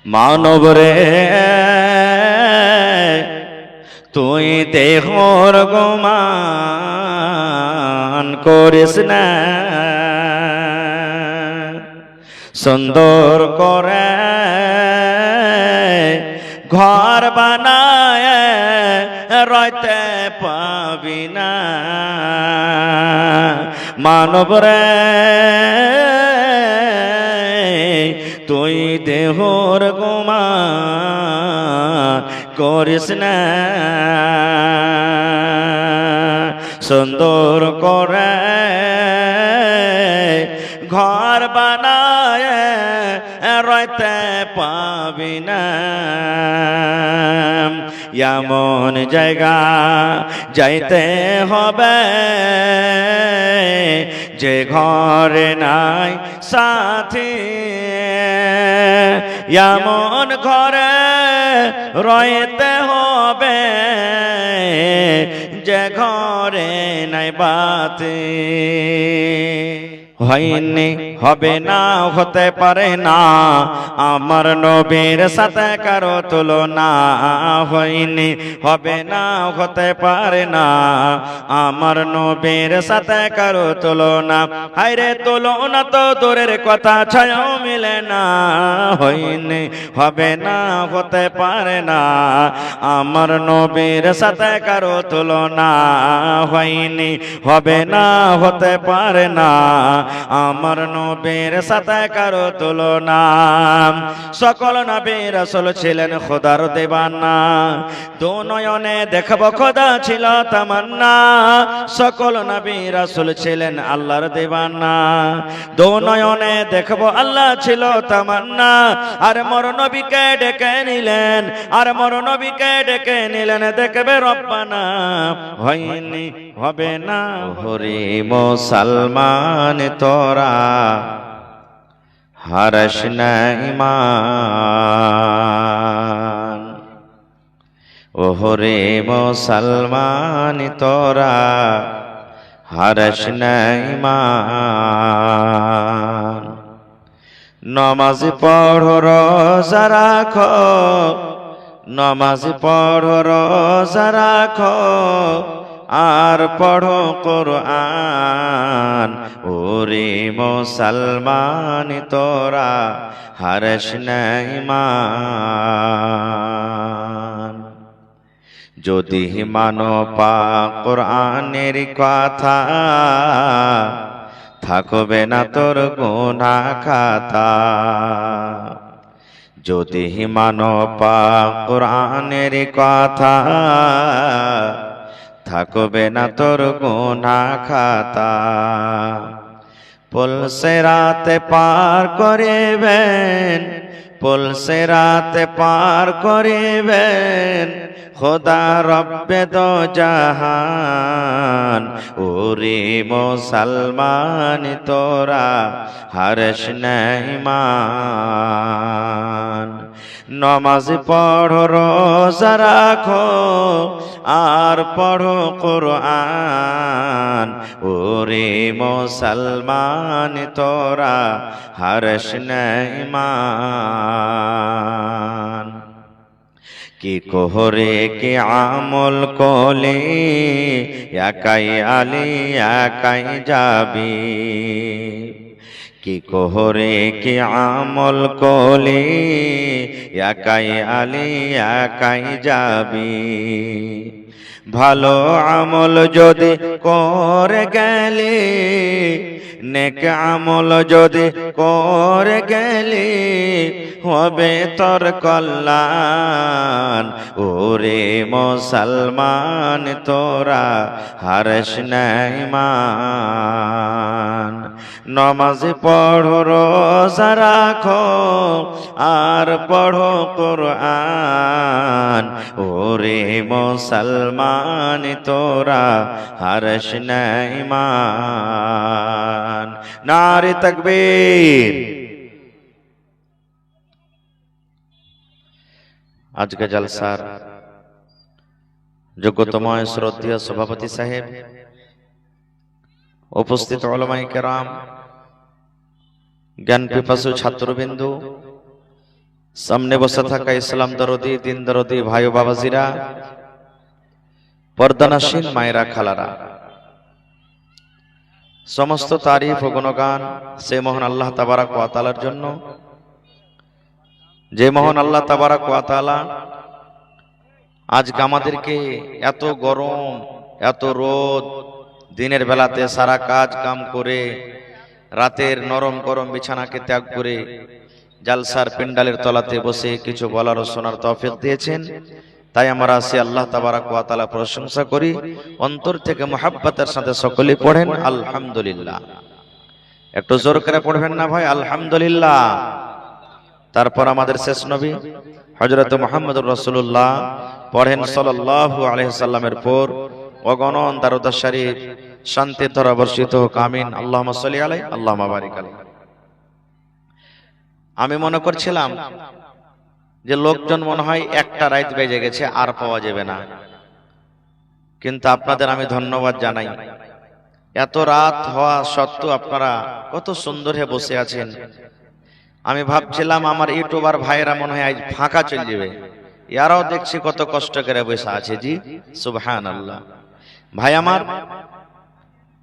মানব রে তুই দেহর গুমান করিস না, সুন্দর করে ঘর বানায় রইতে পাবি না। মানব রে তুই দেহর গুমান করিস না, সুন্দর করে ঘর বানায় রইতে পাবি না। এমন জায়গা যাইতে হবে যে ঘরে নাই সাথী, এমন ঘরে রইতে হবে যে ঘরে নাই বাতি। হয়নি হবে না হতে পারে না আমার নবীর সাথে কারো তুলনা, হয়নি হবে না হতে পারে না আমার নবীর সাথে কারো তুলনা। হায়রে তুলনা তো দূরের কথা, ছায়াও মিলে না। হয়নি হবে না হতে পারে না আমার নবীর সাথে কারো তুলনা, হয়নি হবে না হতে পারে না আমার নবীর সাথে কারো তুলনা। সকল নবী রাসূল ছিলেন খোদার দেওয়ানা, দু নয়নে দেখব খোদা ছিল তামান্না। সকল নবী রাসূল ছিলেন আল্লাহর দেওয়ানা, দু নয়নে দেখব আল্লাহ ছিল তামান্না। আর মোর নবীকে ডেকে নিলেন, আর মোর নবীকে ডেকে নিলেন দেখবে রব্বানা। হয়নি হবে না হরি মুসলমান তোরা হারস না ঈমান, ওহরে মুসলমান তোরা হারস না ঈমান। নমাজ পড়ো রোজা রাখো, নমাজ পড়ো রোজা রাখো, আর পড়ো কুরআন, ওরে মুসলমান তোরা হারস না ঈমান। যদি মানো পাক কুরআনের কথা, থাকবে না তোর গুনাহ খাতা। যদি মানো পাক কুরআনের কথা, থাকবে না তোর গুনাহ খাতা। পুলসে রাতে পার করিবেন, পুলসে রাতে পার করিবেন খোদা রব্বে দো জাহান, ওরে মুসলমান তোরা হারস না ঈমান। নমাজ পড়ো রোজা রাখো, আর পড়ো কুরআন, ওরে মুসলমান তোরা হারস না ঈমান। কি কোহরে কি আমল কোলে একাই আলী একাই যাবি, কি কোহরে কি আমল কোলে একাই আলী একাই যাবি। ভালো আমল যদি করে গেলে, নেক আমল যদি করে গেলে হবে তোর কল্যাণ, ওরে মুসলমান তোরা হারস না ঈমান। নমাজ পড়ো রোজা রাখো, আর পড়ো কুরআন, ওরে মুসলমান তোরা হারস না ঈমান। নারে তাকবীর। আজকে জলসার যোগ্যতম শ্রদ্ধেয় সভাপতি সাহেব, উপস্থিত উলামায়ে কেরাম, জ্ঞান পিপাসু ছাত্রবিন্দু, সামনে বসে থাকা ইসলাম দরদি, দিন দরদি ভাই ও বাবাজিরা, পর্দানাসীন মায়েরা, খালারা, সমস্ত তারিফ ও গুণগান সে মহান আল্লাহ তাবারাক ওয়া তাআলার জন্য, যে মহান আল্লাহ তাবারাক ওয়া তাআলা আজকে আমাদেরকে এত গরম, এত রোদ, দিনের বেলাতে সারা কাজ কাম করে রাতের নরম গরম বিছানাকে ত্যাগ করে জালসার প্যান্ডালের তলাতে বসে কিছু বলার ও শোনার তৌফিক দিয়েছেন। তাই আমরা সে আল্লাহ তাবারাক ওয়া তাআলা প্রশংসা করি, অন্তর থেকে মুহাব্বতের সাথে সকলে পড়েন আলহামদুলিল্লাহ। একটু জোর করে পড়বেন না ভাই, আলহামদুলিল্লাহ। তারপর আমাদের শেষ নবী হযরত মুহাম্মদুর রাসূলুল্লাহ পড়েন সাল্লাল্লাহু আলাইহি সাল্লামের পর অগণন দরুদ শরীফ, শান্তি ধারা বর্ষিত হোক, আমিন। আল্লাহুম্মা সাল্লি আলাইহি, আল্লাহুম্মা বারিক আলাইহি। আমি মনে করছিলাম যে লোকজন মনে হয় একটা রাত বেজে গেছে, আর পাওয়া যাবে না, কিন্তু আপনাদের আমি ধন্যবাদ জানাই। এত রাত হওয়া সত্ত্বেও আপনারা কত সুন্দর হয়ে বসে আছেন। আমি ভাবছিলাম আমার ইউটিউবার ভাইয়েরা মনে হয় আজ ফাঁকা চলে যাবে, এরাও দেখছি কত কষ্ট করে বসে আছে। জি সুবহানাল্লাহ। ভাই আমার,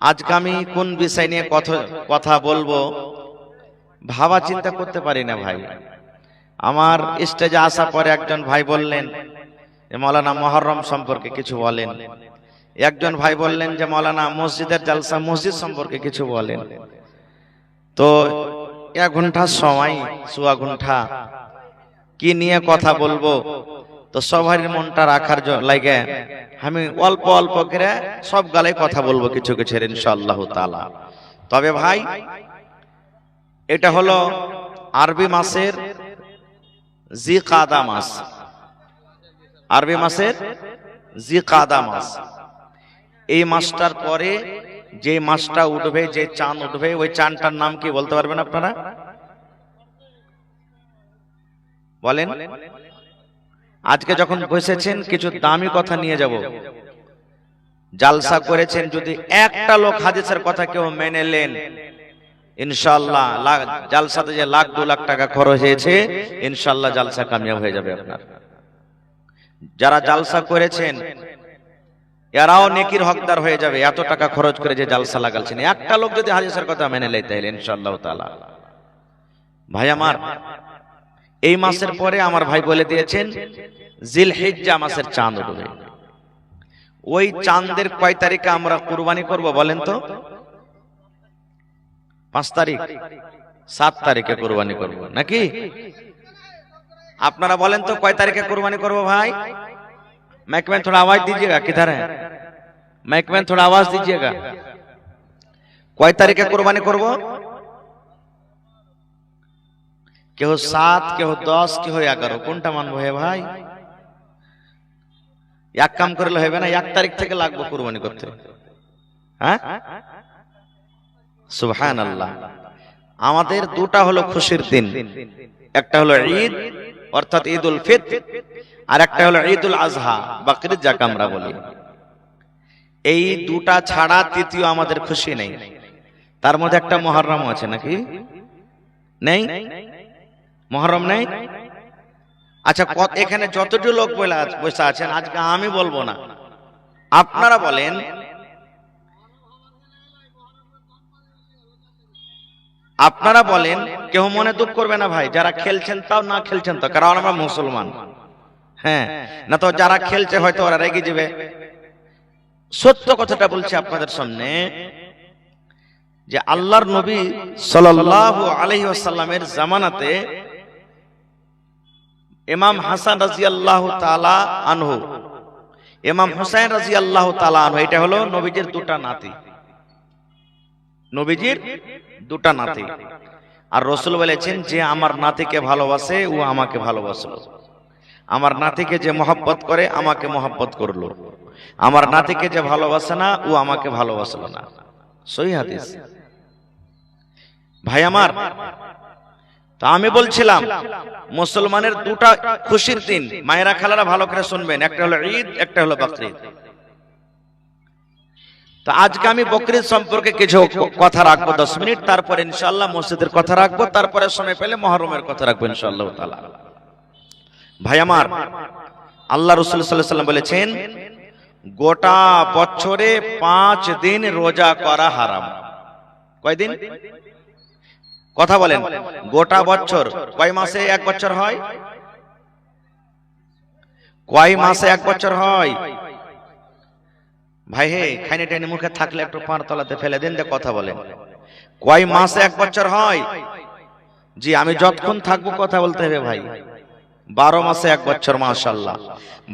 আজকে আমি কোন বিষয় নিয়ে কথা বলবো ভাবা চিন্তা করতে পারি না ভাই। আমার স্টেজে আসার পরে একজন ভাই বললেন যে মাওলানা মুহররম সম্পর্কে কিছু বলেন, একজন ভাই বললেন যে মাওলানা মসজিদের জালসা, মসজিদ সম্পর্কে কিছু বলেন। তো 1 ঘন্টা সময়, সোয়া ঘন্টা কি নিয়ে কথা বলবো, তো সবার মনটা রাখার লাগে আমি অল্প অল্প করে সব গালে কথা বলবো কিছু কিছু ইনশাআল্লাহ তাআলা। তবে ভাই, এটা হলো আরবি মাসের জিকাদা মাস, আরবি মাসের জিকাদা মাস। এই মাসটার পরে যে মাসটা উঠবে, যে চাঁদ উঠবে, ওই চাঁদটার নাম কি বলতে পারবেন আপনারা? বলেন। আজকে যখন বসেছেন কিছু দামি কথা নিয়ে যাব। জালসা করেছেন, যদি একটা লোক হাদিসের কথা কেউ মেনে নেন, ইনশাআল্লাহ জালসাতে যে 1,00,000 2 লাখ টাকা খরচ হয়েছে, ইনশাআল্লাহ জালসা কামিয়াব হয়ে যাবে আপনার। যারা জালসা করেছেন এরাও নেকির হকদার হয়ে যাবে, এত টাকা খরচ করে যে জালসা লাগালছেন। একটা লোক যদি হাদিসের কথা মেনে নেয় তাহলে ইনশাআল্লাহ তাআলা। ভাই আমার, এই মাসের পরে আমার ভাই বলে দিয়েছেন জিলহিজ্জা মাসের চাঁদ উঠবে। ওই চাঁদের কয় তারিখে আমরা কুরবানি করব বলেন তো? 5 তারিখ, 7 তারিখে কুরবানি করব নাকি? আপনারা বলেন তো কয় তারিখে কুরবানি করব ভাই? माइक में थोड़ा आवाज दीजिएगा, किधर है माइक में थोड़ा आवाज दीजिएगा। कय तारीखे कुरबानी करब? केह 7, केह 10, केह 11, कोनटा मानबो हे भाई? एक काम करले होबे ना, 1 तारीख থেকে লাগবে কুরবানি করতে। হ্যাঁ, সুবহানাল্লাহ। আমাদের দুটা হলো খুশির দিন, একটা হলো ঈদ অর্থাৎ ঈদুল ফিতর, আর একটা হলো ঈদুল আজহা, বকরিদ যাকে আমরা বলি। এই দুটা ছাড়া তৃতীয় আমাদের খুশি নেই। তার মধ্যে একটা মুহররম আছে নাকি? নেই, মুহররম নেই। আচ্ছা, এখানে যতটুকু লোক বসে আছেন, আজকে আমি বলবো না, আপনারা বলেন আপনারা বলেন। কেউ মনে দুঃখ করবে না ভাই, যারা খেলছেন তাও, না খেলছেন তো, কারণ আমরা মুসলমান। হ্যাঁ, না তো যারা খেলছে হয়তো ওরা রেগে যাবে। সত্য কথাটা বলছি আপনাদের সামনে যে আল্লাহর নবী সাল্লাল্লাহু আলাইহি ওয়াসাল্লামের জামানাতে ইমাম হাসান রাদিয়াল্লাহু তাআলা আনহু, ইমাম হুসাইন রাদিয়াল্লাহু তাআলা আনহু, এটা হলো নবীজির দুটা নাতি, নবীজির দুটা নাতি। আর রাসূল বলেছেন যে আমার নাতিকে ভালোবাসে ও আমাকে ভালোবাসলো, আমার নাতিকে যে মহব্বত করে আমাকে মহব্বত করলো, আমার নাতিকে যে ভালোবাসে না ও আমাকে ভালোবাসলো না। সহিহ হাদিস। ভাই আমার, তা আমি বলছিলাম মুসলমানের দুটা খুশির দিন, মায়েরা খালারা ভালো করে শুনবেন, একটা হলো ঈদ, একটা হলো বকরিদ। তো আজকে আমি বকরিদ সম্পর্কে কিছু কথা রাখবো 10 মিনিট, তারপর ইনশাআল্লাহ মসজিদের কথা রাখবো, তারপরে সময় পেলে মুহররমের কথা রাখবো ইনশাআল্লাহ তাআলা। ভাই আমার, আল্লাহ রাসূল সাল্লাল্লাহু আলাইহি ওয়াসাল্লাম বলেছেন গোটা বছরে 5 দিন রোজা করা হারাম। কয় দিন? কথা বলেন। গোটা বছর কয় মাসে এক বছর হয়? কয় মাসে এক বছর হয়? ভাই হে, খাইনে টাইনে মুখে থাকলে একটু পার তলাতে ফেলে দেন, কথা বলেন। কয় মাসে এক বছর হয়? জি, আমি যতক্ষণ থাকবো কথা বলতে হবে ভাই। 12 মাসে এক বছর, মাশাআল্লাহ।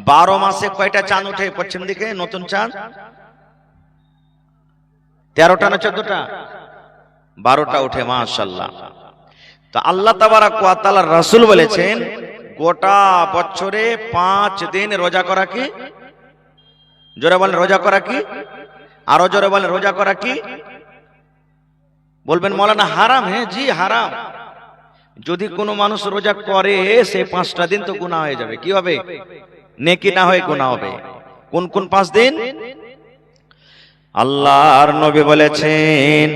12 মাসে কয়টা চাঁদ ওঠে পশ্চিম দিকে? নতুন চাঁদ 13টা না 14টা? 12টা ওঠে, মাশাআল্লাহ। তো আল্লাহ তাবারাক ওয়া তাআলার রাসূল বলেছেন গোটা বছরে 5 দিন রোজা করা কি? জোরে বলেন, রোজা করা কি? আরো জোরে বলেন, রোজা করা কি? বলবেন মৌলানা হারাম। হ্যাঁ জি হারাম। যদি কোনো মানুষ রোজা করে সে 5টা দিন তো গুনাহ হয়ে যাবে। কি হবে? নেকি না হয়ে গুনাহ হবে। কোন কোন 5 দিন? আল্লাহর নবী বলেছেন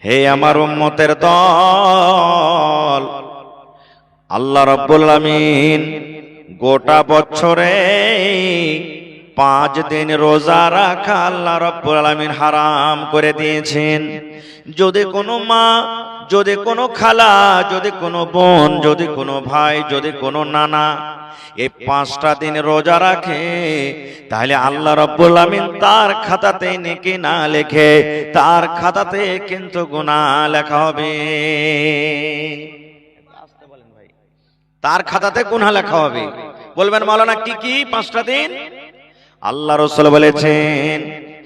হে আমার উম্মতের দল, আল্লাহ রাব্বুল আলামিন গোটা বছরে 5 দিন রোজা রাখা আল্লাহ রাব্বুল আলামিন হারাম করে দিয়েছেন। যদি কোনো মা, যদি কোনো খালা, যদি কোনো বোন, যদি কোনো ভাই, যদি কোনো নানা এই 5টা দিন রোজা রাখে, তাহলে আল্লাহ রাব্বুল আলামিন তার খাতাতে নেকি না লেখে তার খাতাতে কিন্তু গুনাহ লেখা হবে। তার খাতাতে গুনাহ লেখা হবে। বলবেন মাওলানা কি কি 5টা দিন? আল্লাহ রাসূল বলেছেন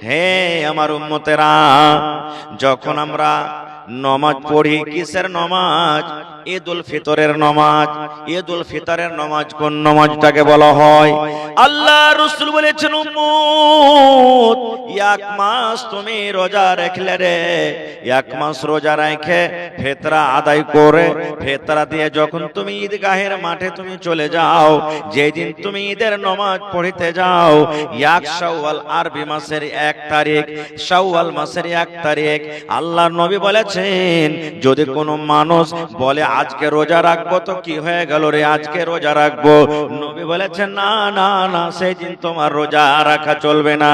হে আমার উম্মতেরা, যখন আমরা নমাজ পড়ি, কিসের নমাজ? ঈদুল ফিতরের নমাজ। ঈদুল ফিতরের নমাজ কোন নমাজটাকে বলা হয়? আল্লাহ রাসূল বলেছেন উম্মত, এক মাস তুমি রোজা রাখলে রে, এক মাস রোজা রেখে ফিতরা আদায় করে ফিতরা দিয়ে যখন তুমি ঈদগাহের মাঠে তুমি চলে যাও, যেদিন তুমি ঈদের নমাজ পড়িতে যাও, এক শাওয়াল আরবি মাসের 1 তারিখ, শাওয়াল মাসের 1 তারিখ, আল্লাহর নবী বলেছেন যদি কোনো মানুষ বলে আজকে রোজা রাখবো, তো কি হয়ে গেল রে, আজকে রোজা রাখবো, নবী বলেছেন না না না, সেই দিন তোমার রোজা রাখা চলবে না।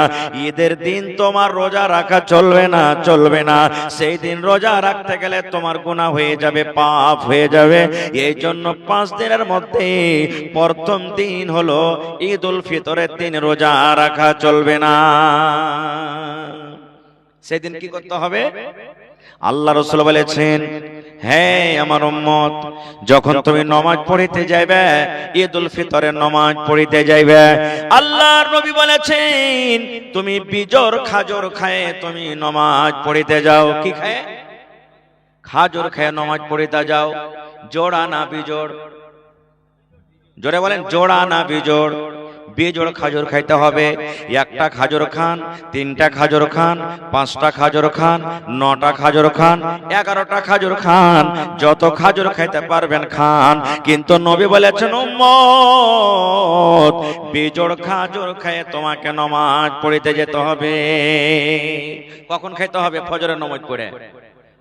ঈদের দিন তোমার রোজা রাখা চলবে না, চলবে না। সেই দিন রোজা রাখতে গেলে তোমার গুনাহ হয়ে যাবে, পাপ হয়ে যাবে। এই জন্য 5 দিনের মধ্যে প্রথম দিন হলো ঈদুল ফিতরের দিন রোজা রাখা চলবে না। সেদিন কি করতে হবে? আল্লাহ রাসূল বলেছেন হে আমার উম্মত, যখন তুমি নামাজ পড়িতে যাইবে, ঈদুল ফিতরের নামাজ পড়িতে যাইবে, আল্লাহর নবী বলেছেন তুমি বিজর খাজর খায়ে তুমি নামাজ পড়িতে যাও। কি খায়? খাজর খায় নামাজ পড়িতে যাও। জোড়া না বিজোড়? জোরে বলেন, জোড়া না বিজোড়? বেজোড় খাজর খাইতে হবে। একটা খাজর খান, 3টা খাজর খান, 5টা খাজর খান, 9টা খাজর খান, 11টা খাজর খান, যত খাজর খাইতে পারবেন খান। কিন্তু নবী বলেছেন উম্মত, বেজোড় খাজর খেয়ে তোমাকে নামাজ পড়িতে যেতে হবে। কখন খাইতে হবে? ফজরের নামাজ পড়ে।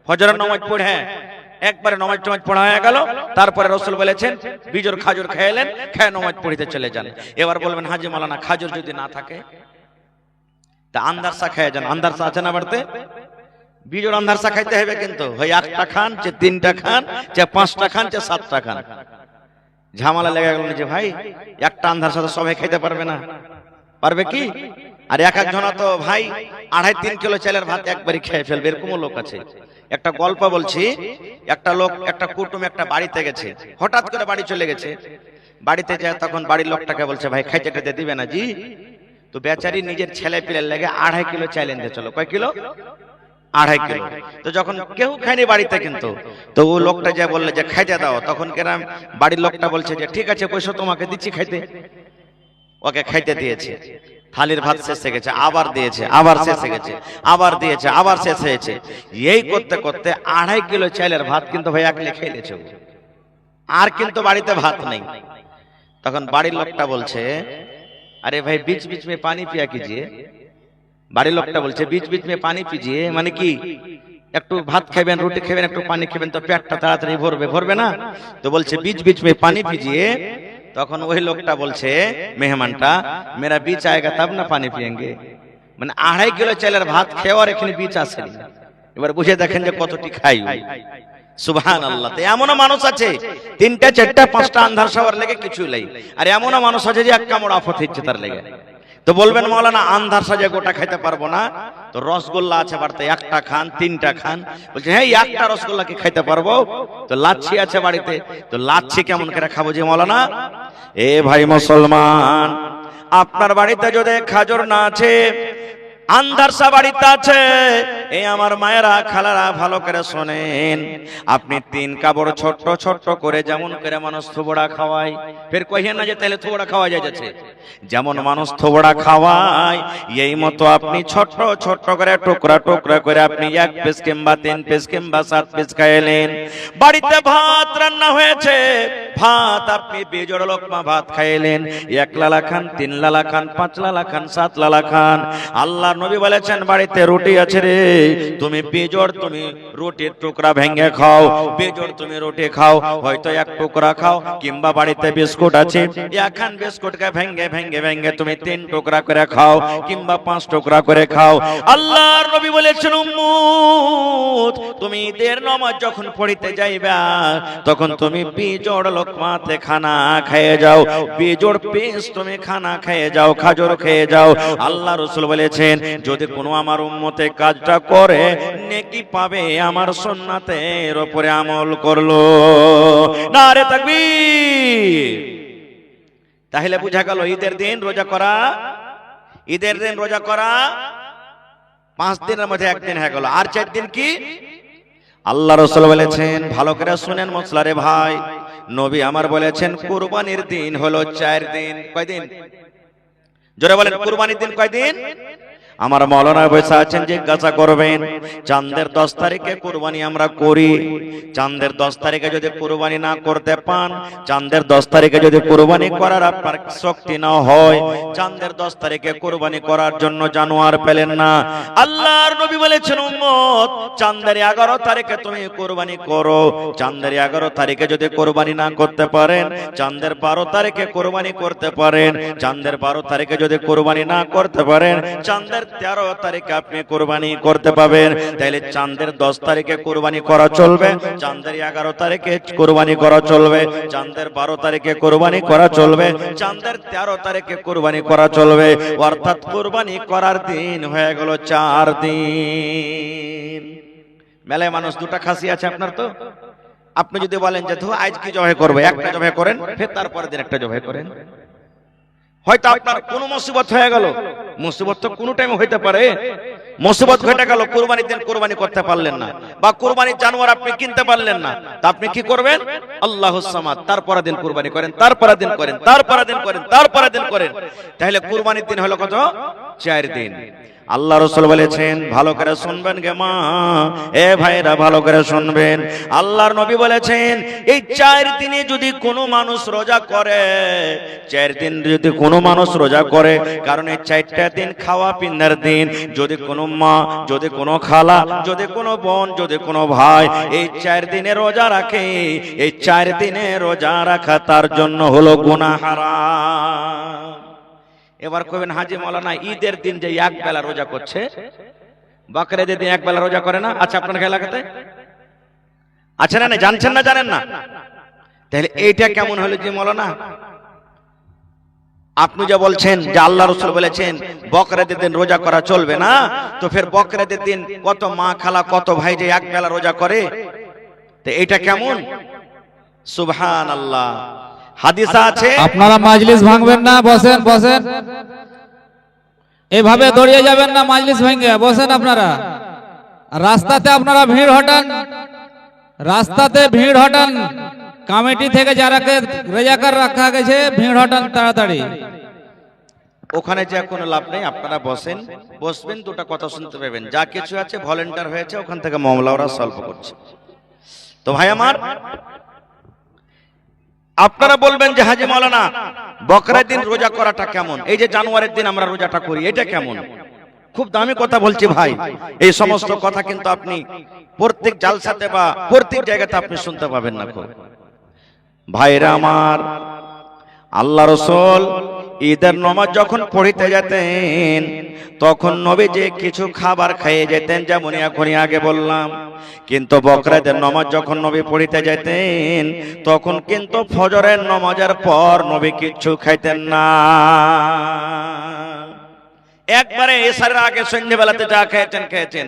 ফজরের নামাজ পড়ে একবারে নামাজ টামাজ পড়া হয়ে গেল, তারপরে রাসূল বলেছেন বিজোর খাজর খেলেন, খেয়ে নামাজ পড়িতে চলে যান। এবার বলবেন হাজি মাওলানা খাজর যদি না থাকে তা আন্দারসা খেয়ে যান। আন্দারসা আছে না বাড়িতে? বিজোর আন্দারসা খাইতে হবে, কিন্তু হয় 1টা খান, যে 3টা খান, যে 5টা খান, যে 7টা খান। ঝামেলা লেগে গেল যে ভাই একটা আন্দারসা তো সবাই খাইতে পারবে না। পারবে কি? আর এক একজনা তো ভাই 2.5-3 কিলো চালের ভাত একবারই খেয়ে ফেলবে, এরকমও লোক আছে। একটা গল্প বলছি, একটা লোক, একটা কুটুম একটা বাড়িতে গেছে, হঠাৎ করে বাড়ি চলে গেছে। বাড়িতে যায় তখন বাড়ির লোকটাকে বলছে ভাই খাইতে টাইতে দিবে না জি? তো বেচারি নিজের ছেলে পিলের লেগে 2.5 কিলো চাল এনে চলো। কয় কিলো? 2.5 কিলো। তো যখন কেউ খায়নি বাড়িতে, কিন্তু তো ও লোকটা যা বললে যে খাইতে দাও, তখন কেরাম বাড়ির লোকটা বলছে যে ঠিক আছে পয়সা তোমাকে দিচ্ছি খাইতে। ওকে খাইতে দিয়েছে, থালির ভাত শেষ হয়ে গেছে, আবার দিয়েছে, আবার শেষ হয়ে গেছে, আবার দিয়েছে, আবার শেষ হয়েছে। এই করতে করতে 2.5 কিলো চালের ভাত কিন্তু ভাই একলে খেয়ে নিয়েছে, আর কিন্তু বাড়িতে ভাত নেই। তখন বাড়ির লোকটা বলছে अरे भाई बीच बीच में पानी पिया कीजिए। বাড়ির লোকটা বলছে बीच बीच में पानी पीजिए, মানে কি একটু ভাত খাবেন, রুটি খাবেন, একটু পানি খাবেন তো পেটটা তাড়াতাড়ি ভরবে, ভরবে না? তো বলছে बीच बीच में पानी पीजिए। তখন ওই লোকটা বলছে, মেহমানটা, मेरा बीच आएगा तब ना पानी पिएंगे। মানে 2.5 কিলো চালের ভাত খেয়ে আর এখানে बीच আসেনি। এবার বুঝে দেখেন যে কতটি খাই। সুবহানাল্লাহ। তো এমনও মানুষ আছে 3টা 4টা 5টা আন্ধার সবার লেগে কিছুই নাই, আর এমনও মানুষ আছে যে এক কামড় আফত হচ্ছে তার লেগে। তো বলবেন মাওলানা আন্ধার সাজে গোটা খাইতে পারবো না, তো রসগোল্লা আছে বাড়িতে, একটা খান 3টা খান। বলছে হ্যাঁ একটা রসগোল্লা কি খাইতে পারবো? তো লাচ্ছি আছে বাড়িতে, তো লাচ্ছি কেমন করে খাবো যে মাওলানা? এ ভাই মুসলমান, আপনার বাড়িতে যদি খাজর না আছে, আন্ধারসা বাড়িতে আছে, এই আমার মায়েরা খালারা ভালো করে শোনেন, আপনি 3 কাপড় ছোট্ট ছোট্ট করে যেমন করে মানুষ থোবড়া খাওয়ায়, ফের কহিয়েন না যে তাহলে থোবড়া খাওয়া যাচ্ছে, যেমন মানুষ থোবড়া খাওয়ায় এই মতো আপনি ছোট্ট ছোট্ট করে টুকরা টুকরা করে আপনি 1 পিস কিংবা 3 পিস কিংবা 7 পিস খাইলেন। বাড়িতে ভাত রান্না হয়েছে, ভাত আপনি বেজোড় লোকমা ভাত খাইলেন, 1 লালা খান, 3 লালা খান, 5 লালা খান, 7 লালা খান। আল্লাহ নবী বলেছেন বাড়িতে রুটি আছে রে, তুমি বেজোড় তুমি রুটির টুকরা ভেঙে খাও, বেজোড় তুমি রুটি খাও, হয়তো 1 টুকরা খাও, কিংবা বাড়িতে বিস্কুট আছে, 1 খান বিস্কুটকে ভেঙে ভেঙে ভেঙে তুমি 3 টুকরা করে খাও, কিংবা 5 টুকরা করে খাও। আল্লাহর নবী বলেছেন উম্মত, তুমি ঈদের নামাজ যখন পড়িতে যাইবা, তখন তুমি বেজোড় লোকমাতে খানা খেয়ে যাও, বেজোড় পিস তুমি খানা খেয়ে যাও, খাজর খেয়ে যাও। আল্লাহ রাসূল বলেছেন যদি কোনো আমার উম্মতে কাজটা করে নেকি পাবে, আমার সুন্নাতের উপরে আমল করলো। নারে তাকবীর। তাহলে বুঝা গেল ঈদের দিন রোজা করা, ঈদের দিন রোজা করা 5 দিনের মধ্যে 1 দিন হয়ে গেল, আর 4 দিন কি? আল্লাহ রাসূল বলেছেন, ভালো করে শুনেন মশলারে ভাই, নবী আমার বলেছেন কুরবানির দিন হলো 4 দিন। কয় দিন? জোরে বলেন, কুরবানির দিন কয় দিন? আমার মাওলানা বসে আছেন, জিজ্ঞাসা করবেন চাঁদের 10 তারিখে কুরবানি আমরা করি, চাঁদের 10 তারিখে যদি কুরবানি না করতে পান, চাঁদের 10 তারিখে যদি কুরবানি করার আপনার শক্তি না হয়, চাঁদের 10 তারিখে কুরবানি করার জন্য জানোয়ার পেলেন না, আল্লাহর নবী বলেছেন উম্মত চাঁদের 11 তারিখে তুমি কুরবানি করো। চাঁদের 11 তারিখে যদি কুরবানি না করতে পারেন, চাঁদের 12 তারিখে কুরবানি করতে পারেন, চাঁদের 12 তারিখে যদি কুরবানি না করতে পারেন, চাঁদের 13 তারিখে আপনি কুরবানি করতে পাবেন। তাহলে চাঁদের 10 তারিখে কুরবানি করা চলবে, চাঁদের 11 তারিখে কুরবানি করা চলবে, চাঁদের 12 তারিখে কুরবানি করা চলবে, চাঁদের 13 তারিখে কুরবানি করা চলবে। অর্থাৎ কুরবানি করার দিন হয়ে গেল 4 দিন। মেলায় মানুষ 2টা খাসি আছে আপনার, তো আপনি যদি বলেন যে ধু আজ কি জবাই করবে, একটা জবাই করেন, ফের তারপরে দিন একটা জবাই করেন। হয়তো আপনার কোনো মুসিবত হয়ে গেল, মুসিবত তো কোনো টাইমে হইতে পারে, মুসিবত ঘটে গেল, কুরবানির দিন কুরবানি করতে পারলেন না, বা কুরবানির জানোয়ার আপনি কিনতে পারলেন না, তা আপনি কি করবেন? আল্লাহুস সামাদ, তারপরের দিন কুরবানি করেন, তারপরের দিন করেন, তারপরের দিন করেন, তারপরের দিন করেন। তাহলে কুরবানির দিন হলো কত? 4 দিন। আল্লাহ রাসূল বলেছেন, ভালো করে শুনবেন গে মা, এ ভাইরা ভালো করে শুনবেন, আল্লাহর নবী বলেছেন এই 4 দিনে যদি কোনো মানুষ রোজা করে, 4 দিন যদি কোনো মানুষ রোজা করে, কারণ এই 4টা দিন খাওয়া পিন্নার দিন, যদি কোনো মা, যদি কোনো খালা, যদি কোনো বোন, যদি কোনো ভাই এই 4 দিনে রোজা রাখে, এই 4 দিনে রোজা রাখা তার জন্য হলো গুনাহ হারাম। এবার কবেন হাজি মাওলানা ঈদের দিন যে 1 বেলা রোজা করছে, বকরিদের দিন 1 বেলা রোজা করে না? আচ্ছা আপনার এলাকাতে আছে না? জানছেন না? জানেন না? তাহলে এইটা কেমন হলো যে মাওলানা? আপনি যে বলছেন যে আল্লাহ রাসূল বলেছেন বকরিদের দিন রোজা করা চলবে না, তো ফের বকরিদের দিন কত মা খালা কত ভাই যে 1 বেলা রোজা করে, তো এটা কেমন? সুবহানাল্লাহ। হাদিস আছে, আপনারা মাজলিস ভাঙবেন না, বসেন বসেন, এভাবে দৌড়িয়ে যাবেন না মাজলিস ভেঙে, বসেন আপনারা। রাস্তাতে আপনারা ভিড় হটান, রাস্তাতে ভিড় হটান, কমিটি থেকে যারাকে রেজাকার রাখা গেছে ভিড় হটান তাড়াতাড়ি। ওখানে যে কোনো লাভ নেই, আপনারা বসেন, বসবেন, 2টা কথা শুনতে পাবেন, যা কিছু আছে ভলেন্টিয়ার হয়েছে, ওখান থেকে মামলা ওরা সলভ করছে। তো ভাই আমার, আপনারা বলবেন যে হাজি মাওলানা বকরির দিন রোজা করাটা কেমন, এই যে জানুয়ারির দিন আমরা রোজাটা করি এটা কেমন? খুব দামি কথা বলছি ভাই, এই সমস্ত কথা কিন্তু আপনি প্রত্যেক জালসাতে বা প্রত্যেক জায়গাতে আপনি শুনতে পাবেন না। ভাইরা আমার, আল্লাহ রাসূল ঈদের নামাজ যখন পড়িতে যেতেন তখন নবীজি কিছু খাবার খাইয়ে যেতেন, যেমন এখনই আগে বললাম। কিন্তু বকরাদের নামাজ যখন নবী পড়িতে যেতেন তখন কিন্তু ফজরের নামাজের পর নবী কিছু খাইতেন না। একবারে এশারের আগে সন্ধ্যেবেলাতে যা খেয়েছেন,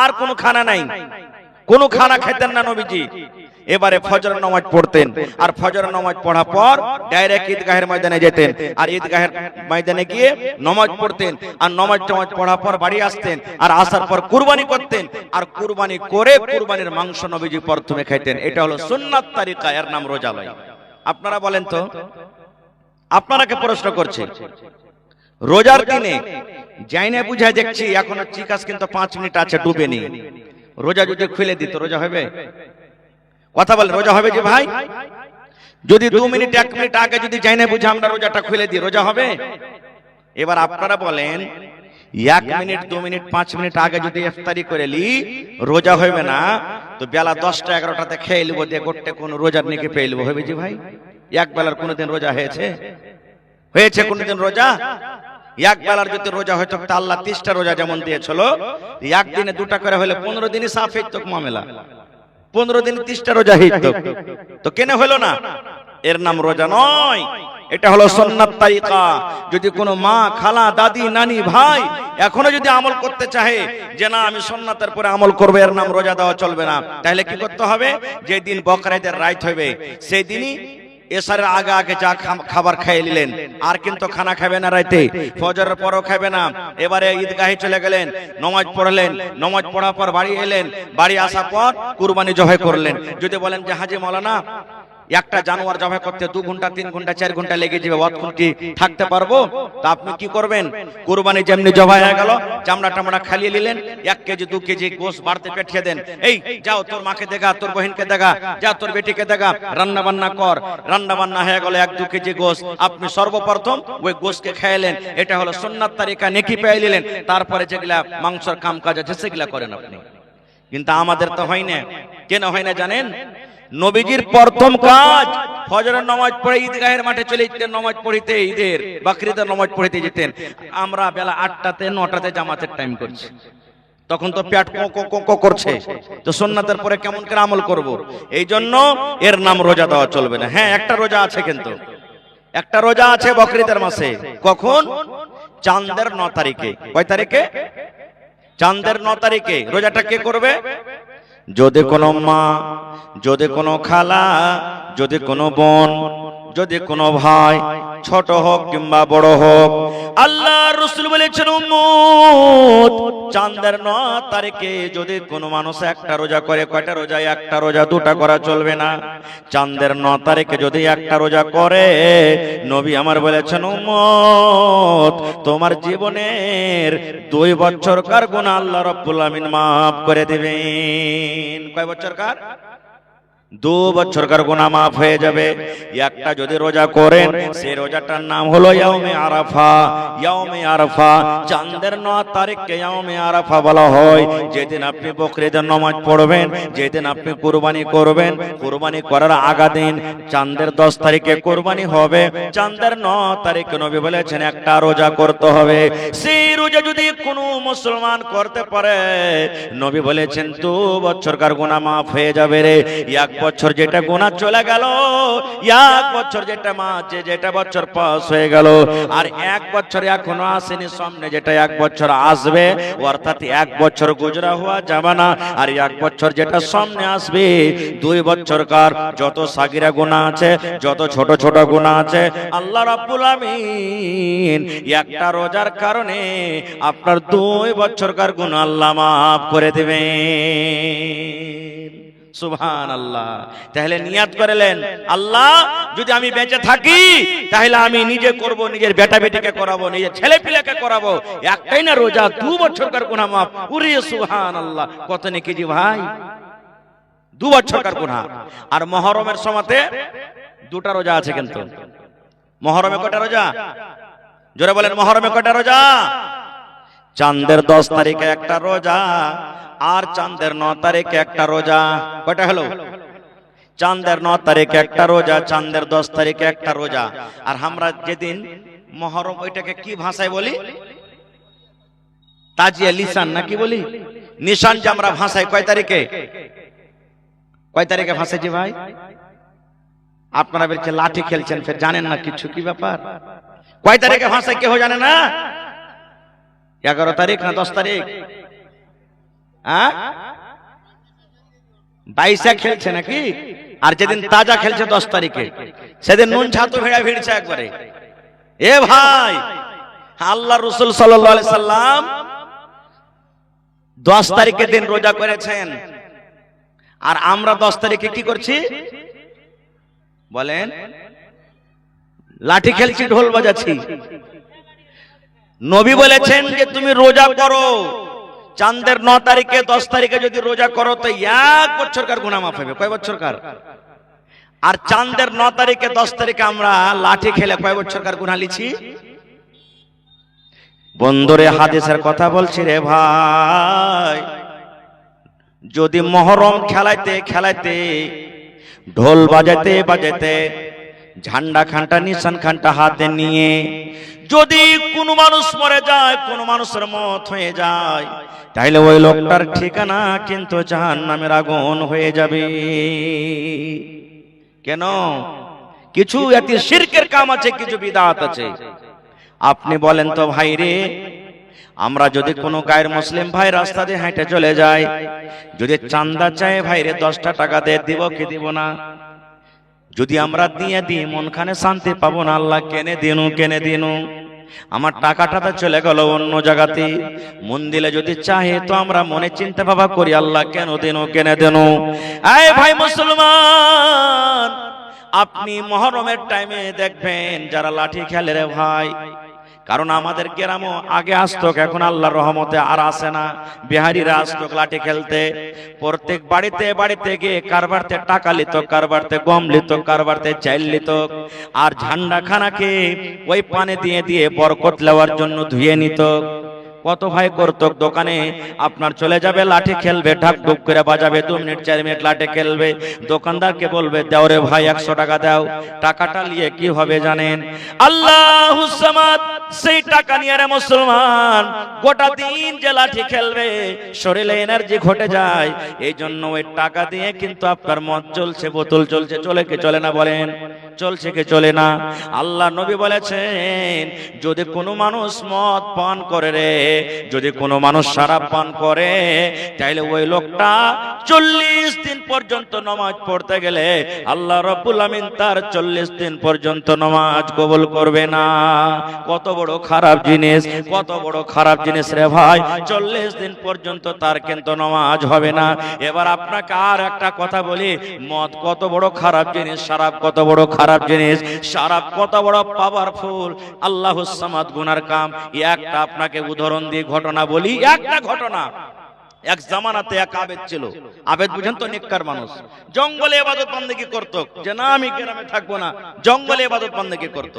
আর কোনো খানা নাই, কোনো খানা খেতেন না নবীজি। এবারে ফজরের নামাজ পড়তেন, আর ফজরের নামাজ পড়ার পর ডাইরেক্ট ঈদগাহের ময়দানে যেতেন, আর ঈদগাহের ময়দানে গিয়ে নামাজ পড়তেন, আর নামাজ পড়ার পর বাড়ি আসতেন, আর আসার পর কুরবানি করতেন, আর কুরবানি করে কুরবানির মাংস নবীজি প্রথমে খাইতেন। এটা হলো সুন্নাত তারিকা, এর নাম রোজা লয়। আপনারা বলেন তো, আপনারাকে প্রশ্ন করছি, রোজার দিনে যাইনে বুঝা দেখছি এখনো চিকাস কিন্তু 5 মিনিট আছে, ডুবেনি। রোজা যদি খুলে দিত রোজা হবে? কথা বলে রোজা হবে যে ভাই? যদি 2 মিনিট 1 মিনিট আগে যদি যাইনে বুঝে আমরা রোজাটা খুলে দিই, রোজা হবে? এবার আপনারা বলেন 1 মিনিট 2 মিনিট 5 মিনিট আগে যদি ইফতারি করে লি রোজা হবে না, তো বেলা 10টা 11টাতে খেয়ে লিব, দিয়ে গোটে কোন রোজার নিকে পেয়ে লিব, হবে যে ভাই? এক বেলার কোনদিন রোজা হয়েছে? হয়েছে কোনদিন রোজা? এক বেলার যদি রোজা হয়তো তা আল্লাহ 30টা রোজা যেমন দিয়েছিল, একদিনে 2টা করে হলে 15 দিনই সাফ হইতো মামলা, 15 দিন 30টা রোজা হইতো, তো কেন হলো না? এর নাম রোজা নয়, এটা হলো সুন্নাত তারিকা। যদি কোনো মা, খালা, দাদি, নানি, ভাই এখনো যদি আমল করতে চাহে যে না আমি সুন্নাতের পরে আমল করব, এর নাম রোজা দেওয়া চলবে না। তাহলে কি করতে হবে? যে দিন বকরাদের রাইত হবে সেই দিনই এশারের আগে আগে যা খাবার খাইয়ে নিলেন, আর কিন্তু খানা খাবে না রাইতে, ফজরের পরও খাবে না। এবারে ঈদগাহে চলে গেলেন, নামাজ পড়লেন, নামাজ পড়ার পর বাড়ি এলেন, বাড়ি আসার পর কুরবানি জবাই করলেন। যদি বলেন যে হাজি মাওলানা একটা জানোয়ার জবাই করতে 2 ঘন্টা 3 ঘন্টা 4 ঘন্টা লেগে যাবে, অতক্ষণ কি থাকতে পারবো? তা আপনি কি করবেন? কুরবানি যেমনি জবাই হয়ে গেল, চামড়া টামড়া খালিয়ে নিলেন, 1 কেজি 2 কেজি গোশত বাড়তে পাঠিয়ে দেন। এই যাও তোর মাকে দেখা, তোর বহিনকে দেখা, যা তোর বেটিকে দেখা, রান্না বান্না কর। রান্না বান্না হয়ে গেল 1-2 কেজি গোশত, আপনি সর্বপ্রথম ওই গোশতকে খাইলেন। এটা হলো সুন্নাত তারিকা, নেকি পেয়ে নিলেন। তারপরে যেগুলা মাংসের কাম কাজ আছে সেগুলা করেন আপনি। কিন্তু আমাদের তো হয় না। কেন হয় না জানেন? নবীজির প্রথম কাজ ফজরের নামাজ পড়ে ঈদগাহের মাঠে চলে যেতেন নামাজ পড়িতে, ঈদের বকরিদের নামাজ পড়িতে যেতেন। আমরা বেলা 8টাতে 9টাতে জামাতের টাইম করছি, তখন তো পেট কো করছে, তো সুন্নাতের পরে কেমন করে আমল করব? এই জন্য এর নাম রোজা দেওয়া চলবে না। হ্যাঁ, একটা রোজা আছে, কিন্তু একটা রোজা আছে বকরিদের মাসে। কখন? চাঁদের 9 তারিখে। কয় তারিখে? চাঁদের 9 তারিখে। রোজাটা কে করবে? যদি কোনো মা, যদি কোনো খালা, যদি কোনো বোন, যদি কোনো ভাই, ছোট হোক কিংবা বড় হোক, আল্লাহ রাসূল বলেছেন উম্মত চাঁদের 9 তারিখে যদি কোনো মানুষ একটা রোজা করে, কয়টা রোজা? একটা রোজা, 2টা করা চলবে না। চাঁদের 9 তারিখে যদি একটা রোজা করে, নবী আমার বলেছেন উম্মত তোমার জীবনের 2 বছরকার গুনাহ আল্লাহ রাব্বুল আমিন মাফ করে দিবেন। কয় বছরকার? 2 বছরকার গুনাহ মাফ হয়ে যাবে। একটা যদি রোজা করেন, সেই রোজাটার নাম হলো ইয়াউমে আরাফা। ইয়াউমে আরাফা, চাঁদের 9 তারিখকে ইয়াউমে আরাফা বলা হয়। যেদিন আপনি বকরিদের নামাজ পড়বেন, যেদিন আপনি কুরবানি করবেন, কুরবানি করার আগা দিন চাঁদের 10 তারিখে কুরবানি হবে। চাঁদের 9 তারিখে নবী বলেছেন একটা রোজা করতে হবে। সেই রোজা যদি কোনো মুসলমান করতে পারে, নবী বলেছেন 2 বছরকার গুনাহ মাফ হয়ে যাবে রে। 1 বছর যেটা গুনাহ চলে গেল, 1 বছর যেটা যেটা বছর পাস হয়ে গেল, আর 1 বছর এখনো আসেনি, সামনে যেটা 1 বছর আসবে, অর্থাৎ 1 বছর গুজরা হওয়া যাবে না। আর 1 বছর যেটা সামনে আসবে, 2 বছরকার যত সাগিরা গুনাহ আছে, যত ছোট ছোট গুনাহ আছে, আল্লাহ রাব্বুল আমিন একটা রোজার কারণে আপনার 2 বছরকার গুনাহ আল্লাহ মাফ করে দিবেন। সুবহানাল্লাহ। তাহলে নিয়াত করলেন, আল্লাহ যদি আমি বেঁচে থাকি তাহলে আমি নিজে করব, নিজের বেটা বেটিকে করাবো, নিজের ছেলে পিলেকে করাবো। একটাই না রোজা, 2 বছরকার গুনাহ মাফ। উরে সুবহানাল্লাহ, কত নেকি জি ভাই! 2 বছরকার গুনাহ। আর মুহররমের সময়তে 2টা রোজা আছে। কিন্তু মুহররমে কয়টা রোজা? জোরে বলেন, মুহররমে কয়টা রোজা? চাঁদের 10 তারিখে একটা রোজা, আর চাঁদের 9 তারিখে একটা রোজা। কয়টা হলো? চাঁদের 9 তারিখে একটা রোজা, চাঁদের 10 তারিখে একটা রোজা। আর আমরা যেদিন মহরম, ওইটাকে কি ভাষায় বলি? তাজিয়া লিসান নাকি বলি? নিশান যে আমরা ভাষায় কয় তারিখে? কয় তারিখে ভাষাইছি ভাই? আপনারা বলছেন লাঠি খেলছেন, ফের জানেন না কিছু, কি ব্যাপার? কয় তারিখে ভাষায় কেউ জানে না? 11 তারিখ না 10 তারিখ? হ্যাঁ, 22 খেলছে নাকি? আর যেদিন তাজা খেলছে 10 তারিখে, সেদিন নুন ছাতু ভেড়া ভিড়ছে একবারে। এ ভাই, আল্লাহ রাসূল সাল্লাল্লাহু আলাইহি সাল্লাম 10 তারিখের দিন রোজা করেছেন, আর আমরা 10 তারিখে কি করছি বলেন? লাঠি খেলছি, ঢোল বাজাচ্ছি। নবী বলেছেন যে তুমি রোজা করো, চাঁদের 9 তারিখে 10 তারিখে যদি রোজা করো তো 1 বছরকার গুনাহ মাফ হবে। কয় বছরকার? আর চাঁদের 9 তারিখে 10 তারিখে আমরা লাঠি খেলে কয় বছরকার গুনাহ লিছি? বন্ধুরে, হাদিসের কথা বলছি রে ভাই, যদি মহরম খেলাইতে খেলাইতে, ঢোল বাজাতে বাজাতে, ঝান্ডা খানটা নিশান খানটা হাতে নিয়ে যদি কোনো মানুষ মরে যায়, কোনো মানুষের মত হয়ে যায়, তাহলে ওই লোকটার ঠিকানা কিন্তু জাহান্নামের আগুন হয়ে যাবে। কেন? কিছু এতে শিরকের কাম আছে, কিছু বিদআত আছে। আপনি বলেন তো ভাই রে, আমরা যদি কোনো গায়ের মুসলিম ভাই রাস্তা দিয়ে হেঁটে চলে যায়, যদি চাঁদা চায় ভাই রে 10টা টাকা দিয়ে দিব কি দিব না? যদি আমরা দিয়ে দিই মনখানে শান্তি পাবো না? আল্লাহ কেনে দিনু আমার টাকাটা তো চলে গেল অন্য জায়গাতে। মন দিলে যদি চাহে তো আমরা মনে চিন্তা ভাবা করি, আল্লাহ কেনে দিনু। এই ভাই মুসলমান, আপনি মহরমের টাইমে দেখবেন যারা লাঠি খেলে রে ভাই, কারণ আমাদের গ্রামও আগে আসতো, এখন আল্লাহর রহমতে আর আসে না। বিহারিরা আসতো লাঠি খেলতে, প্রত্যেক বাড়িতে বাড়িতে গিয়ে কারবারতে টাকা লিত, কারবারতে গম লিত, কারবারতে চাল লিত, আর ঝান্ডা খানাকে ওই পানি দিয়ে দিয়ে বরকত নেওয়ার জন্য ধুয়ে নিত। কত ভাই করতো দোকানে আপনার চলে যাবে, লাঠি খেলবে, ঢাক ঢুক করে বাজাবে, 2 মিনিট 4 মিনিট লাঠি খেলবে, দোকানদারকে বলবে দাও রে ভাই 100 টাকা দাও। টাকাটা নিয়ে কি হবে জানেন? আল্লাহুস সামাদ। সেই টাকা নিয়ে রে মুসলমান গোটা দিন যে লাঠি খেলবে, শরীরে এনার্জি ঘটে যায়। এই জন্য ওই টাকা দিয়ে কিন্তু আপনার মদ চলছে, বোতল চলছে, চলে কি চলে না বলেন? চলছে কি চলে না? আল্লাহ নবী বলেছেন, যদি কোনো মানুষ মদ পান করে রে, যদি কোনো মানুষ শরাব পান করে, তাহলে ওই লোকটা 40 দিন পর্যন্ত নামাজ পড়তে গেলে আল্লাহ রাব্বুল আমিন তার 40 দিন পর্যন্ত নামাজ কবুল করবে না। কত বড় খারাপ জিনিস, কত বড় খারাপ জিনিস রে ভাই। 40 দিন পর্যন্ত তার কিন্তু নামাজ হবে না। এবার আপনাকে আর একটা কথা বলি, মদ কত বড় খারাপ জিনিস, শরাব কত বড় খারাপ জিনিস, শরাব কত বড় পাওয়ারফুল, আল্লাহুস সামাদ গুনার কাম। একটা আপনাকে উদাহরণ দিয়ে ঘটনা বলি, একটা ঘটনা। এক জামানাতে এক আবেদ ছিল। আবেদ বুঝেন তো? নেককার মানুষ, জঙ্গলে ইবাদত বন্দেগী করত, যে না আমি গ্রামে থাকবো না, জঙ্গলে ইবাদত বন্দেগী করত।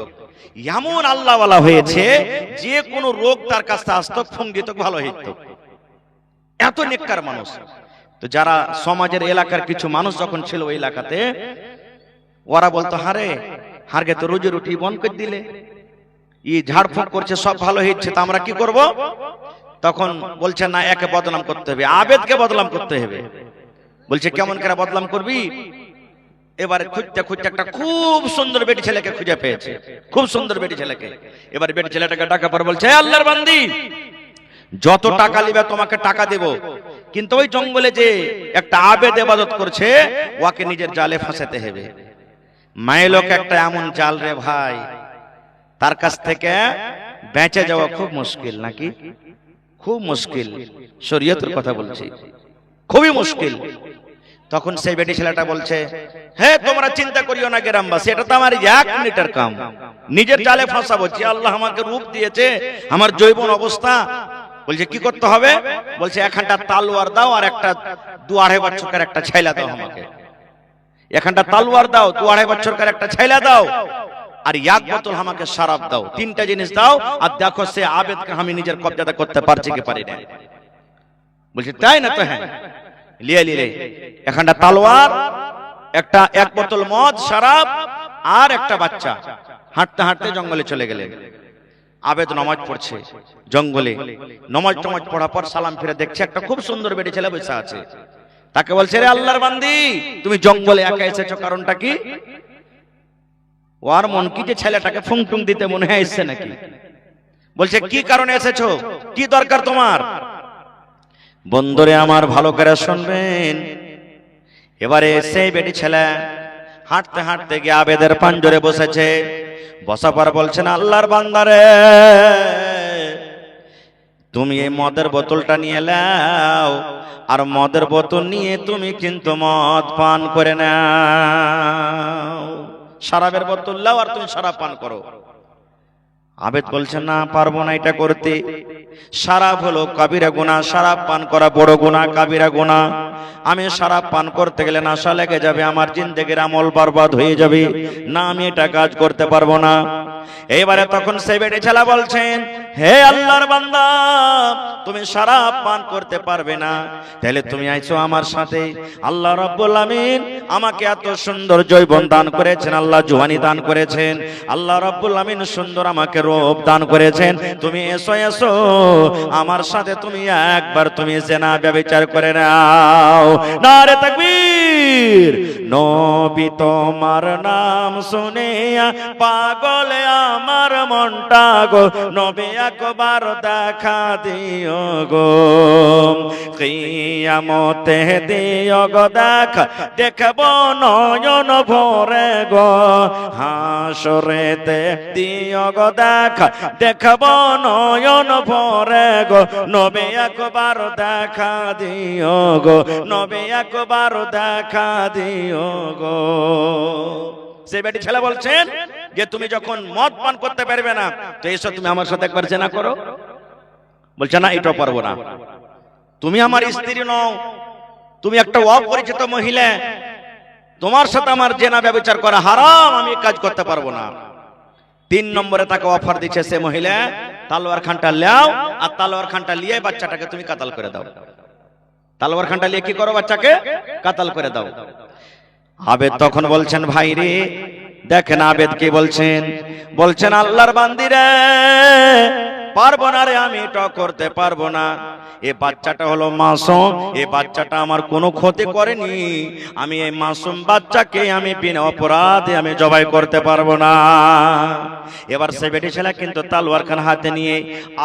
এমন আল্লাহওয়ালা হয়েছে, যে কোনো রোগ তার কাছে আসতো ফুঙ্গিত ভালো হইত, এত নেককার মানুষ। তো যারা সমাজের এলাকার কিছু মানুষ যখন ছিল ওই এলাকাতে, ওরা বলতো হারে হারগে তো রোজি রুটি বন্ধ করে দিলে, ই ঝাড়ফুঁক করছে, সব ভালো হচ্ছে, তা আমরা কি করব? তখন বলছে না, একে বদনাম করতে হবে, আবেদকে বদনাম করতে হবে। বলছে কেমন করে বদনাম করবি? এবারে খুঁজতে খুঁজতে একটা খুব সুন্দর বেটি ছেলেকে খুঁজে পেয়েছে, খুব সুন্দর বেটি ছেলেকে। এবার বেটি ছেলেটাকে ডাকা পর বলছে, আল্লাহর বান্দি, যত টাকা নিবে তোমাকে টাকা দেব, কিন্তু ওই জঙ্গলে যে একটা আবেদ ইবাদত করছে, ওকে নিজের জালে ফাঁসাতে হবে। মায়ের লোক একটা এমন জাল রে ভাই, তার কাছ থেকে বেঁচে যাওয়া খুব মুশকিল, নাকি? খুব মুশকিল, শরীয়তের কথা বলছি, খুবই মুশকিল। তখন সেই বেটি ছেলেটা বলছে, হ্যাঁ তোমরা চিন্তা করিও না গ্রামবাসী, এটা তো আমার 1 মিনিটের কাম, নিজের জালে ফাঁসাবো। যে আল্লাহ আমাকে রূপ দিয়েছে, আমার জৈবন অবস্থা। বলছে কি করতে হবে? বলছে এখানটা তালোয়ার দাও, আর একটা 2-2.5 বছরকার একটা ছেলে দাও আমাকে। এখানটা তালোয়ার দাও, 2-2.5 বছরকার একটা ছেলে দাও, আর এক বোতল আমাকে শরাব দাও, তিনটা জিনিস দাও, আর দেখো সে আবেদকে আমি নিজের কবজাতে করতে পারছি কি পারি না। বলছে তাই না? তো হ্যাঁ, লিয়ে লিলে এখানটা তলোয়ার, একটা এক বোতল মদ শরাব, আর একটা বাচ্চা। হাঁটতে হাঁটতে জঙ্গলে চলে গেলেন। আবেদ নামাজ পড়ছে জঙ্গলে, নামাজ টামাজ পড়ার পর সালাম ফিরে দেখছে একটা খুব সুন্দর বেটি ছেলে বসে আছে। তাকে বলছে, রে আল্লাহর বান্দি, তুমি জঙ্গলে একা এসেছো, কারণটা কি? ওর মন কি যে ছেলেটাকে ফুংটুং দিতে মনে হয় এসছে নাকি। বলছে কি কারণে এসেছো, কি দরকার তোমার? বন্ধুরে আমার ভালো করে শুনবেন। এবারে সেই বেটি ছেলে হাঁটতে হাঁটতে গিয়ে আবেদের পাঞ্জরে বসেছে। বসার পর বলছেন, আল্লাহর বান্দারে, তুমি এই মদের বোতলটা নিয়ে নাও, আর মদের বোতল নিয়ে তুমি কিন্তু মদ পান করে নাও। শরাবের বোতল নাও আর তুমি শরাব পান করো। আবেদ বলছেন, না পারবো না এটা করতে। শরাব হলো কাবিরা গুনাহ, শরাব পান করা বড় গুনাহ, কাবিরা গুনাহ। আমি শরাব পান করতে গেলে নেশা লেগে যাবে, আমার জিন্দেগির আমল বরবাদ হয়ে যাবে, না আমি এটা কাজ করতে পারবো না। এইবারে তখন সেই বেটি ছেলে বলছেন, হে আল্লাহর বান্দা, তুমি শরাব পান করতে পারবে না, তাহলে তুমি আইছো আমার সাথে। আল্লাহ রাব্বুল আমিন আমাকে এত সুন্দর যৌবন দান করেছেন, আল্লাহ জওয়ানি দান করেছেন, আল্লাহ রাব্বুল আমিন সুন্দর আমাকে রূপ দান করেছেন। তুমি এসো এসো আমার সাথে, তুমি একবার তুমি জিনা ব্যভিচার করে নাও। নারে তাকবীর। নবী তোমার নাম শুনিয়া পাগল আমার মনটা গো, নবী একবার দেখা দিও গো, কিয়ামতে দিও গো দেখা, দেখব নয়ন ভরে গো, হাসরেতে দিও গো দেখা, দেখব নয়ন ভরে গো, নবী একবার দেখা দিও গো, নবী একবার দেখা দিও গো। সে বেটি ছেলে বলছেন যে তুমি যখন মদ পান করতে পারবে না, তো এসো তুমি আমার সাথে একবার জেনা করো। বলছে না, এটা পারবো না, তুমি আমার স্ত্রী নও, তুমি একটা অপরিচিত মহিলা, তোমার সাথে আমার জেনা ব্যভিচার করা হারাম, আমি কাজ করতে পারবো না। 3 নম্বরে তাকে অফার দিচ্ছে সে মহিলা, তালোয়ার খানটা লাও, আর তালোয়ার খানটা নিয়ে বাচ্চাটাকে তুমি কাতাল করে দাও। তালোয়ার খানটা নিয়ে কি করো? বাচ্চাকে কাতাল করে দাও। আবেদ তখন বলছেন, ভাই রে দেখেন আবেদ কি বলছেন, বলছেন আল্লাহর বান্দিরে, পারবো না রে, আমি এটা করতে পারবো না। এই বাচ্চাটা হলো মাসুম, এই বাচ্চাটা আমার কোনো ক্ষতি করেনি, আমি এই মাসুম বাচ্চাকে আমি বিনা অপরাধে আমি জবাই করতে পারবো না। এবার সে বেটি ছেলে কিন্তু তালোয়ার খান হাতে নিয়ে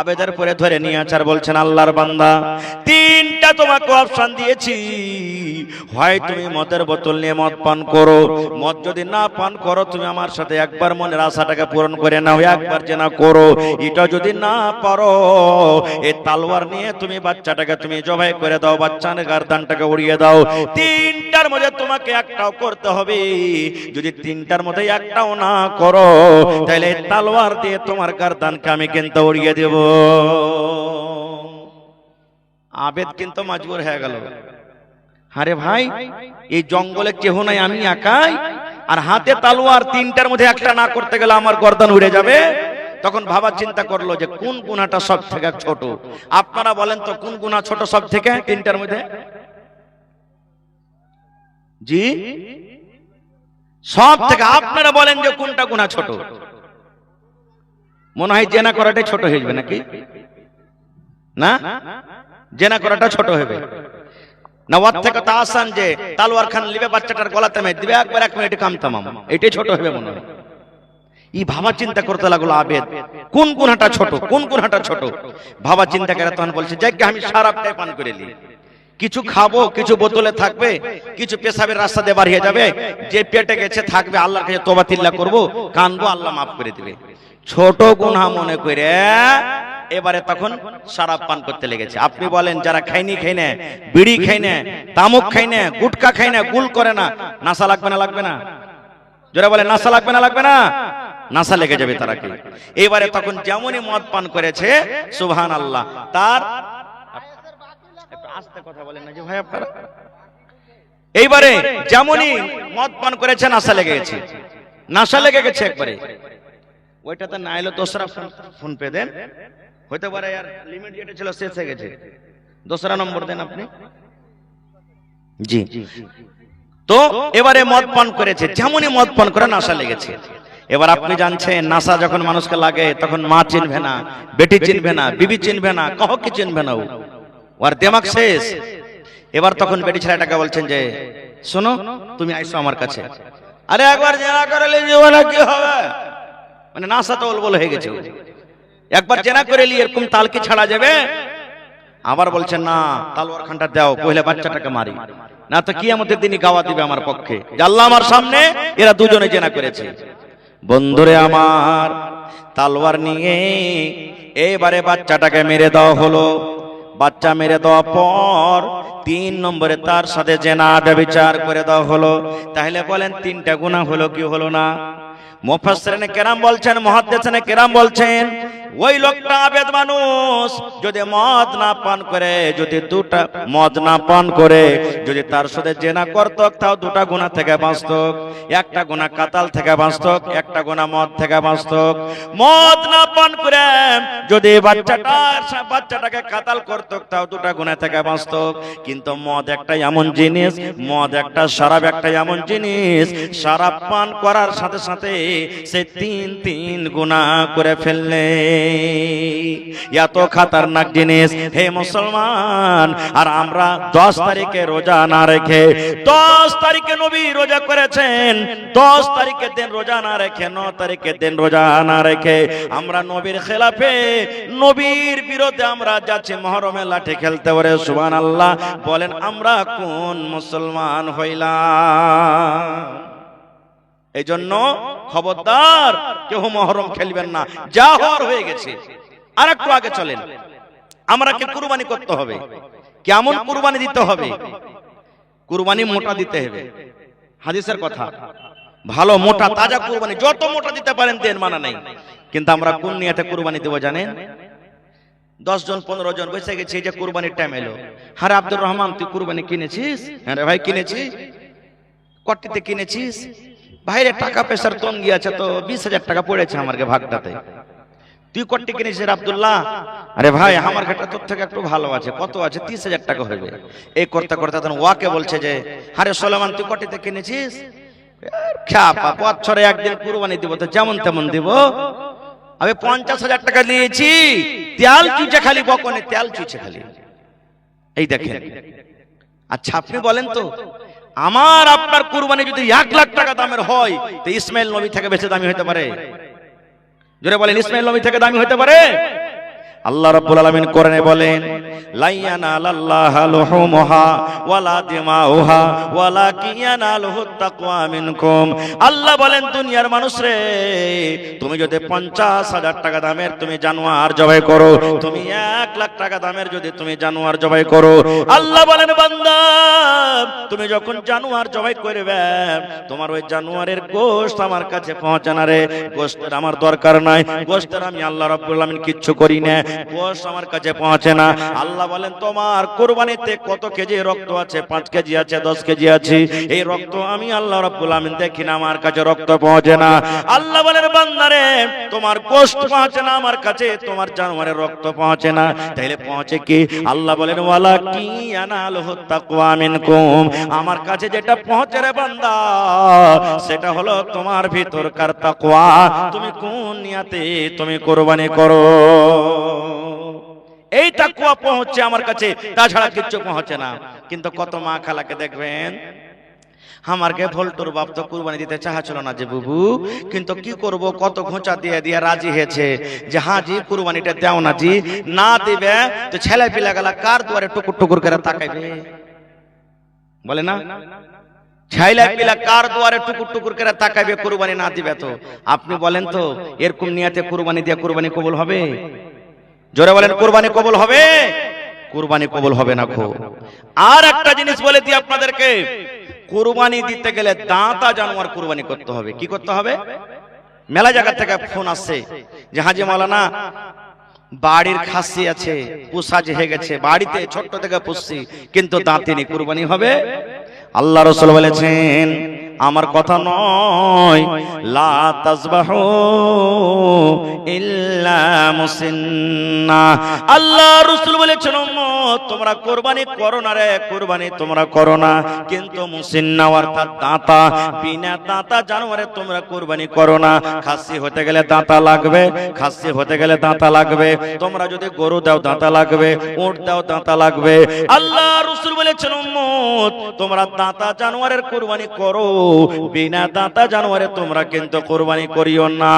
আবেদের পরে ধরে নিয়ে আচার বলছেন, আল্লাহর বান্দা, 3টা তোমাকে অপশন দিয়েছি, হয় তুমি মদের বোতল নিয়ে মদ পান করো, মদ যদি না পান করো তুমি আমার সাথে একবার মনের আশাটাকে পূরণ করে নাও, একবার জেনা করো। এটা যদি না পারো, এই তালোয়ার নিয়ে তুমি বাচ্চাটাকে তুমি জবাই করে দাও, বাচ্চার গর্দানটাকে উড়িয়ে দাও। 3টার মধ্যে তোমাকে একটাও করতে হবে। যদি 3টার মধ্যে একটাও না করো, তাহলে তালোয়ার দিয়ে তোমার গর্দানকে আমি কিন্তু উড়িয়ে দেব। আবেদ কিন্তু মজবুর হয়ে গেল। আরে ভাই, এই জঙ্গলে কেহ নাই, আমি একাই, আর হাতে তালোয়ার, 3টার মধ্যে একটা না করতে গেলে আমার গর্দান উড়ে যাবে। তখন ভাবা চিন্তা করলো যে কোন গুনাহটা সব থেকে ছোট। আপনারা বলেন তো কোন গুনাহ ছোট সব থেকে 3টার মধ্যে? জি, সব থেকে আপনারা বলেন যে কোনটা গুনাহ ছোট? মনে হয় জেনা করাটাই ছোট হয়ে যাবে নাকি? না, জেনা করাটা ছোট হবে না। ওর থেকে তো আসান যে তালোয়ার খান লিবে বাচ্চাটার গলাতে মেরে দিবে, একবার 1 মিনিটে কাম তামাম, এটাই ছোট হবে মনে হয়। এই ভাবা চিন্তা করতে লাগলো আবেদ, কোন গুনাহটা ছোট, কোন গুনাহটা ছোট। ভাবা চিন্তা করে তখন বলছে, যাক আমি শরাবটাই পান করে নি, কিছু খাবো, কিছু বোতলে থাকবে, কিছু পেশাবের রাস্তা দিয়ে বার হয়ে যাবে, যে পেটে গেছে থাকবে, আল্লাহর কাছে তওবা তিল্লা করবো, কানবো, আল্লাহ মাফ করে দিবে। ছোট গুনাহ মনে করে এবারে তখন শরাব পান করতে লেগেছে। আপনি বলেন যারা খাইনি খাই না, বিড়ি খাই না, তামাক খাই না, গুটকা খাই না, গুল করে না, নাশা লাগবে না? লাগবে না? যারা বলে নাশা লাগবে না? লাগবে না? নাশা লেগে যাবে তারা কি। এবারে তখন যেমনই মদ পান করেছে, সুবহানাল্লাহ, তার একটু আস্তে কথা বলেন না যে ভাই আপনারা। এইবারে যেমনই মদ পান করেছে নাশা লেগে গেছে, নাশা লেগে গেছে একবারে। ওইটাতে না এলো দোসরা ফোন পে দেন, হইতে পারে আর লিমিট যেটা ছিল শেষ হয়ে গেছে, দোসরা নম্বর দেন আপনি। জি, তো এবারে মদ পান করেছে, যেমনই মদ পান করে নাশা লেগেছে। এবার আপনি জানছেন নাশা যখন মানুষকে লাগে তখন মা চিনবে না, বেটি চিনবে না, বিবি চিনবে না, কাউকে চিনবে না, ওর দিমাগ শেষ। এবার তখন বেটি ছেলেটাকে বলছেন যে শোনো তুমি আইসো আমার কাছে। আরে একবার জেনা করে নিয়ে কি হবে, মানে নাশা তো বল হয়ে গেছে, একবার জেনা করে নিয়ে এরকম তাল কি ছাড়া যাবে? আবার বলছেন না তালওয়ার খানটা দাও, পহলে বাচ্চাটাকে মারি, না তো কিয়ামতের দিনই গাওয়া দিবে আমার পক্ষে যে আল্লাহ আমার সামনে এরা দুজনে জেনা করেছে। বন্ধুরে আমার, তালওয়ার নিয়ে এবারে বাচ্চাটাকে মেরে দেওয়া হলো। বাচ্চা মেরে দেওয়ার পর 3 নম্বরে তার সাথে জেনা ব্যভিচার করে দেওয়া হলো। তাহলে বলেন 3টা গুনাহ হলো কি হলো না? মুফাসসিরিনে কেরাম বলছেন, মুহাদ্দিসিনে কেরাম বলছেন, ওই লোকটা আবেদ মানুষ যদি মদ না পান করে, যদি দুটা মদ না পান করে যদি তার সাথে জেনা করত, তাও 2টা গুনাহ থেকে বাঁচত। একটা গুনাহ কাতাল থেকে বাঁচত, একটা গুনাহ মদ থেকে বাঁচত। মদ না পান করে যদি বাচ্চাটাকে কাতাল করত, তাও 2টা গুনাহ থেকে বাঁচত। কিন্তু মদ একটা এমন জিনিস, মদ একটা শরাব একটা এমন জিনিস, শরাব পান করার সাথে সাথে সে 3 গুনাহ করে ফেললে। এত খাতারনাক জিনিস হে মুসলমান। আর আমরা 10 তারিখে রোজা না রেখে, 10 তারিখে নবী রোজা করেছেন, 10 তারিখের দিন রোজা না রেখে, 9 তারিখের দিন রোজা না রেখে আমরা নবীর খেলাফে, নবীর বিরুদ্ধে আমরা যাচ্ছি মুহররমে লাঠি খেলতে। পারে সুবহানাল্লাহ, বলেন আমরা কোন মুসলমান হইলাম? এই জন্য খবরদার কেউ মুহররম খেলবেন না, যা হওয়ার হয়ে গেছে। আর একটু আগে চলেন, আমাকে কুরবানি করতে হবে। কেমন কুরবানি দিতে হবে? কুরবানি মোটা দিতে হবে, হাদিসের কথা। ভালো মোটা তাজা কুরবানি, যত মোটা দিতে পারেন দেন, মানা নেই। কিন্তু আমরা কোন নিয়তে কুরবানি দেব জানেন? 10 জন 15 জন বসে গেছি যে কুরবানির টাইম এলো। আরে আব্দুর রহমান তুই কুরবানি কিনেছিস? হ্যাঁ রে ভাই কিনেছি। কটিতে কিনেছিস? বাইরে টাকা পয়সার তঙ্গি আছে তো 20,000 টাকা পড়েছে আমার ভাগটাতে। তুই কটি কিনেছিস আব্দুল্লাহ? আরে ভাই আমার ঘাটটা তোর থেকে একটু ভালো আছে, কত আছে? 30,000 টাকা হবে। এই করতে করতে তখন ওয়াকে বলছে যে আরে সোলেমান তুই কটিতে কিনেছিস? খ্যাপা, বছরে একদিন কুরবানি দিব তো যেমন তেমন দিব। আমি 50,000 টাকা নিয়েছি, তেল চুইছে খালি, বকনে তেল চুইছে খালি। এই দেখেন। আচ্ছা আপনি বলেন তো, আমার আপনার কুরবানি যদি 1 লাখ টাকা দামের হয়, তো ইসমাইল নবী থেকে বেশি দামি হতে পারে? জোরে বলেন, ইসমাইল নবী থেকে দামি হতে পারে? আল্লাহ রাব্বুল আলামিন কোরআনে বলেন, লা ইয়ানালাল্লাহু লুহুমুহা ওয়ালা দিমাউহা ওয়ালাকিন ইয়ানালুহুত তাকওয়া মিনকুম। আল্লাহ বলেন দুনিয়ার মানুষ রে, তুমি যদি 50,000 টাকা দামের তুমি জানোয়ার জবাই করো, তুমি 1 লাখ টাকা দামের যদি তুমি জানোয়ার জবাই করো, আল্লাহ বলেন বান্দা তুমি যখন জানোয়ার জবাই করবে, তোমার ওই জানোয়ারের গোশত আমার কাছে পৌঁছে না রে। গোশতের আমার দরকার নাই, গোশতের আমি আল্লাহ রাব্বুল আলামিন কিচ্ছু করি না, গোশত আমার কাছে পৌঁছে না। আল্লাহ বলেন তোমার কুরবানিতে কত কেজি রক্ত আছে? 5 কেজি আছে, 10 কেজি আছে। এই রক্ত আমি আল্লাহ রাব্বুল আমিন দেখি না, আমার কাছে রক্ত পৌঁছে না। আল্লাহ বলেন বান্দারে তোমার গোশত পৌঁছে না আমার কাছে, তোমার জানোয়ারের রক্ত পৌঁছে না, তাইলে পৌঁছে কি? আল্লাহ বলেন ওয়ালাকিন ইয়ানালুহুত তাকওয়া মিনকুম। আমার কাছে যেটা পৌঁছে রে বান্দা, সেটা হলো তোমার ভিতরকার তাকওয়া। তুমি কোন নিয়তে তুমি কুরবানি করো, এই তাকওয়া পৌঁছে আমার কাছে, তাছাড়া কিচ্ছু পৌঁছে না। কিন্তু কত মা খালাকে দেখবেন, আমারকে ভোল্টোর বাপ তো কুরবানি দিতে চাচ্ছিল না যে বুবু, কিন্তু কি করব, কত ঘোঁচা দিয়ে দিয়ে রাজি হয়েছে যে হ্যাঁ জি কুরবানিটা দাও না জি। না দিবে তো ছেলে পিলা গেলা কার দুয়ারে টুকুর টুকুর করে তাকাইবে? বলে না, ছেলে পিলা কার দুয়ারে টুকুর টুকুর করে তাকাইবে কুরবানি না দিবে? তো আপনি বলেন তো এরকম নিয়তে কুরবানি দিয়ে কুরবানি কবুল হবে? জোরে বলেন, কুরবানি কবুল হবে? কুরবানি কবুল হবে না খো। আর একটা জিনিস বলে দিই আপনাদেরকে, কুরবানি দিতে গেলে দাঁতা জানোয়ার কুরবানি করতে হবে। কি করতে হবে? মেলা জায়গা থেকে ফোন আসছে যে হাজি মাওলানা বাড়ির খাসি আছে, পোষা যে হয়ে গেছে, বাড়িতে ছোট্ট থেকে পুষছি কিন্তু দাঁতিনি, কুরবানি হবে? আল্লাহ রাসূল বলেছেন আমার কথা নয়, লা তাজবাহু ইল্লা মুসিন্না। আল্লাহ রাসূল বলেছেন উম্মত তোমরা কুরবানি করো না রে, কুরবানি তোমরা করো না, কিন্তু মুসিন্না অর্থাৎ দাঁতা, বিনা দাঁতা জানোয়ারে তোমরা কুরবানি করো না। খাসি হতে গেলে দাঁতা লাগবে, খাসি হতে গেলে দাঁতা লাগবে। তোমরা যদি গরু দাও দাঁতা লাগবে, উট দাও দাঁতা লাগবে। আল্লাহ রাসূল বলেছেন উম্মত তোমরা দাঁতা জানোয়ারের কুরবানি করো, বিনা দাঁতা জানোয়ারে তোমরা কিন্তু কুরবানি করিও না।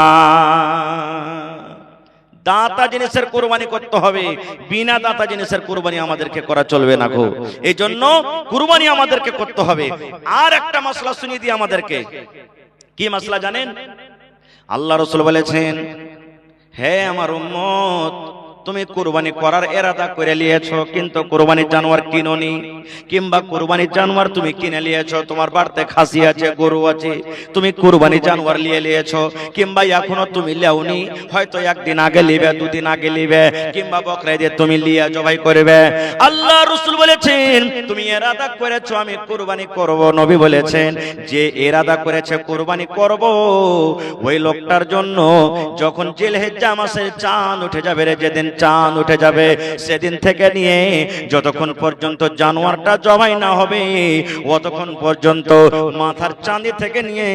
দাঁতা জিনিসের কুরবানি করতে হবে, বিনা দাঁতা জিনিসের কুরবানি আমাদেরকে করা চলবে না গো। এই জন্য কুরবানি আমাদেরকে করতে হবে। আর একটা মাসলা শুনিয়ে দিই আমাদেরকে। কি মাসলা জানেন? আল্লাহ রাসূল বলেছেন, হে আমার উম্মত তুমি কুরবানি করার ইরাদা করে নিয়েছো, কিন্তু কুরবানির জানোয়ার কিনোনি, কিংবা কুরবানির জানোয়ার তুমি কিনে নিয়েছো, তোমার বাড়িতে খাসি আছে, গরু আছে, তুমি কুরবানি জানোয়ার নিয়ে নিয়েছো, কিংবা এখনো তুমি লেওনি, হয়তো একদিন আগে লিবে, দুদিন আগে লিবে, কিংবা বকরা ঈদে তুমি লিয়া জবাই করবে। আল্লাহ রাসূল বলেছেন তুমি ইরাদা করেছো আমি কুরবানি করব। নবী বলেছেন যে ইরাদা করেছে কুরবানি করব, ওই লোকটার জন্য যখন জিলহিজ্জা মাসের চাঁদ উঠে যাবে রে, যেদিন চাঁদ উঠে যাবে সেদিন থেকে নিয়ে যতক্ষণ পর্যন্ত জানোয়ারটা জবাই না হবে, অতক্ষণ পর্যন্ত মাথার চাঁদি থেকে নিয়ে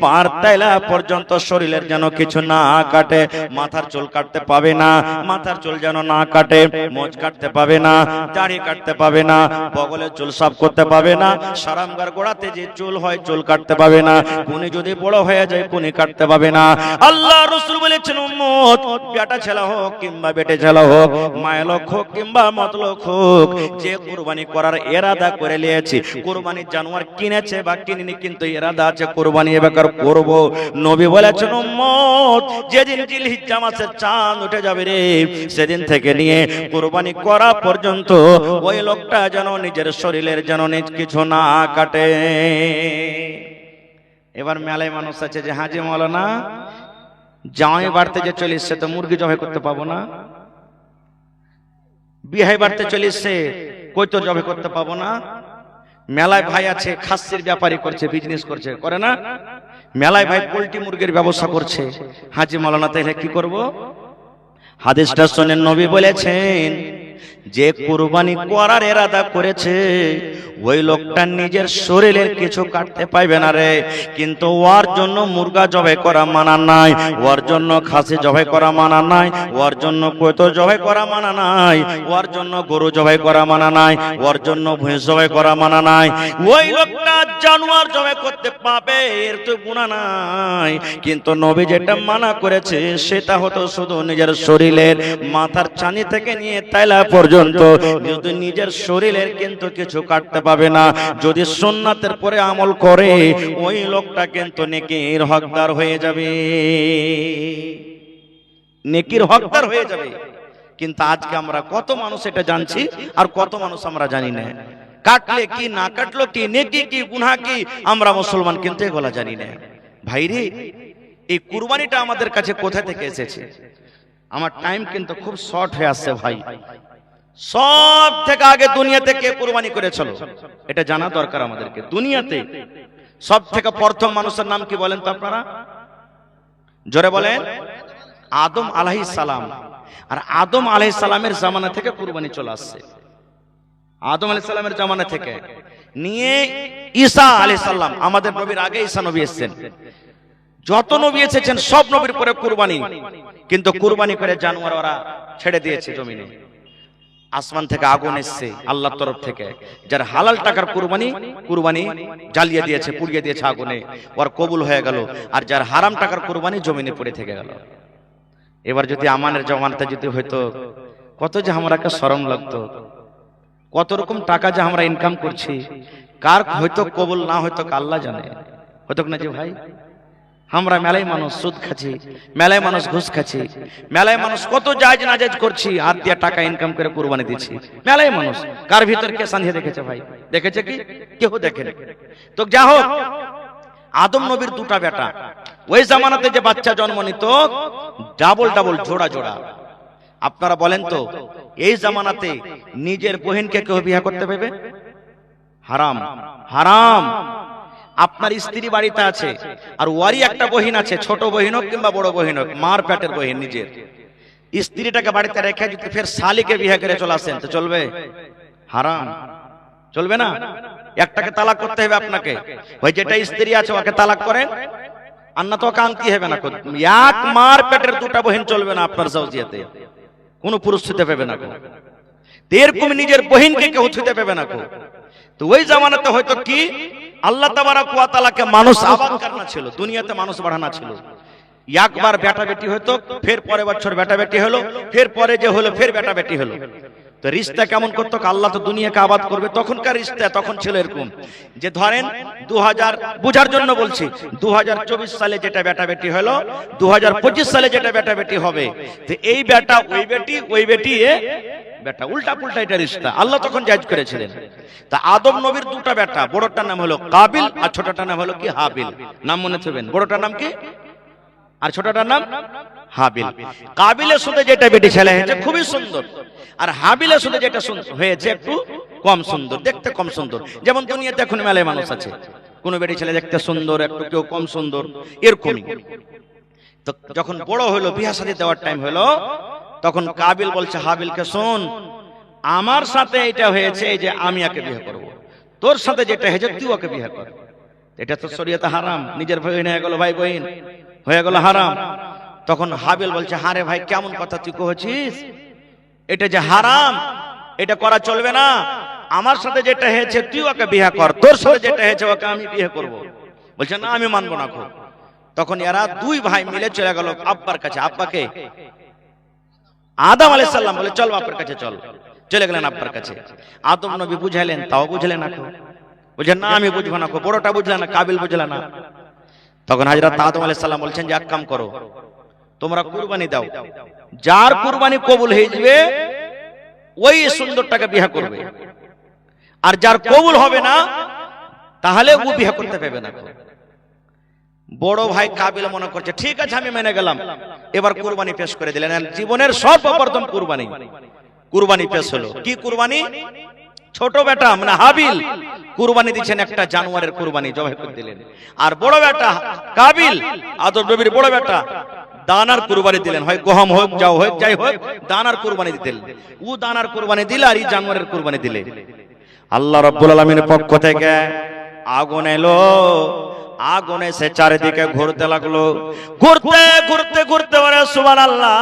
পার তাইলা পর্যন্ত শরীরের যেন কিছু না কাটে। মাথার চুল কাটতে পাবে না, মাথার চুল যেন না কাটে, মোজ কাটতে পাবে না, দাড়ি কাটতে পাবে না, বগলের চুল সাফ করতে পাবে না, সারামগার গোড়াতে যে চুল হয় চুল কাটতে পাবে না, কুনি যদি বড় হয়ে যায় কুনি কাটতে পাবে না। আল্লাহ রাসূল বলেছেন উম্মত বেটা ছেলে হোক কিংবা বেটে ছেলে হোক, মায়লোক হোক কিংবা মতলোক হোক, যে কুরবানি করার ইরাদা করে নিয়েছে, কুরবানির জানোয়ার কিনেছে বা কিনেনি কিন্তু ইরাদা আছে কুরবানি এবার করব, নবী বলেছেন উম্মত যেদিন জিলহিজ্জা মাসের চাঁদ উঠে যাবে রে, সেদিন থেকে নিয়ে কুরবানি করা পর্যন্ত ওই লোকটা যেন নিজের শরীরের যেন নিজ কিছু না কাটে। এবার মেলায় মানুষ আছে যে হাজি মাওলানা জামাই বাড়তে যে চলে এসছে তো মুরগি জবাই করতে পাবো না, বিয়ে বাড়তে চলে এসছে কই তো জবাই করতে পাবো না। মেলায় ভাই আছে খাসির ব্যাপারী করছে, বিজনেস করছে, করে না? মেলায় ভাই পোল্ট্রি মুরগির ব্যবসা করছে, হাজি মাওলানা তাহলে কি করব? হাদিসটা শুনেন, নবী বলেছেন যে কুরবানি করার ইরাদা করেছে ওই লোকটা নিজের শরীরের কিছু কাটতে পাইবে না রে, কিন্তু ওর জন্য মুরগা জবাই করা মানা নাই, ওর জন্য খাসি জবাই করা মানা নাই, ওর জন্য কয়তো জবাই করা মানা নাই, ওর জন্য গরু জবাই করা মানা নাই, ওর জন্য ভৈঁস জবাই করা মানা নাই। ওই লোকটা জানোয়ার জবাই করতে পাবে, এর তো গুনাহ নাই, কিন্তু নবী যেটা মানা করেছে সেটা হতো শুধু নিজের শরীরের মাথার চানি থেকে নিয়ে তাইলা পর্যন্ত যদি নিজের শরীরের কিন্তু কিছু কাটতে পাবে না। যদি সুন্নাতের পরে আমল করে ওই লোকটা কিন্তু নেকির হকদার হয়ে যাবে, নেকির হকদার হয়ে যাবে। কিন্তু আজকে আমরা কত মানুষ এটা জানছি আর কত মানুষ আমরা জানি না। কাটলে কি না কাটলো কি, নেকি কি গুনাহ কি, আমরা মুসলমান কিন্তু এগুলা জানি না। ভাইরে এই কুরবানিটা আমাদের কাছে কোথা থেকে এসেছে? আমার টাইম কিন্তু খুব শর্ট হয়ে আসছে ভাই। সব থেকে আগে দুনিয়াতে কে কুরবানি করেছিল এটা জানা দরকার আমাদেরকে। দুনিয়াতে সব থেকে প্রথম মানুষের নাম কি বলেন তো আপনারা? জোরে বলেন। আদম আলাইহিস সালাম। আর আদম আলাইহিস সালামের জামানা থেকে কুরবানি চলে আসছে। আদম আলাইহিস সালামের জামানা থেকে নিয়ে ঈসা আলাইহিস সালাম, আমাদের নবীর আগে ঈসা নবী এসেছেন। যত নবী এসেছেন সব নবীর পরে কুরবানি, কিন্তু কুরবানি করে জানোয়ার ওরা ছেড়ে দিয়েছে জমিনে। আসমান থেকে আগুন এসছে আল্লাহর তরফ থেকে, যার হালাল টাকার কুরবানি জ্বালিয়ে দিয়েছে, পুড়িয়ে দিয়েছে আগুনে, ওর কবুল হয়ে গেল। আর যার হারাম টাকার কুরবানি জমিনে পড়ে থেকে গেল। এবার যদি আমানের জমানাতে যদি হয়তো কত যে আমাকে শরম লাগতো, কত রকম টাকা যে আমরা ইনকাম করছি, কার হয়তো কবুল না হয়তো আল্লাহ জানে, হয়তো না যে ভাই। আমরা মেলায় মানুষ সুদ খাচ্ছি, মেলায় মানুষ ঘুষ খাচ্ছি, মেলায় মানুষ কত জায়েজ নাজায়েজ করছি, হাত দিয়ে টাকা ইনকাম করে কুরবানি দিচ্ছি। মেলায় মানুষ কার ভিতর কে সান্ধিয়ে দেখেছে ভাই? দেখেছে কি? কেউ দেখেনি। তো যা হোক, আদম নবীর দুটা বেটা, ওই জামানাতে যে বাচ্চা জন্ম নিত ডাবল ডাবল জোড়া জোড়া। আপনারা বলেন তো এই জামানাতে নিজের বহিনকে কেউ বিয়ে করতে পারবে? হারাম, হারাম। আপনার স্ত্রী বাড়িতে আছে আর ওয়ারি একটা বহিন আছে, ছোট বহিন হোক কিংবা বড় বহিন হোক, মার পেটের বহিন নিজের, স্ত্রীটাকে বাড়িতে রেখে যদি ফের শালিকে বিয়ে করে চলে আসেন তো চলবে? হারাম, চলবে না। একটাকে তালাক করতে হবে আপনাকে, ওই যেটা স্ত্রী আছে ওকে তালাক করেন, আর না তো ওকে আনতে হবে না। এক মার পেটের দুটা বহিন চলবে না আপনার জাওজিয়াতে, কোনো পুরুষ ছুতে পাবে না। এরকম নিজের বহিনকে কেউ ছুতে পাবে না। তো ওই জামানাতে হয়তো কি আল্লাহ তাবারক ওয়া তাআলাকে মানুষ আবাদ করনা ছিল, দুনিয়াতে মানুষ বাড়ানো ছিল। একবার বেটা বেটি হতো, ফের পরের বছর বেটা বেটি হলো, ফের পরে যে হলো ফের বেটা বেটি হলো। তো রিশতা কেমন করতো, আল্লাহ তো দুনিয়াকে আবাদ করবে, তখনকার রিশতা তখন ছিল এরকম যে ধরেন 2000 বুঝার জন্য বলছি, 2024 সালে যেটা বেটা বেটি হলো, 2025 সালে যেটা বেটা বেটি হবে, তো এই বেটা ওই বেটি, ওই বেটি এ বেটা, উল্টা পুল্টা এটা রিশতা আল্লাহ তখন জায়েজ করেছিলেন। তা আদম নবীর দুটা বেটা, বড়টার নাম হলো কাবিল আর ছোটটার নাম হলো কি হাবিল। নাম মনে থাকবেন, বড়টার নাম কি আর ছোটটার নাম হাবিল। কাবিলের সাথে যেটা বেটি ছেলে হয়েছে খুবই সুন্দর, আর হাবিলের সাথে যেটা হয়েছে একটু কম সুন্দর, দেখতে কম সুন্দর। যেমন দুনিয়াতে এখন মেলায় মানুষ আছে, কোন বেটি ছেলে দেখতে সুন্দর, একটু কেউ কম সুন্দর, এরকমই। তো যখন বড় হলো, বিয়ে শাদী দেওয়ার টাইম হলো, তখন কাবিল বলছে হাবিলকে, শোন আমার সাথে এটা হয়েছে যে আমি একে বিয়ে করব, তোর সাথে যেটা হয়েছে তুই ওকে বিয়ে কর। এটা তো শরীয়তে হারাম, নিজের বহিন হয়ে গেল, ভাই বহিন হয়ে গেল হারাম। তখন হাবিল বলছে, হারে ভাই কেমন কথা তুই কহছিস, এটা যে হারাম, এটা করা চলবে না। আমার সাথে যেটা হয়েছে তুই ওকে বিয়ে কর, তোর সাথে যেটা হয়েছে ওকে আমি বিয়ে করব। বলছে না আমি মানবো না। তখন এরা দুই ভাই মিলে চলে গেল আব্বার কাছে। আব্বাকে আদম আলাইহিস সালাম বলে, চল বাপের কাছে চল। চলে গেলেন আব্বার কাছে। আদম নবী বুঝাইলেন, তাও বুঝলেন না। বলছেন না আমি বুঝবো না। বড়টা বুঝলে না, কাবিল বুঝলে না। তখন হযরত আদম আলাইহিস সালাম বলছেন যে এক কাম করো, তোমরা কুরবানি দাও, যার কুরবানি কবুল হয়ে যাবে ওই সুন্দরটাকে বিয়ে করবে, আর যার কবুল হবে না তাহলে ও বিয়ে করতে পারবে না। বড় ভাই কাবিল মনে করছে ঠিক আছে আমি মেনে গেলাম, এবার কুরবানি পেশ করে দিলেন। জীবনের সর্বপ্রথম কুরবানি পেশ হলো। কি কুরবানি? ছোট বেটা মানে হাবিল কুরবানি দিচ্ছেন, একটা জানোয়ারের কুরবানি জবাই করে দিলেন। আর বড় বেটা কাবিল, আদম নবীর বড় বেটা, দানার কুরবানি দিলেন, হয় গহম হোক যাও হোক যাই হোক, দানার কুরবানি দিতেন। ও দানার কুরবানি দিলে আর এই জানোয়ারের কুরবানি দিলে। আল্লাহ রাব্বুল আলামিনের পক্ষ থেকে আগুন এলো, আগুন এসে চারিদিকে ঘুরতে লাগলো, ঘুরতে ঘুরতে ঘুরতে বলে সুবহানাল্লাহ।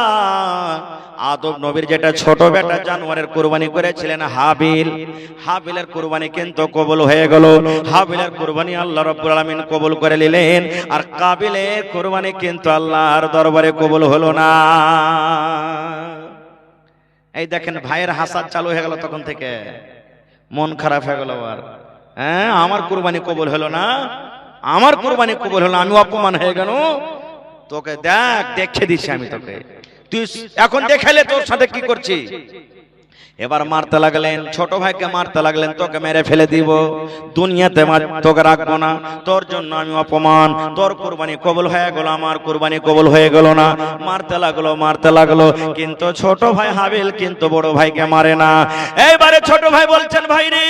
আদম নবীর যেটা ছোট বেটা জানোয়ারের কুরবানি করেছিলেন হাবিল, হাবিলের কুরবানি কিন্তু কবুল হয়ে গেল। হাবিলের কুরবানি আল্লাহ রাব্বুল আলামিন কবুল করে নিলেন, আর কাবিলের কুরবানি কিন্তু আল্লাহর দরবারে কবুল হলো না। এই দেখেন ভাইয়ের হাসাদ চালু হয়ে গেল, তখন থেকে মন খারাপ হয়ে গেল। আর হ্যাঁ আমার কুরবানি কবুল হলো না, আমার কুরবানি কবুল হলো, আমি অপমান হয়ে গেল। তোকে দেখ দেখে দিছি আমি তোকে, তুই এখন দেখাইলে তোর সাথে কি করছি। এবার মারতে লাগলেন, ছোট ভাইকে মারতে লাগলেন, তোকে মেরে ফেলে দিব, দুনিয়াতে তোকে রাখবো না, তোর জন্য আমি অপমান, তোর কুরবানি কবুল হয়ে গেল, আমার কুরবানি কবুল হয়ে গেল না। মারতে লাগলো, কিন্তু ছোট ভাই হাবিল কিন্তু বড় ভাইকে মারে না। এইবারে ছোট ভাই বলছেন, ভাই রে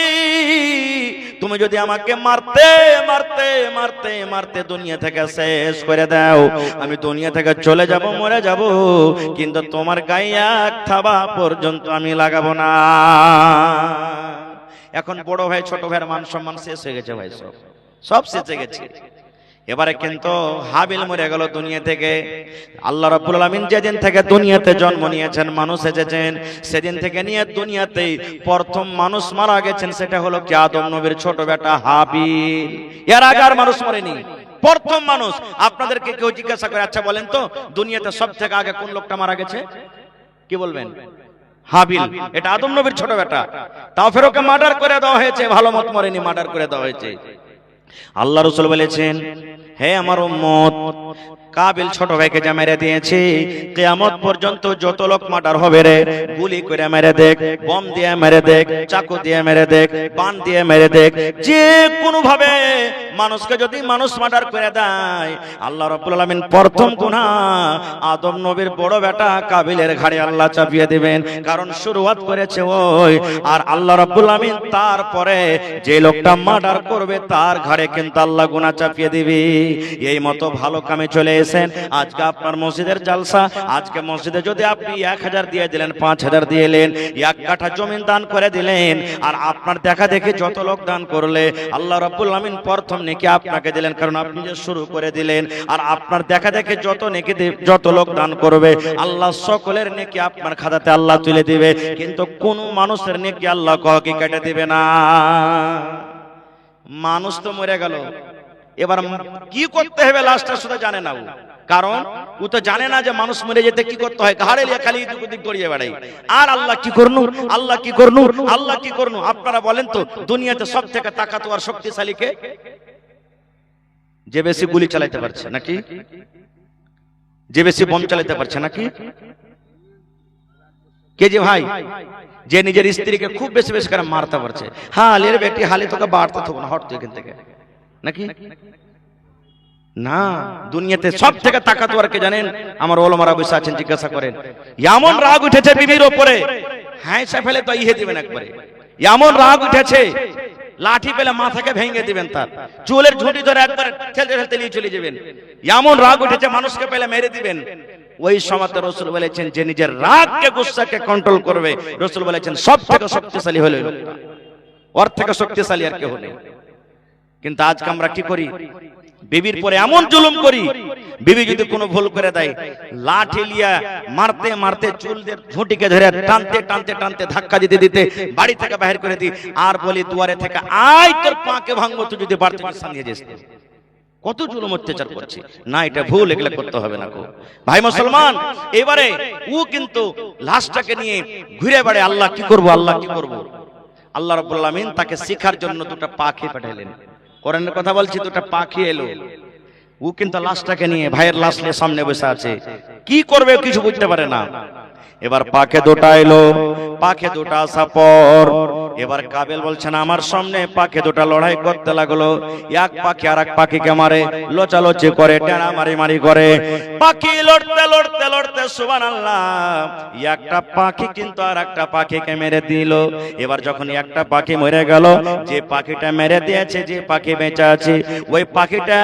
তুমি যদি আমাকে মারতে মারতে মারতে মারতে দুনিয়া থেকে শেষ করে দাও, আমি দুনিয়া থেকে চলে যাব, মরে যাব, কিন্তু তোমার গায়ে এক থাবা পর্যন্ত আমি লাগাবো না। এখন বড় ভাই ছোট ভাইয়ের মান সম্মান শেষ হয়ে গেছে, ভাই সব শেষ হয়ে গেছে। এবারে কিন্তু হাবিল মরে গেল দুনিয়া থেকে। আল্লাহ রাব্বুল আলামিন যেদিন থেকে দুনিয়াতে জন্ম নিয়েছেন, মানুষ এসেছেন, সেদিন থেকে নিয়ে দুনিয়াতে প্রথম মানুষ মারা গেছেন, সেটা হলো কি আদম নবীর ছোট বেটা হাবিল। এর আগে আর মানুষ মরেনি, প্রথম মানুষ। আপনাদেরকে কেউ জিজ্ঞাসা করে, আচ্ছা বলেন তো দুনিয়াতে সব থেকে আগে কোন লোকটা মারা গেছে? কি বলবেন? হাবিল। এটা আদম নবীর ছোট বেটা, তাও ফের ওকে মার্ডার করে দেওয়া হয়েছে, ভালো মত মরেনি, মার্ডার করে দেওয়া হয়েছে। আল্লাহ রাসূল বলেছেন, হে আমার উম্মত, কাবিল ছোট ভাইকে যা মেরে দিয়েছে, কিয়ামত পর্যন্ত যত লোক মার্ডার হবে রে, গুলি করে মেরে দেখ, বম দিয়ে মেরে দেখ, চাকু দিয়ে মেরে দেখ, বান দিয়ে মেরে দেখ, যে কোনো ভাবে মানুষকে যদি মানুষ মার্ডার করে দেয়, আল্লাহ রাব্বুল আলামিন প্রথম গুনাহ আদম নবীর বড় বেটা কাবিলের ঘাড়ে আল্লাহ চাপিয়ে দিবেন। কারণ শুরুয়াত করেছে ওই, আর আল্লাহ রাব্বুল আলামিন তারপরে যে লোকটা মার্ডার করবে তার ঘাড়ে কিন্তু আল্লাহ গুনাহ চাপিয়ে দিবে। এই মতো ভালো কামে চলে এসেন। আজকে আপনার মসজিদের জালসা, আজকে মসজিদে যদি আপনি 1000 দিয়ে দিলেন, 5000 দিয়ে এলেন, 1 কাঠা জমিন দান করে দিলেন, আর আপনার দেখা দেখে যত লোক দান করলে আল্লাহ রাব্বুল আলামিন প্রথম নেকি আপনাকে দিলেন, কারণ আপনি যে শুরু করে দিলেন। আর আপনার দেখা দেখে যত নেকি যত লোক দান করবে আল্লাহ সকলের নেকি আপনার খাতাতে আল্লাহ তুলে দিবে, কিন্তু কোন মানুষের নেকি আল্লাহ কখনো কেটে দিবে না। মানুষ তো মরে গেল, এবার কি করতে হবে লাশটা শুধু জানে না ও, কারণ ও তো জানে না যে মানুষ মরে যেতে কি করতে হয়, ঘাড়ে লিয়ে খালি এদিক ওদিক দৌড়িয়ে বেড়াই। আর আল্লাহ কি করনু, আল্লাহ কি করনু, আল্লাহ কি করনু। আপনারা বলেন তো, দুনিয়াতে সব থেকে তাকাতওয়ার শক্তিশালী কে? যে বেশি গুলি চালাতে পারছে নাকি? যে বেশি বম চালাতে পারছে নাকি? কে যে ভাই যে নিজের স্ত্রীকে খুব বেশি বেশি করে মারতে পারছে? হালের বেটি হালে তোকে বাড়তে থাকো না, হট এখান থেকে নাকি? না, দুনিয়াতে সব থেকে তাকাতওয়ার কে জানেন? আমার ওলামারা বসে আছেন, জিজ্ঞাসা করেন। এমন রাগ উঠেছে বিবির উপরে, হ্যাঁ সে ফেলে তো ইহে দিবেন একবারে। এমন রাগ উঠেছে, লাঠি পেলে মাথাকে ভেঙে দিবেন, তার চুলের ঝুঁটি ধরে একবার ঠেলতে ঠেলতে নিয়ে চলে যাবেন। এমন রাগ উঠেছে মানুষকে পেলে মেরে দিবেন। ওই সময় রাসূল বলেছেন, যে নিজের রাগকে গুসাকে কন্ট্রোল করবে, রাসূল বলেছেন সব থেকে শক্তিশালী হলো লোকটা, ওর থেকে শক্তিশালী আর কেউ নেই। কিন্তু আজকে আমরা কি করি? বিবির পরে এমন জুলুম করি, বিবি যদি কোনো ভুল করে দেয়, লাঠি লিয়া মারতে মারতে চুলদের ঝুঁটিকে ধরে টানতে টানতে টানতে ধাক্কা দিতে দিতে বাড়ি থেকে বাইরে করে দিই, আর বলি দুয়ারে থেকে আয় তোর পাকে ভাঙবো, তুই যদি বাড়তে সানিয়ে যাস। কত জুলুম অত্যাচার করছি না, এটা ভুল, এগুলো করতে হবে না গো ভাই মুসলমান। এবারে ও কিন্তু লাশটাকে নিয়ে ঘুরে বেড়ে, আল্লাহ কি করব, আল্লাহ কি করব। আল্লাহ রাব্বুল আলামিন তাকে শিখার জন্য দুটো পাখি পাঠালেন। কোরআনের কথা বলছি, দুটো পাখি এলো। ও কিন্তু লাশটাকে নিয়ে, ভাইয়ের লাশ নিয়ে সামনে বসে আছে, কি করবে কিছু বুঝতে পারে না। এবার পাখি দুটা এলো, পাখি দুটা আসা পর এবার কাবিল বলছেন, আমার সামনে পাখি দুটা লড়াই করতে লাগলো। এক পাখি আর এক পাখিকে মারে, লোচালোচি করে, টেনা মারি মারি করে। পাখি লড়তে লড়তে লড়তে সুবহানাল্লাহ, একটা পাখি কিন্তু আর একটা পাখিকে মেরে দিল। এবার যখন একটা পাখি মরে গেল, যে পাখিটা মেরে দিয়েছে, যে পাখি বেঁচে আছে, ওই পাখিটা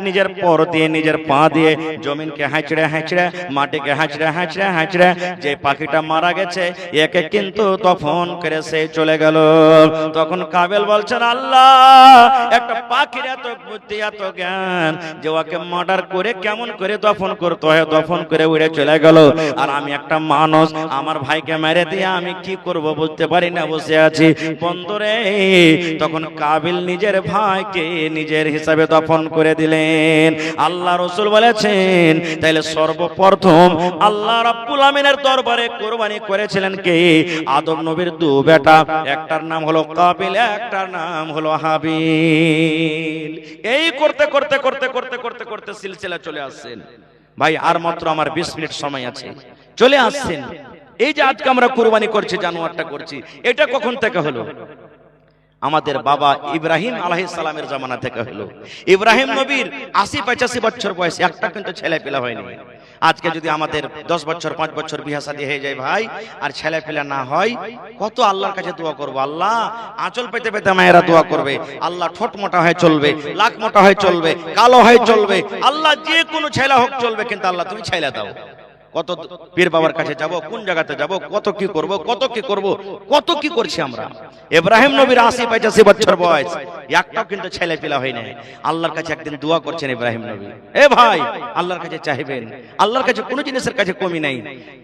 নিজের পর দিয়ে, নিজের পা দিয়ে জমিনকে হাঁচড়ে হাঁচড়ে, মাটিকে হাঁচড়ে হাঁচড়ে হাঁচড়ে যে পাখিটা মারা গেছে একে কিন্তু দফন করে সে চলে গেল। তখন কাবিল বলছেন, আল্লাহ, একটা পাখির এত বুদ্ধি এত জ্ঞান যে ওকে মার্ডার করে কেমন করে দফন করতে হয়, দফন করে উড়ে চলে গেল। আর আমি একটা মানুষ, আমার ভাইকে মেরে দিয়ে আমি কি করব বুঝতে পারি না, বসে আছি বন্দরে। তখন কাবিল নিজের ভাইকে নিজের হিসাবে দফন করে দিলেন। আল্লাহ রাসূল বলেছেন, তাইলে সর্বপ্রথম আল্লাহ রাব্বুল আমিনের দরবারে কুরবানি করেছিলেন কে? আদম নবীর দু বেটা, একটার নাম হলো কাবিল, একটার নাম হলো হাবিল। এই করতে করতে করতে করতে করতে করতে সিলসিলা চলে আসছেন। ভাই আর মাত্র আমার 20 মিনিট সময় আছে, চলে আসছেন। এই যে আজকে আমরা কুরবানি করছি, জানোয়ারটা করছি, এটা কখন থেকে হলো? আমাদের বাবা ইব্রাহিম আলাইহিস সালামের জামানা থেকে হলো। ইব্রাহিম নবীর 80-85 বছর বয়স, একটা কিন্তু ছেলে পেলা হয়নি। আজকে যদি আমাদের 10 বছর 5 বছর বিয়ে শাদী হয়ে যায় ভাই, আর ছেলে পেলা না হয়, কত আল্লাহর কাছে দোয়া করব। আল্লাহ আঁচল পেতে পেতে মায়েরা দোয়া করবে, আল্লাহ ঠোঁট মোটা হয়ে চলবে, লাখ মোটা হয়ে চলবে, কালো হয়ে চলবে, আল্লাহ যে কোনো ছেলে হোক চলবে, কিন্তু আল্লাহ তুমি ছেলে দাও। কত পীর বাবার কাছে যাব, কোন জায়গাতে যাব, কত কি করব, কত কি করব, কত কি করছি আমরা। ইব্রাহিম নবীর 80-85 বছর বয়স, একটাও কিন্তু ছেলে পেলা হয় না। আল্লাহর কাছে একদিন দোয়া করছেন ইব্রাহিম নবী। এ ভাই, আল্লাহর কাছে চাইবেন, আল্লাহর কাছে কোনো জিনিসের কাছে কমি নাই।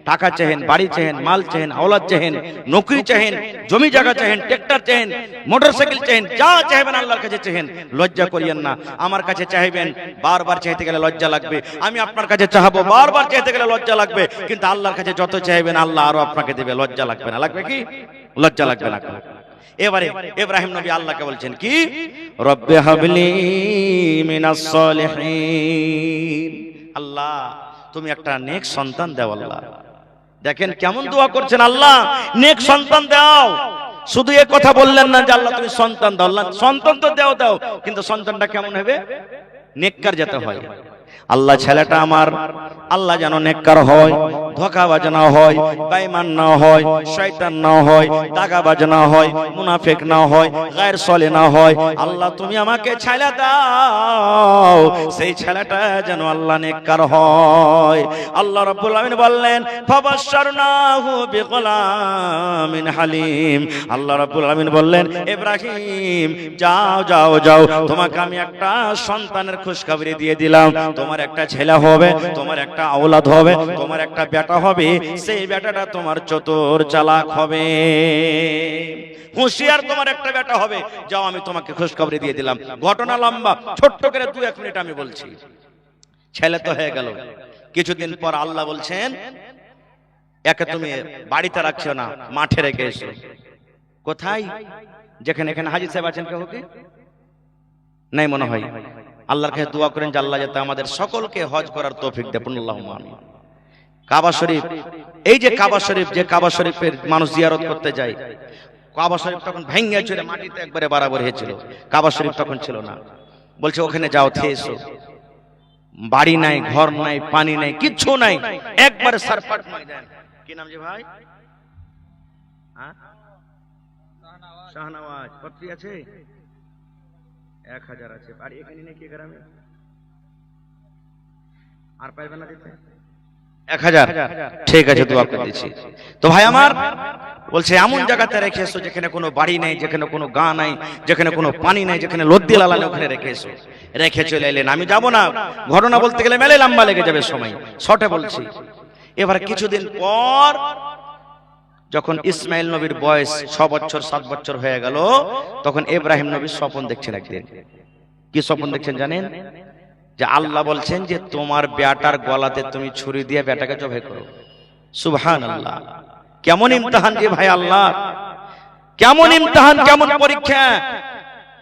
টাকা চাহেন, বাড়ি চাহেন, মাল চাহেন, আওলাদ চাহেন, নৌকরি চাহেন, জমি জায়গা চাহেন, ট্রাক্টর চাহেন, মোটরসাইকেল চাহেন, যা চাইবেন আল্লাহর কাছে চাহেন। লজ্জা করিয়েন না। আমার কাছে চাইবেন, বারবার চাইতে গেলে লজ্জা লাগবে। আমি আপনার কাছে চাহাবো, বারবার চাইতে গেলে লজ্জা লাগবে। কিন্তু আল্লাহর কাছে যত চাইবেন আল্লাহ আরো আপনাকে দেবে, লজ্জা লাগবে না। লাগবে কি? লজ্জা লাগবে না। এবারে ইব্রাহিম নবী আল্লাহকে বলছেন কি, রব্বে হাবলি মিনাস সালিহিন, আল্লাহ তুমি একটা নেক সন্তান দাও আল্লাহ। দেখেন কেমন দোয়া করছেন, আল্লাহ নেক সন্তান দাও। শুধু এ কথা বললেন না যে আল্লাহ তুমি সন্তান দাও, আল্লাহ সন্তান তো দাও দাও, কিন্তু সন্তানটা কেমন হবে? নেককার যেতে হয়। আল্লাহ ছেলেটা আমার আল্লাহ যেন নেককার হয়, ধোঁকাবাজ না হয়, বেঈমান না হয়, শয়তান না হয়, দাগাবাজ না হয়, মুনাফিক না হয়, গায়র সলে না হয়। আল্লাহ তুমি আমাকে ছেলে দাও, সেই ছেলেটা যেন আল্লাহ নেককার হয়। আল্লাহ রাব্বুল আলামিন বললেন ফাবাশশারনাহু বিগুলামিন হালিম। আল্লাহ রাব্বুল আলামিন বললেন ইব্রাহিম যাও যাও যাও, তোমাকে আমি একটা সন্তানের খুশখবরি দিয়ে দিলাম। তোমার একটা ছেলে হবে, তোমার একটা আওলাদ হবে, তোমার একটা বেটা হবে। সেই বেটাটা তোমার চতুর চালাক হবে, হুঁশিয়ার তোমার একটা বেটা হবে। যাও আমি তোমাকে খুশখবরি দিয়ে দিলাম। ঘটনা লম্বা, ছোট্ট করে 2-1 মিনিট আমি বলছি। ছেলে তো হয়ে গেল। কিছুদিন পর আল্লাহ বলছেন একে তুমি বাড়িতে রাখছো না, মাঠে রেখে এসো। কোথায়? যেখানে এখানে হাজী সাহেব আছেন কেউ কি নাই মনে হয়? আল্লাহর কাছে দোয়া করেন যে আল্লাহ যাতে আমাদের সকলকে হজ করার তৌফিক দেন। আল্লাহুম্মা আমিন। কাবা শরীফ, এই যে কাবা শরীফ, যে কাবা শরীফের মানুষ জিয়ারত করতে যায়, কাবা শরীফ তখন ভেঙে চলে মাটিতে একবারে বরাবর হয়েছিল। কাবা শরীফ তখন ছিল না। বলছে ওখানে যাও, খেয়ে এসো। বাড়ি নাই, ঘর নাই, পানি নাই, কিচ্ছু নাই, একবারে সারপাট ময়দান। কি নাম যে ভাই? শাহনওয়াজ। কত আছে? 1000 আছে। আর এখানে নাকি গ্রামে আর পাইবে না দিতে 1000। ঠিক আছে, দোয়া করে দিচ্ছি। তো ভাই আমার বলছে এমন জায়গাতে রেখে এসো যেখানে কোনো বাড়ি নাই, যেখানে কোনো গা নাই, যেখানে কোনো পানি নাই, যেখানে লদ্দি লালালে ওখানে রেখে এসো। রেখে চলে এলেন। আমি যাব না, ঘটনা বলতে গেলে মেলে লম্বা লেগে যাবে সময়, শর্টে বলছি। এবার কিছুদিন পর যখন ইসমাইল নবীর বয়স 6 বছর 7 বছর হয়ে গেল, তখন ইব্রাহিম নবীর স্বপ্ন দেখছেন একদিন। কি স্বপ্ন দেখছেন জানেন? যে আল্লাহ বলছেন যে তোমার বেটার গলাতে তুমি ছুরি দিয়ে বেটাকে জবাই করো। সুবহানাল্লাহ। কেমন ইমতিহান যে ভাই আল্লাহ, কেমন ইমতিহান, কেমন পরীক্ষা।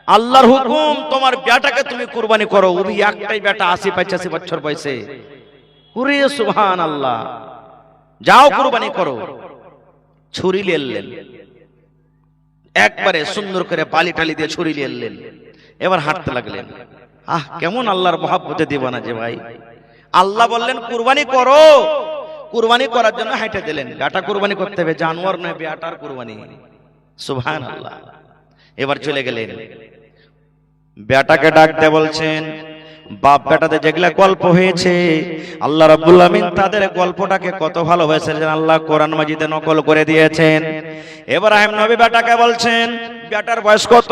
আল্লাহর হুকুম তোমার বেটাকে তুমি কুরবানি করো। ওই একটাই বেটা 80-85 বছর বয়সে। ওরে সুবহানাল্লাহ। যাও কুরবানি করো। ছুরি নিলেন, একবারে সুন্দর করে বালি টালি দিয়ে ছুরি নিলেন। এবার হাঁটতে লাগলেন। কেমন আল্লাহর মহব্বতে দিবানা যে ভাই। আল্লাহ বললেন কুরবানি করো। কুরবানি করার জন্য হাঁটে দিলেন। বেটা কুরবানি করতে হবে, জানোয়ার নয়, বেটার কুরবানি। সুবহানাল্লাহ। এবার চলে গেলেন, বেটাকে ডাকতে বলছেন। বাপ বেটাতে যেগুলা গল্প হয়েছে, আল্লাহ রাব্বুল আমিন তাদের গল্পটাকে কত ভালোবাসেন আল্লাহ কোরআন মাজিদে নকল করে দিয়েছেন। ইব্রাহিম নবী বেটাকে বলছেন, বেটার বয়স কত?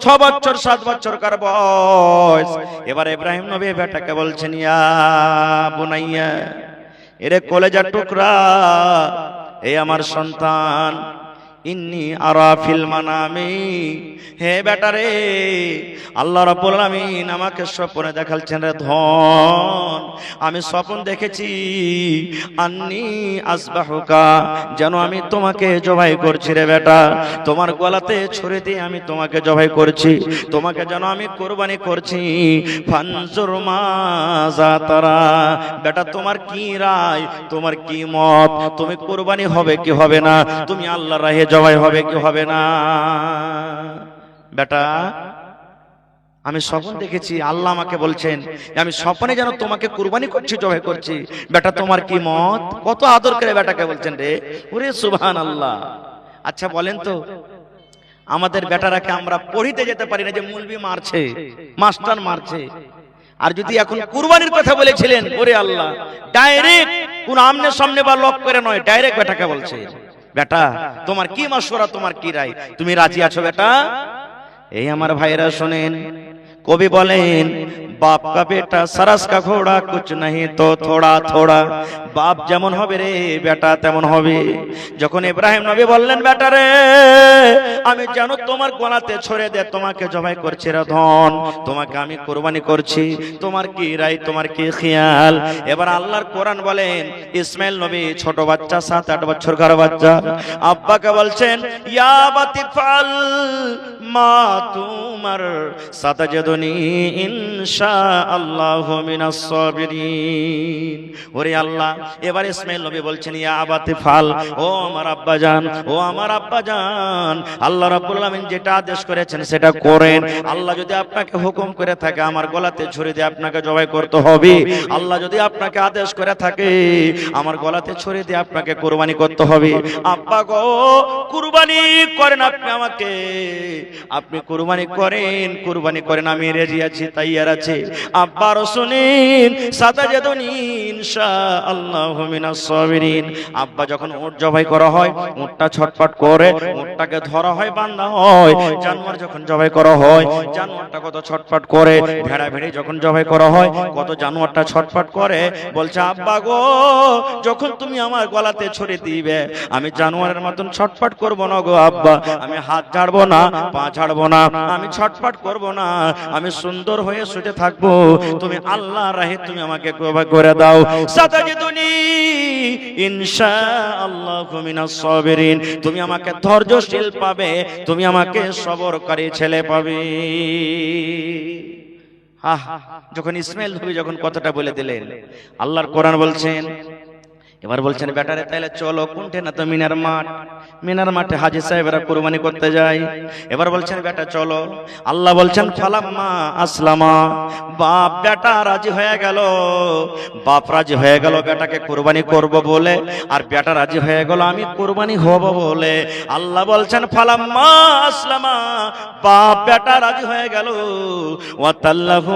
6 বছর 7 বছর কার বয়স। এবার ইব্রাহিম নবী বেটাকে বলছেন ইয়া বুনাইয়া, এরে কলেজার টুকরা, এই আমার সন্তান, ইন্নী আরা ফিল মানামি, হে বেটা রে, আল্লাহ রাব্বুল আমিন আমাকে স্বপ্নে দেখাচ্ছেন রে ধন, আমি স্বপ্ন দেখেছি আন্নী আসবাহুকা, যেন আমি তোমাকে জবাই করছি রে বেটা, তোমার গলাতে ছুরি দিয়ে আমি তোমাকে জবাই করছি, তোমাকে যেন আমি কুরবানি করছি। ফানজুর মাজা তারা, বেটা তোমার কি রায়, তোমার কি মত, তুমি কুরবানি হবে কি হবে না, তুমি আল্লাহর রাহে জবাই হবে কি হবে না? বেটা আমি স্বপ্ন দেখেছি, আল্লাহ আমাকে বলছেন আমি স্বপ্নে যেন তোমাকে কুরবানি করছি, জবাই করছি, বেটা তোমার কি মত? কত আদর করে বেটাকে বলছেন রে। ওরে সুবহানাল্লাহ। আচ্ছা বলেন তো, আমাদের বেটারাকে আমরা পড়িতে যেতে পারি না যে মুলবি মারছে, মাস্টার মারছে, আর যদি এখন কুরবানির কথা বলেছিলেন, ওরে আল্লাহ, ডাইরেক্ট কোন আমনে সামনে বা লক করে নয়, ডাইরেক্ট বেটাকে বলছে বেটা তোমার কি মাশওয়ারা, তোমার কি রায়, তুমি রাজি আছো বেটা? এই আমার ভাইরা শোনেন, কবি বলেন বাপ কা বেটা সরস কা ঘোড়া কুছ নাহি তো থোড়া থোড়া, বাপ যেমন হবে রে বেটা তেমন হবে। যখন ইব্রাহিম নবী বললেন বেটা রে আমি যেন তোমার গলাতে ছড়ে দে তোমাকে জবাই করছি রে ধন, তোমাকে আমি কুরবানি করছি, তোমার কি রায়, তোমার কি খেয়াল? এবার আল্লাহর কোরআন বলেন ইসমাইল নবী ছোট বাচ্চা 7-8 বছরকার বাচ্চা, আব্বাকে বলছেন ইয়া বাতিফাল মা তুমার সাতাজদুনি ইনশা ইনশাআল্লাহু মিনাস সাবিরিন। ওরে আল্লাহ, এবার ইসমাঈল নবী বলছেন ইয়া আবাতি ফাল, ও আমার আব্বা জান, ও আমার আব্বা জান, আল্লাহ রাব্বুল আলামিন যেটা আদেশ করেছেন সেটা করেন। আল্লাহ যদি আপনাকে হুকুম করে থাকে আমার গলাতে ছুরি দিয়ে আপনাকে জবাই করতে হবে, আল্লাহ যদি আপনাকে আদেশ করে থাকে আমার গলাতে ছুরি দিয়ে আপনাকে কুরবানি করতে হবে। আব্বা গো, কুরবানি করেন আপনি আমাকে, আপনি কুরবানি করেন, কুরবানি করেন, আমি রেডি আছি, তাইয়ার আছি। আব্বার শুনেন সাতাজাদুনি ইনশাআল্লাহু মিনাস সাবিরিন। আব্বা যখন উট জবাই করা হয়, উটটা ছটফট করে, উটটাকে ধরা হয়, বান্ধা হয়। জানোয়ার যখন জবাই করা হয়, জানোয়ারটা কত ছটফট করে। ভেড়া ভেড়ি যখন জবাই করা হয়, কত জানোয়ারটা ছটফট করে। বলছে আব্বা গো, যখন তুমি আমার গলাতে ছুরি দিবে আমি জানোয়ারের মতন ছটফট করব না গো আব্বা, আমি হাত ঝাড়বো না, পা ঝাড়বো না, আমি ছটফট করব না, আমি সুন্দর হয়ে শুতে থাকবো। তুমি আল্লাহর রাহে তুমি আমাকে কবুল করে দাও। সাতাজিদুনি ইনশাআল্লাহু মিনাস সাবিরিন। তুমি আমাকে ধৈর্যশীল পাবে, তুমি আমাকে সবরকারী ছেলে পাবে। যখন ইসমাঈল নবী যখন কথাটা বলে দিলেন, আল্লাহর কোরআন বলছেন, এবার বলছেন বেটারে তাইলে চলো, কোনটে না তো মিনার মাঠ, মিনার মাঠে হাজী সাহেবরা কুরবানি করতে যায়। এবার বলছেন বেটা চলো। আল্লাহ বলছেন ফালাম্মা আসলামা, বাপ বেটা রাজি হয়ে গেল, বাপ রাজি হয়ে গেল বেটাকে কুরবানি করব বলে, আর বেটা রাজি হয়ে গেল আমি কুরবানি হব বলে। আল্লাহ বলছেন ফালাম্মা আসলামা, বাপ বেটা রাজি হয়ে গেল, ওয়াতাল্লাহু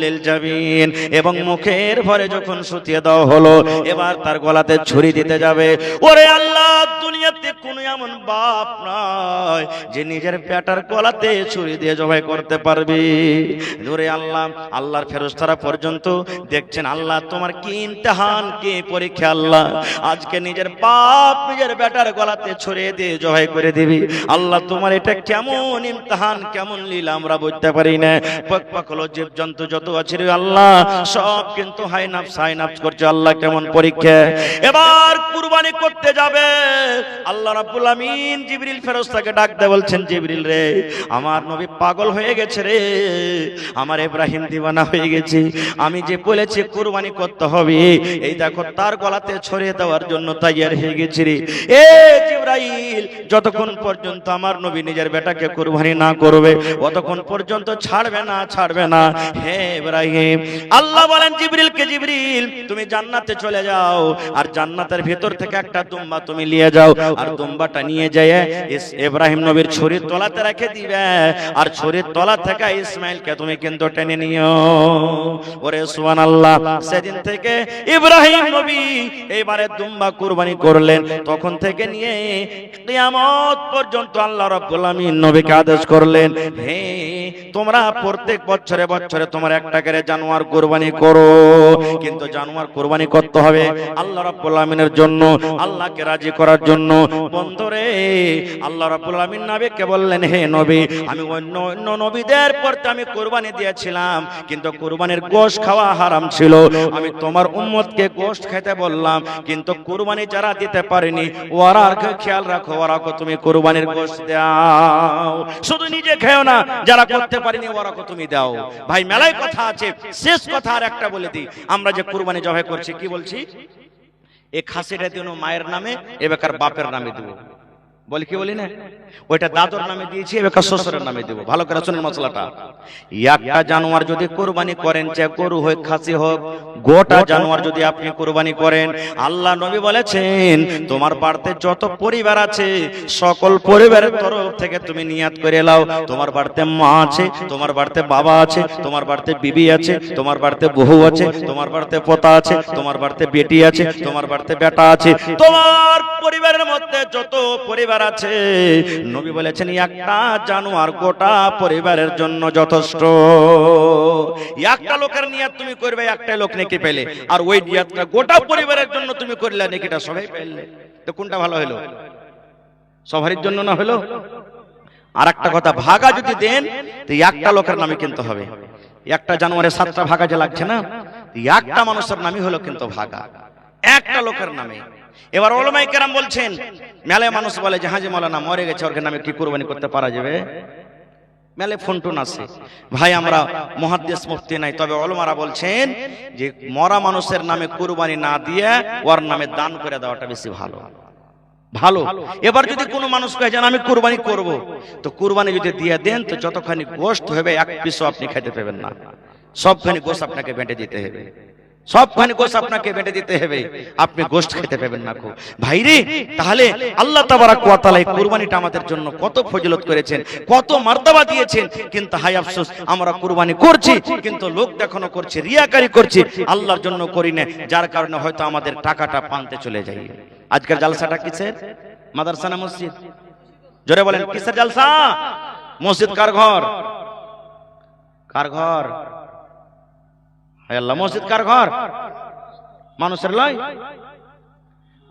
লিল জাবিন, এবং মুখের ভরে যখন শুতিয়ে দেওয়া হলো, এবার তার গলাতে ছুরি দিতে যাবে। ওরে আল্লাহ, দুনিয়াতে কোনো এমন বাপ নয় যে নিজের বেটার গলাতে ছুরি দিয়ে জবাই করতে পারবে। ওরে আল্লাহ, আল্লাহর ফেরেশতারা পর্যন্ত দেখছেন আল্লাহ তোমার কি ইমতিহান, কি পরীক্ষা। আল্লাহ আজকে নিজের বাপ নিজের বেটার গলাতে ছুরি দিয়ে জবাই করে দিবি। আল্লাহ তোমার এটা কেমন ইমতিহান, কেমন লীলা আমরা বুঝতে পারি না। পাকপাকলো জীবজন্তু যত আছে রে আল্লাহ, সব কিন্তু হাই নাফস করছে। আল্লাহ কেমন পরীক্ষা। এবার কুরবানি করতে যাবে, আল্লাহ রাব্বুল আমিন জিবরিল ফেরেশতাকে ডাক দিয়ে বলছেন জিবরিল রে, আমার নবী পাগল হয়ে গেছে রে, আমার ইব্রাহিম দিওয়ানা হয়ে গেছে, আমি যে বলেছি কুরবানি করতে হবে, এই দেখো তার গলাতে ছড়িয়ে দেওয়ার জন্য তৈয়ার হয়ে গেছে রে। এ জিবরাইল, যতক্ষণ পর্যন্ত আমার নবী নিজের বেটাকে কুরবানি না করবে ততক্ষণ পর্যন্ত ছাড়বে না, ছাড়বে না। হে ইব্রাহিম, আল্লাহ বলেন জিবরিলকে, জিবরিল তুমি জান্নাতে চলে যাও, আর জান্নাতের ভেতর থেকে একটা দুম্বা তুমি নিয়ে যাও, আর দুম্বাটা নিয়ে যায় ইব্রাহিম নবীর ছুরির তলাতে রেখে দিবে, আর ছুরির তলা থেকে ইসমাইলকে তুমি কিন্তু টেনে নিও। ওরে সুবহানাল্লাহ। সেদিন থেকে ইব্রাহিম নবী এইবারে দুম্বা কুরবানি করলেন, তখন থেকে নিয়ে কিয়ামত পর্যন্ত আল্লাহ রাব্বুল আমিন নবীকে আদেশ করলেন, হে তোমরা প্রত্যেক বছরে বছরে তোমার একটা করে জানোয়ার কুরবানি করো, কিন্তু জানোয়ার কুরবানি করতে হবে আল্লাহ রাব্বুল আমিনের জন্য, আল্লাহকে রাজি করার জন্য। বন্ধুরে, আল্লাহ রাব্বুল আমিন নবীকে বললেন, হে নবী, আমি অন্য নবীদের পরতে আমি কুরবানি দিয়েছিলাম, কিন্তু কুরবানির গোশত খাওয়া হারাম ছিল, আমি তোমার উম্মতকে গোশত খেতে বললাম, কিন্তু কুরবানি যারা দিতে পারেনি ওরা খেয়াল রাখো, ওরাকে তুমি কুরবানির গোশত দাও, শুধু নিজে খেও না, যারা করতে পারেনি ওরাকে তুমি দাও। ভাই মেলায় কথা আছে, শেষ কথা আর একটা বলে দিই, আমরা যে কুরবানি জবাই করছি কি বলছি, এই খাসিটা দিন মায়ের নামে, এবার বাপের নামে দেবো, বলি কি বলি না, ওইটা দাদুর নামে দিয়েছি, এবার শ্বশুরের নামে দেবো। ভালো করে শুনেন মশলাটা। একটা জানোয়ার যদি কুরবানি করেন, চাই গরু হোক খাসি হোক, গোটা জানোয়ার যদি আপনি কুরবানি করেন, আল্লাহ নবী বলেছেন তোমার বাড়িতে যত পরিবার আছে সকল পরিবারের তরফ থেকে তুমি নিয়াত করে নাও, তোমার বাড়িতে মা আছে, তোমার বাড়িতে বাবা আছে, তোমার বাড়িতে বিবি আছে, তোমার বাড়িতে বহু আছে, তোমার বাড়িতে পোতা আছে, তোমার বাড়িতে বেটি আছে, তোমার বাড়িতে বেটা আছে, তোমার পরিবারের মধ্যে যত পরিবার আছে, নবী বলেছেন একটা জানোয়ার গোটা পরিবারের জন্য যথেষ্ট। একটা লোকের নিয়াত তুমি করবে, একটা লোক নেকি পেলে, আর ওই নিয়াতটা গোটা পরিবারের জন্য তুমি করলে, নেকিটা সবাই পেলে, তো কোনটা ভালো হলো? সবারই জন্য না হলো? আর একটা কথা, ভাগা যদি দেন তো একটা লোকের নামে কিন্তু হবে, একটা জানোয়ারের 7টা ভাগা যে লাগছে না, একটা মানুষের নামই হলো কিন্তু ভাগা, একটা লোকের নামে। এবার ওলামায়ে কেরাম বলছেন, মেলায় মানুষ বলে যে হাজী মাওলানা মরে গেছে, ওর নামে কি কুরবানি করতে পারা যাবে? মেলে ফোন টোন আছে ভাই, আমরা মুহাদ্দিস মুফতি নাই, তবে উলামারা বলছেন যে মরা মানুষের নামে কুরবানি না দিয়ে ওর নামে দান করে দেওয়াটা বেশি ভালো। ভালো। এবার যদি কোনো মানুষ কয়ে যান আমি কুরবানি করব, তো কুরবানি যদি দিয়ে দেন তো যতখানি গোশত হবে এক পিসও আপনি খেতে পাবেন না, সবখানি গোশত আপনাকে বেঁটে দিতে হবে, সবখানি গোশত আপনাকে বেঁটে দিতে হবে, আপনি গোশত খেতে পাবেন না। ভাইরে, তাহলে আল্লাহ তাবারাক ওয়া তাআলা এই কুরবানিটা আমাদের জন্য কত ফজিলত করেছেন, কত মার্তবা দিয়েছেন, কিন্তু হায় আফসোস আমরা কুরবানি করছি কিন্তু লোক দেখানো করছি, রিয়াকারি করছি, আল্লাহর জন্য করি না, যার কারণে হয়তো আমাদের টাকাটা পান্তে চলে যায়। আজকের জালসাটা কিসের? মাদ্রাসা না মসজিদ? জোরে বলেন, কিসের জালসা? মসজিদ কার ঘর? কার ঘর? হায় আল্লাহ, মসজিদ কার ঘর? মানুষের লয়।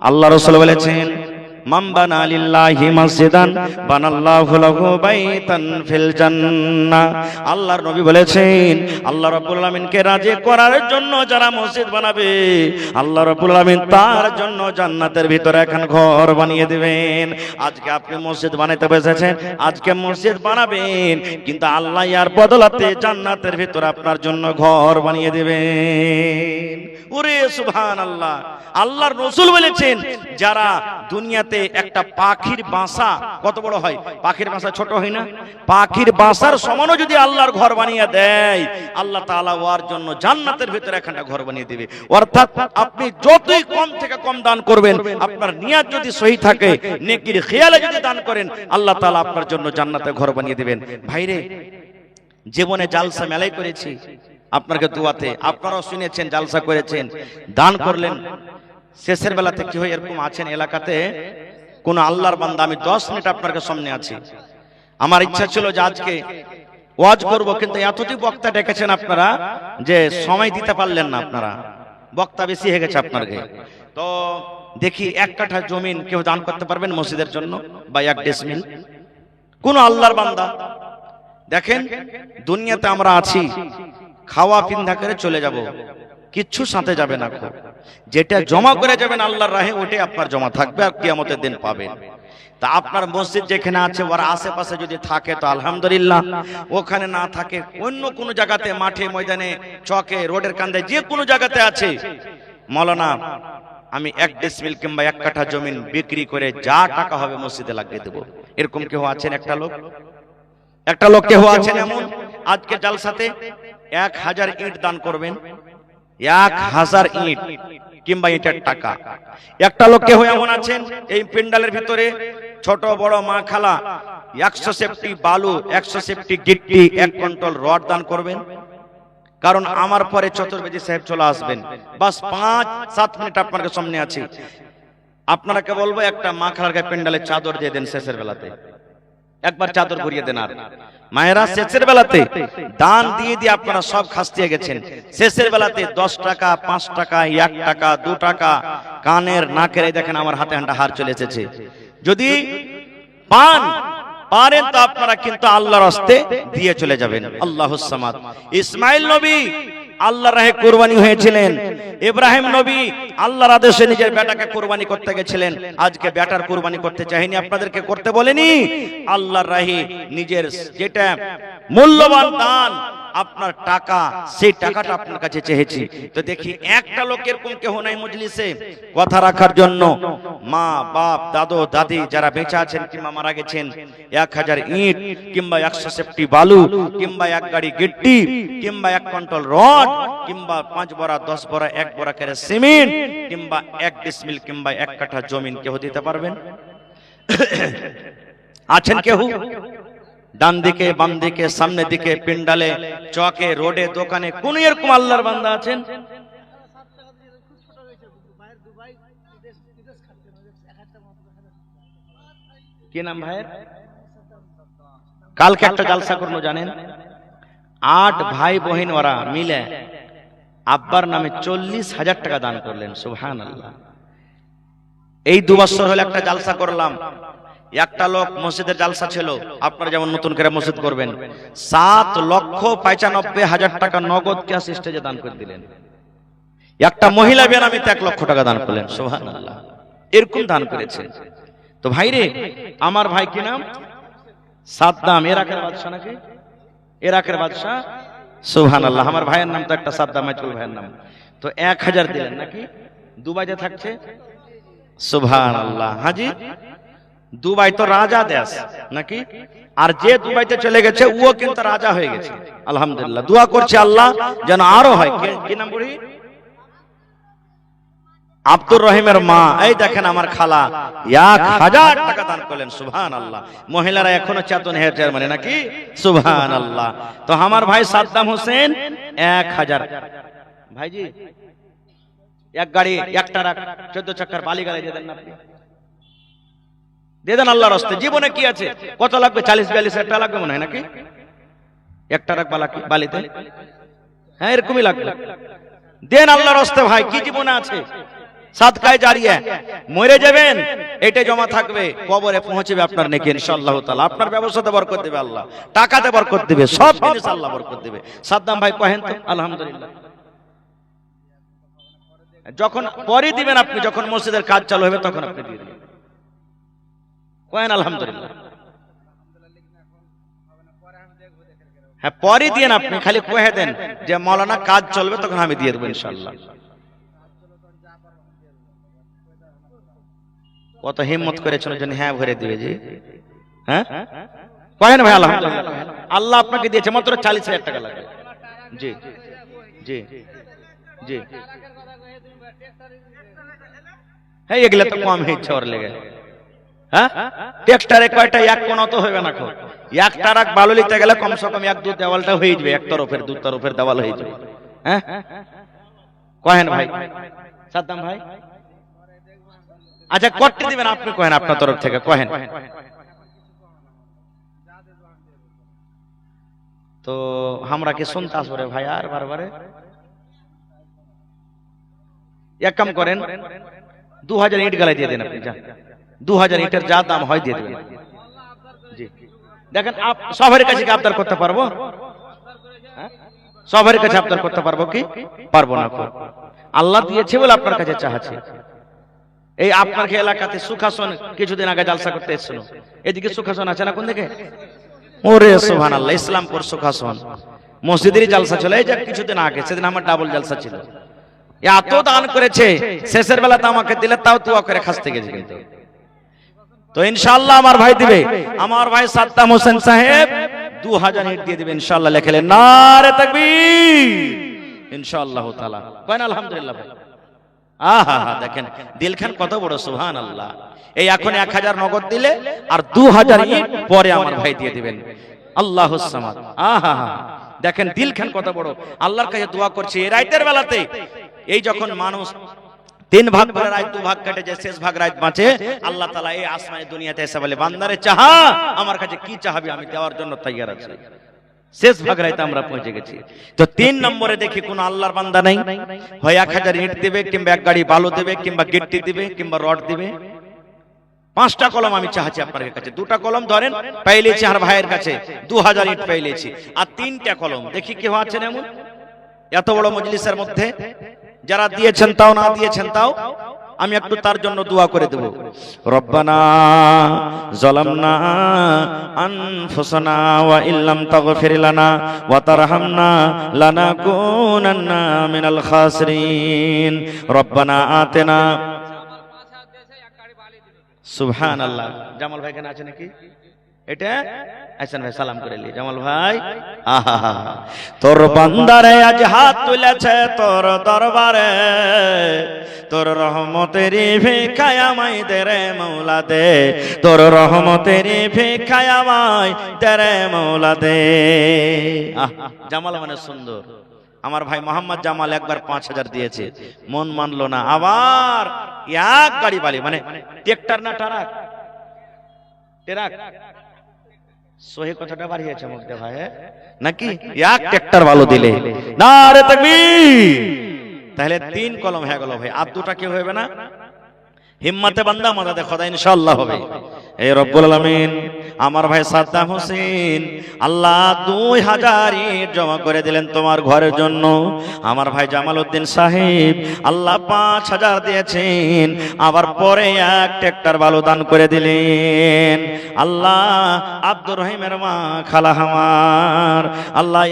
আল্লাহ রাসূল বলেছেন মান বানা লিল্লাহি মসজিদান বানাল্লাহু লাহু বাইতান ফিল জান্নাহ। আল্লাহর নবী বলেছেন আল্লাহ রাব্বুল আলামিনকে রাজি করার জন্য যারা মসজিদ বানাবে আল্লাহ রাব্বুল আলামিন তার জন্য জান্নাতের ভিতরে এখন ঘর বানিয়ে দিবেন। আজকে আপনি মসজিদ বানাইতে বসেছেন, আজকে মসজিদ বানাবেন, কিন্তু আল্লাহ ইয়ার বদলাতে জান্নাতের ভিতরে আপনার জন্য ঘর বানিয়ে দিবেন। ওরে সুবহানাল্লাহ। আল্লাহর রাসূল বলেছেন যারা দুনিয়াতে একটা পাখির বাসা কত বড় হয়, পাখির বাসা ছোট হয় না, পাখির বাসার সমানও যদি আল্লাহর ঘর বানিয়ে দেয় আল্লাহ তাআলা ওর জন্য জান্নাতের ভিতরে একটা ঘর বানিয়ে দিবে। অর্থাৎ আপনি যতই কম থেকে কম দান করবেন, আপনার নিয়ত যদি সহি থাকে, নেকির খেয়ালে যদি দান করেন, আল্লাহ তাআলা আপনার জন্য জান্নাতে ঘর বানিয়ে দিবেন। ভাইরে, জীবনে জালসা মেলাই করেছি আপনাকে দুয়াতে, আপনারাও শুনেছেন জালসা করেছেন, দান করলেন, শেষের বেলাতে কি হয় এরকম আছেন এলাকাতে কোন আল্লাহর বান্দা, আমি 10 মিনিট আপনাদের সামনে আছি, আমার ইচ্ছা ছিল যে আজকে ওয়াজ করব, কিন্তু এতটি বক্তা ডেকেছেন আপনারা যে সময় দিতে পারলেন না, আপনারা বক্তা বেশি হয়ে গেছে আপনাদের। তো দেখি 1 কাঠা জমিন কেউ দান করতে পারবেন মসজিদের জন্য, বা 1 ডেসিমিল? কোন আল্লাহর বান্দা? দেখেন দুনিয়াতে আমরা আছি, খাওয়া পিন্ধা করে চলে যাব, কিচ্ছু সাথে যাবে না, যেটা জমা করে যাবেন আল্লাহর রাহে ওটাই আপনার জমা থাকবে আর কিয়ামতের দিন পাবেন। তা আপনার মসজিদ যেখানে আছে ওর আশেপাশে যদি থাকে তো আলহামদুলিল্লাহ, ওখানে না থাকে অন্য কোনো জায়গাতে, মাঠে ময়দানে, চকে, রোডের কান্দে, যে কোনো জায়গাতে আছে, মৌলানা আমি 1 ডেসিমিল কিংবা 1 কাঠা জমিন বিক্রি করে যা টাকা হবে মসজিদে লাগিয়ে দেব, এরকম কেউ আছেন? একটা লোক, একটা লোক কেউ আছেন এমন? আজকে জালসাতে 1000 ইট দান করবেন, 1000 ইট কিংবা ইটের টাকা। একটা লোক কেউ এমন আছেন এই পেন্ডালের ভিতরে, ছোট বড় মা খালা 100 সেফটি বালু, 100 সেফটি গিট্টি, 1 কুইন্টাল রড দান করবেন? কারণ আমার পরে চতুর্বেদী সাহেব চলে আসবেন, বাস 5-7 মিনিট আপনাদের সামনে আছি, আপনাকে বলবো একটা মা খালার গায়ে পেন্ডালে চাদর দিয়ে দেন, শেষের বেলাতে একবার চাদর ঘুরিয়ে দেন। আর মায়েরা শেষের বেলাতে দান দিয়ে দিয়ে আপনারা সব খাসতিয়ে গেছেন, শেষের বেলাতে 10 টাকা, 5 টাকা, 1 টাকা, 2 টাকা, কানের নাকের, দেখেন আমার হাতে হাঁটা হার চলে এসেছে, যদি পারেন তো আপনারা কিন্তু আল্লাহর রাস্তে দিয়ে চলে যাবেন। আল্লাহুস সামাদ। ইসমাইল নবী আল্লাহর রাহে কুরবানি হয়েছিলেন, ইব্রাহিম নবী আল্লাহর আদেশে নিজের বেটাকে কুরবানি করতে গেছিলেন, আজকে বেটার কুরবানি করতে চাইনি, আপনাদেরকে করতে বলেনি, আল্লাহর রাহে নিজের যেটা মূল্যবান দান আপনার টাকা, সেই টাকাটা আপনার কাছে চেয়েছি। তো দেখি একটা লোকের কোন কেউ নাই মজলিসে কথা রাখার জন্য, মা বাপ দাদু দাদি যারা বেঁচে আছেন কিংবা মারা গেছেন, 1000 ইট কিংবা 100 সেফটি বালু কিংবা 1 গাড়ি গিট্টি কিংবা 1 কুইন্টাল রড কিংবা 5 বড়া 10 বড়া 1 বড়া করে সিমেন্ট কিংবা 1 ডিসমিল কিংবা 1 কাঠা জমিন কেউ দিতে পারবেন? আছেন কেউ? ডান দিকে, বাম দিকে, সামনে দিকে, পিন্ডালে, চকে, রোডে, দোকানে কোন এরকম আল্লাহর বান্দা আছেন? কি নাম ভাইয়ের? কালকে একটা জালসা করলো জানেন, 8 ভাই বহিন ওরা মিলে আব্বার নামে 40,000 টাকা দান করলেন। সুবহানাল্লাহ। এই 2 বছর হলো একটা জালসা করলাম, একটা লোক মসজিদের জালসা ছিল, আপনারা যেমন নতুন করে মসজিদ করবেন, 7,95,000 টাকা নগদ ক্যাশ স্টেজে দান করে দিলেন। একটা মহিলা বেনামিতে 1 লক্ষ টাকা দান করলেন। সুবহানাল্লাহ। এরকম দান করেছে। তো ভাইরে আমার, ভাই কি নাম? সাদ্দাম, ইরাকের বাদশা নাকি? ইরাকের বাদশাহ। সুবহানাল্লাহ। আমার ভাইয়ের নাম তো একটা সাদ্দাম মাইতুল ভাইয়ের নাম। তো 1000 দিলেন নাকি? দুবাইতে থাকছে। সুবহানাল্লাহ। হাজি, দুবাই তো রাজা দেশ নাকি? আর যে দুবাইতে চলে গেছে ও কিন্তু রাজা হয়ে গেছে। আলহামদুলিল্লাহ। দোয়া করছি আল্লাহ যেন আরো হয়। কি নাম বলি? আব্দুর রহিমের মা। এই দেখেন আমার খালা 1000 টাকা দান করলেন। সুবহানাল্লাহ। মহিলারা এখনো চেতন হয়েছে মানে নাকি? সুবহানাল্লাহ। তো আমার ভাই সাদ্দাম হোসেন 1000। ভাইজি এক গাড়ি এক ট্রাক 14 চাকার বালি গাড়ি দিয়ে দেন না আপনি? দিয়ে দেন আল্লাহর রাস্তে। জীবনে কি আছে? কত লাগবে? 40-42 হাজার টাকা লাগবে মনে হয় নাকি? এক ট্রাক বালিতে? হ্যাঁ এরকমই লাগবে। দেন আল্লাহর রাস্তে ভাই। কি জীবনে আছে? সাদকায়ে জারিয়া। মরে যাবেন এটা জমা থাকবে, কবরে পৌঁছবে আপনার নেকি ইনশাআল্লাহ তাআলা। আপনার ব্যবসাতে বরকত দেবে আল্লাহ, টাকাতে বরকত দেবে, সব জিনিস আল্লাহ বরকত দেবে। সাদ্দাম ভাই কহেন তো আলহামদুলিল্লাহ। যখন পরে দিবেন আপনি, যখন মসজিদের কাজ চালু হবে তখন আপনি দিয়ে দিবেন। কহেন আলহামদুলিল্লাহ। হ্যাঁ পরে দিয়েন আপনি, খালি কহে দেন যে মাওলানা কাজ চলবে তখন আমি দিয়ে দেবো ইনশাআল্লাহ। কত হিম্মত করেছিল যেন হ্যাঁ ভরে দিবে জি। হ্যাঁ কহেন ভাই আলহামদুলিল্লাহ। আল্লাহ আপনাকে দিয়েছে মাত্র 40,000 টাকা লাগে। জি জি জি। হ্যাঁ এগুলা তো কম হয়েছে ওর লেগে। হ্যাঁ টেক্সটারে কয়টা এক কোন তো হবে না। এক ট্রাক বালু নিতে গেলে কমসে কম 1-2 দেওয়ালটা হয়ে যাবে, এক তরফের 2 তরফের দেওয়াল হয়ে যাবে। হ্যাঁ কহেন ভাই সাদ্দাম ভাই। আচ্ছা কত দিবেন আপনি কহেন আপনার তরফ থেকে কহেন। তো আমরা কি শুনতে আসবো রে ভাই আর বারবারে? এক কাম করেন 2000 ইট গালাই দিয়ে দেন আপনি। যা 2000 ইটের যা দাম হয় দিয়ে দেবেন। জি দেখেন সবার কাছে কি আবদার করতে পারবো? সবার কাছে আবদার করতে পারবো কি? পারবো না। আল্লাহ দিয়েছে বলে আপনার কাছে চাহাচ্ছে। এই আপনার এলাকাতে সুখাসন কিছুদিন আগে জালসা করতে এসেছিল। এদিকে সুখাসন আছে না কোন দিকে? ওরে সুবহানাল্লাহ। ইসলামপুর সুখাসন মসজিদেরই জালসা চলে। এই যে কিছুদিন আগে, সেদিন আমার ডাবল জালসা ছিল। এত দান করেছে, শেষের বেলাতে আমাকে দিলে তাও দোয়া করে খাসতে গেছে। কিন্তু তো ইনশাআল্লাহ আমার ভাই দিবে। আমার ভাই সাদ্দাম হোসেন সাহেব 2000 ইট দিয়ে দিবে ইনশাআল্লাহ। লেখলেন নারে তাকবীর ইনশাআল্লাহ তাআলা। কয়েন আলহামদুলিল্লাহ ভাই। আহা দেখেন দিলখান কত বড়। সুবহানাল্লাহ। এই এখন 1000 নগদ দিলে আর 2000 ইট পরে আমার ভাই দিয়ে দিবেন। আল্লাহুস সামাদ। আহা দেখেন দিলখান কত বড়। আল্লাহর কাছে দোয়া করছে এই রাতের বেলাতে। এই যখন মানুষ 3 ভাগ করে রাত 2 ভাগ কেটে যায়, শেষ ভাগ রাত বাঁচে, আল্লাহ তাআলা এই আসমানে দুনিয়াতে এসে বলে বান্দারে চাহা, আমার কাছে কি চাহাবি আমি দেওয়ার জন্য তৈয়ার আছি। শেষ ভাগ রাতে আমরা পৌঁছে গেছি। তো 3 নম্বরে দেখি কোন আল্লাহর বান্দা নাই, হয় 1000 ইট দিবে, কিংবা এক গাড়ি বালু দিবে, কিংবা গিট্টি দিবে, কিংবা রড দিবে। 5টা কলম আমি চাচ্ছি আপনার কাছে। 2টা কলম ধরেন পাইলেছি আর ভাইয়ের কাছে 2000 ইট পাইলেছি। আর 3টা কলম দেখি কেউ আছেন এমন এত বড় মজলিসের মধ্যে? যারা দিয়েছেন তাও, না দিয়েছেন তাও, আমি একটু তার জন্য দোয়া করে দেব। রব্বানা যালামনা আনফুসানা ওয়া ইল্লাম তাগফির লানা ওয়া তারহামনা লানাকুনান্না মিনাল খাসিরিন। রব্বানা আতিনা। সুবহানাল্লাহ। জামাল ভাই কেন আছে নাকি? এটা আইসান ভাই সালাম করে লি। জামাল ভাই আহা তোর বান্দারে আজ হাত তুলেছে তোর দরবারে, তোর রহমতেরই ভিখায় আমায় দে রে মওলা দে, তোর রহমতেরই ভিখায় আমায় দে রে মওলা দে। জামাল মানে সুন্দর। আমার ভাই মোহাম্মদ জামাল একবার 5000 দিয়েছে, মন মানলো না, আবার এক গাড়ি বালি, মানে ট্রাক্টর না ট্রাক, ট্রাক সহি কথাটা বাড়িয়েছে মুখে ভাই নাকি? এক ট্রাক্টর বালু দিলে নারে তাকবীর। তাহলে 3 কলম হয়ে গেল ভাই। আর 2টা কি হবে না? হিম্মতে বান্দা মাদাদে খোদা ইনশাআল্লাহ হবে। এই রব্বুল আলামিন আমার ভাই সাদ্দাম হোসেন আল্লাহ 2000 ইট জমা করে দিলেন তোমার ঘরের জন্য। আমার ভাই জামাল উদ্দিন সাহেব আল্লাহ 5000 দিয়েছেন, আবার পরে 1 ট্রাক্টর বালু দান করে দিলেন। আল্লাহ আব্দুর রহিমের মা খালা আমার আল্লাহ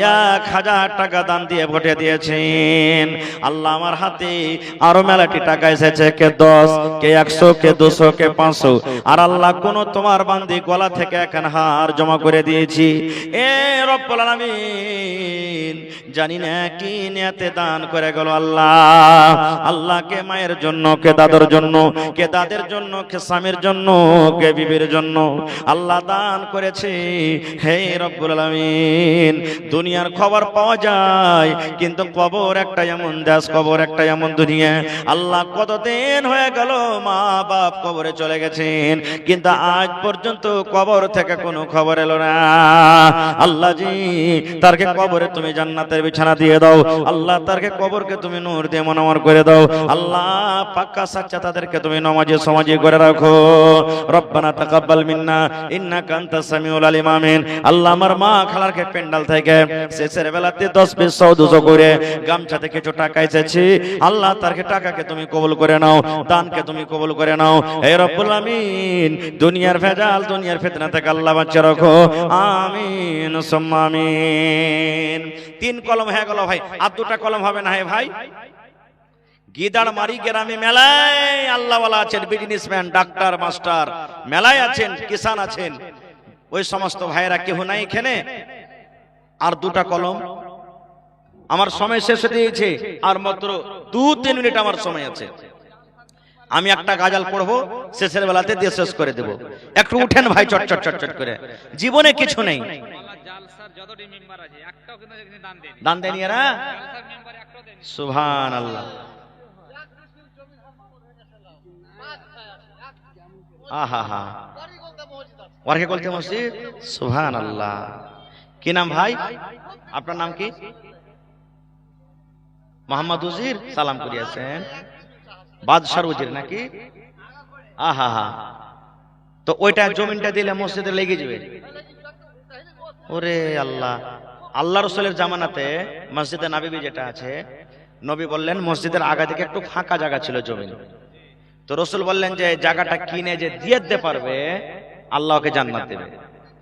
1000 টাকা দান দিয়ে ভোটে দিয়েছেন। আল্লাহ আমার হাতে আরো মেলাটি টাকা এসেছে, কে 10, কে 100, কে 200, কে 500। আর আল্লাহ কোন তোমার বান্দি গলা থেকে এখন হার জমা করে দিয়েছি। এ রব্বুল আলামিন জানি না কি নিয়তে দান করে গেল আল্লাহ। আল্লাহ কে মায়ের জন্য, কে দাদার জন্য, কে দাদের জন্য, কে স্বামীর জন্য, কে বিবির জন্য আল্লাহ দান করেছে। হে রব্বুল আলামিন দুনিয়ার খবর পাওয়া যায়, কিন্তু কবর একটা এমন দেশ, কবর একটা এমন দুনিয়া। আল্লাহ কতদিন হয়ে গেল মা বাপ কবরে চলে গেছেন, কিন্তু আজ পর্যন্ত কবর থেকে কোনো খবর এলো না। আল্লাহ জি তারকে কবরে তুমি জান্নাতের বিছানা দিয়ে দাও। আল্লাহ তারকে কবরকে তুমি নূর দিয়ে মনোমর করে দাও। আল্লাহ পাক্কা সাচ্চা তাদেরকে তুমি নামাজে সমাজে করে রাখো। রব্বানা তাকাব্বাল মিন্না ইন্নাকা আনতাস সামিউল আলিম। আমিন। আল্লাহ আমার মা খালারকে পেন্ডাল থেকে শেষের বেলাতে 10 পিস 100 200 করে গামছা থেকে কিছু টাকা এসেছে। আল্লাহ তারকে টাকাকে তুমি কবুল করে নাও, দানকে তুমি কবুল করে নাও। হে রব্বুল আমিন দুনিয়ার ভেজাল, দুনিয়ার ফিতনা থেকে আল্লাহ বাঁচিয়ে রাখো। আমিন সুম্মা আমিন। 3 কলম হয়ে গেল ভাই, আর 2টা কলম হবে না। হে ভাই গিদার মারি গ্রামে মেলায় আল্লাহওয়ালা আছেন, বিজনেসম্যান, ডাক্তার, মাস্টার মেলায় আছেন, কিষান আছেন। ওই সমস্ত ভাইয়েরা কেউ নাই এখানে। আর 2টা কলম, আমার সময় শেষ হয়ে গিয়েছে, আর মাত্র 2-3 মিনিট আমার সময় আছে। আমি একটা গাজাল পড়বো, শেষের বেলাতে দিয়ে শেষ করে দেব। একটু উঠেন ভাই, চট চট চট চট করে। জীবনে কিছু নেই, দান দেন এরা। সুবহানাল্লাহ। আহা হা ওয়ারকে বলতে মসজিদ। সুবহানাল্লাহ। কি নাম ভাই আপনার? নাম কি? মোহাম্মদ উজির। সালাম করিয়াছেন বাদশার উজির নাকি? আহা হা। তো ওইটা জমিনটা দিলে মসজিদে লেগে যাবে। ওরে আল্লাহ। আল্লাহ রসুলের জামানাতে মসজিদে নববী যেটা আছে, নবী বললেন মসজিদের আগা থেকে একটু ফাঁকা জায়গা ছিল জমিন। তো রসুল বললেন যে জায়গাটা কিনে যে দিয়ে দিতে পারবে আল্লাহকে জান্নাত দেবে।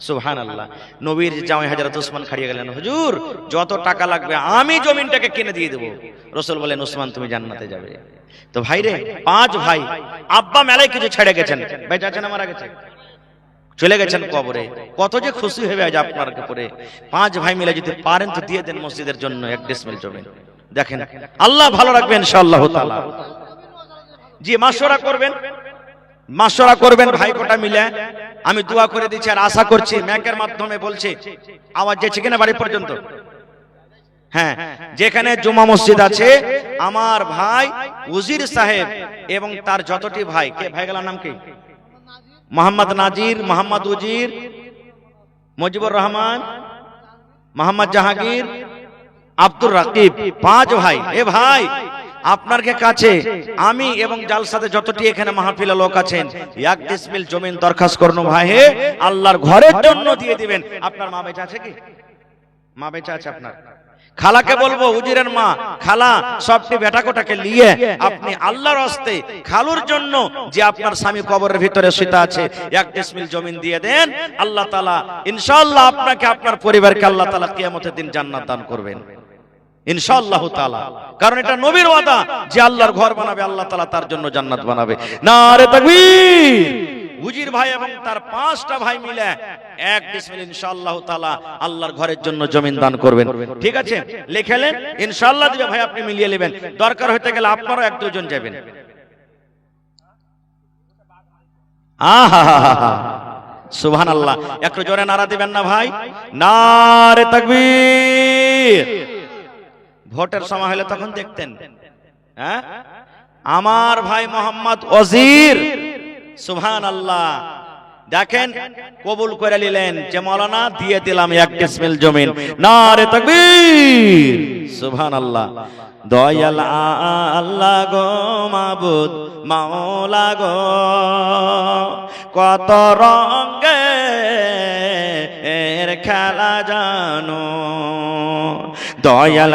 সুবহানাল্লাহ। নবীর জামাই হযরত ওসমান খাড়িয়ে গেলেন, হুজুর যত টাকা লাগবে আমি জমিনটাকে কিনে দিয়ে দেব। রসুল বলেন ওসমান তুমি জান্নাতে যাবে। তো ভাই রে, 5 ভাই, আব্বা মেলায় কিছু ছেড়ে গেছেন, বেঁচে আছেন মারা গেছে, চলে গেছেন কবরে। কত যে খুশি হবে আজ আপনার উপরে। 5 ভাই মিলে যদি পারেন তো দিয়ে দেন মসজিদের জন্য 1 ডিসমিল জমি। দেখেন আল্লাহ ভালো রাখবেন ইনশাআল্লাহ তাআলা। জি মাশওয়ারা করবেন, মাশওয়ারা করবেন ভাই কোটা মিলে। আমি দোয়া করে দিচ্ছি আর আশা করছি মাইকের মাধ্যমে বলছি, আওয়াজ যাচ্ছে কিনা বাড়ি পর্যন্ত? হ্যাঁ, যেখানে জুমা মসজিদ আছে আমার ভাই উজির সাহেব এবং তার যতটি ভাই, কে ভাইগুলোর নাম কি? মোহাম্মদ নাজির, মোহাম্মদ উজির, মুজিবুর রহমান, মোহাম্মদ জাহাঙ্গীর, আব্দুর রাকিব, 5 ভাই। এ ভাই আপনার কাছে আমি এবং জালসাতে যতটি এখানে মাহফিলে লোক আছেন 1 ডিসমিল জমিন দরখাস্ত করুন ভাই, হে আল্লাহর ঘরের জন্য দিয়ে দিবেন। আপনার মা বেঁচে আছে কি? মা বেঁচে আছে আপনার? খালাকে বলবো, উজিরের মা, খালা সবটি বেটা কোটাকে নিয়ে আপনি আল্লাহর রাস্তে খালুর জন্য যে আপনার স্বামী কবরের ভিতরে শুয়ে আছে 1 ডিসমিল জমিন দিয়ে দেন। আল্লাহ তাআলা ইনশাআল্লাহ আপনাকে আপনার পরিবারকে আল্লাহ তাআলা কিয়ামতের দিন জান্নাত দান করবেন ইনশাআল্লাহ তাআলা। কারণ এটা নবীর ওয়াদা যে আল্লাহর ঘর বানাবে আল্লাহ তাআলা তার জন্য জান্নাত বানাবে। নারে তাকবীর। উজির ভাই এবং তার 5টা ভাই মিলে 1 ডিসমিল ইনশাআল্লাহ তাআলা আল্লাহর ঘরের জন্য জমিন দান করবেন। ঠিক আছে, লিখেলেন ইনশাআল্লাহ দিবে ভাই, আপনি মিলিয়ে নেবেন। দরকার হতে গেলে আপনারা 1-2 জন যাবেন। আহা সুবহানাল্লাহ। একটু জোরে নারা দিবেন না ভাই? নারে তাকবীর। ভোটের সময় হলে তখন দেখতেন, হ্যাঁ, আমার ভাই মোহাম্মদ ওজির, সুবহানাল্লাহ, দেখেন কবুল করে নিলেন যে মাওলানা দিয়ে দিলাম 1 ডিসমিল জমিন। নারে তাকবীর। সুবহানাল্লাহ। দয়াল আল্লাহ গো মাবুদ মাওলা গো, কত রঙে খেলা জানো দয়াল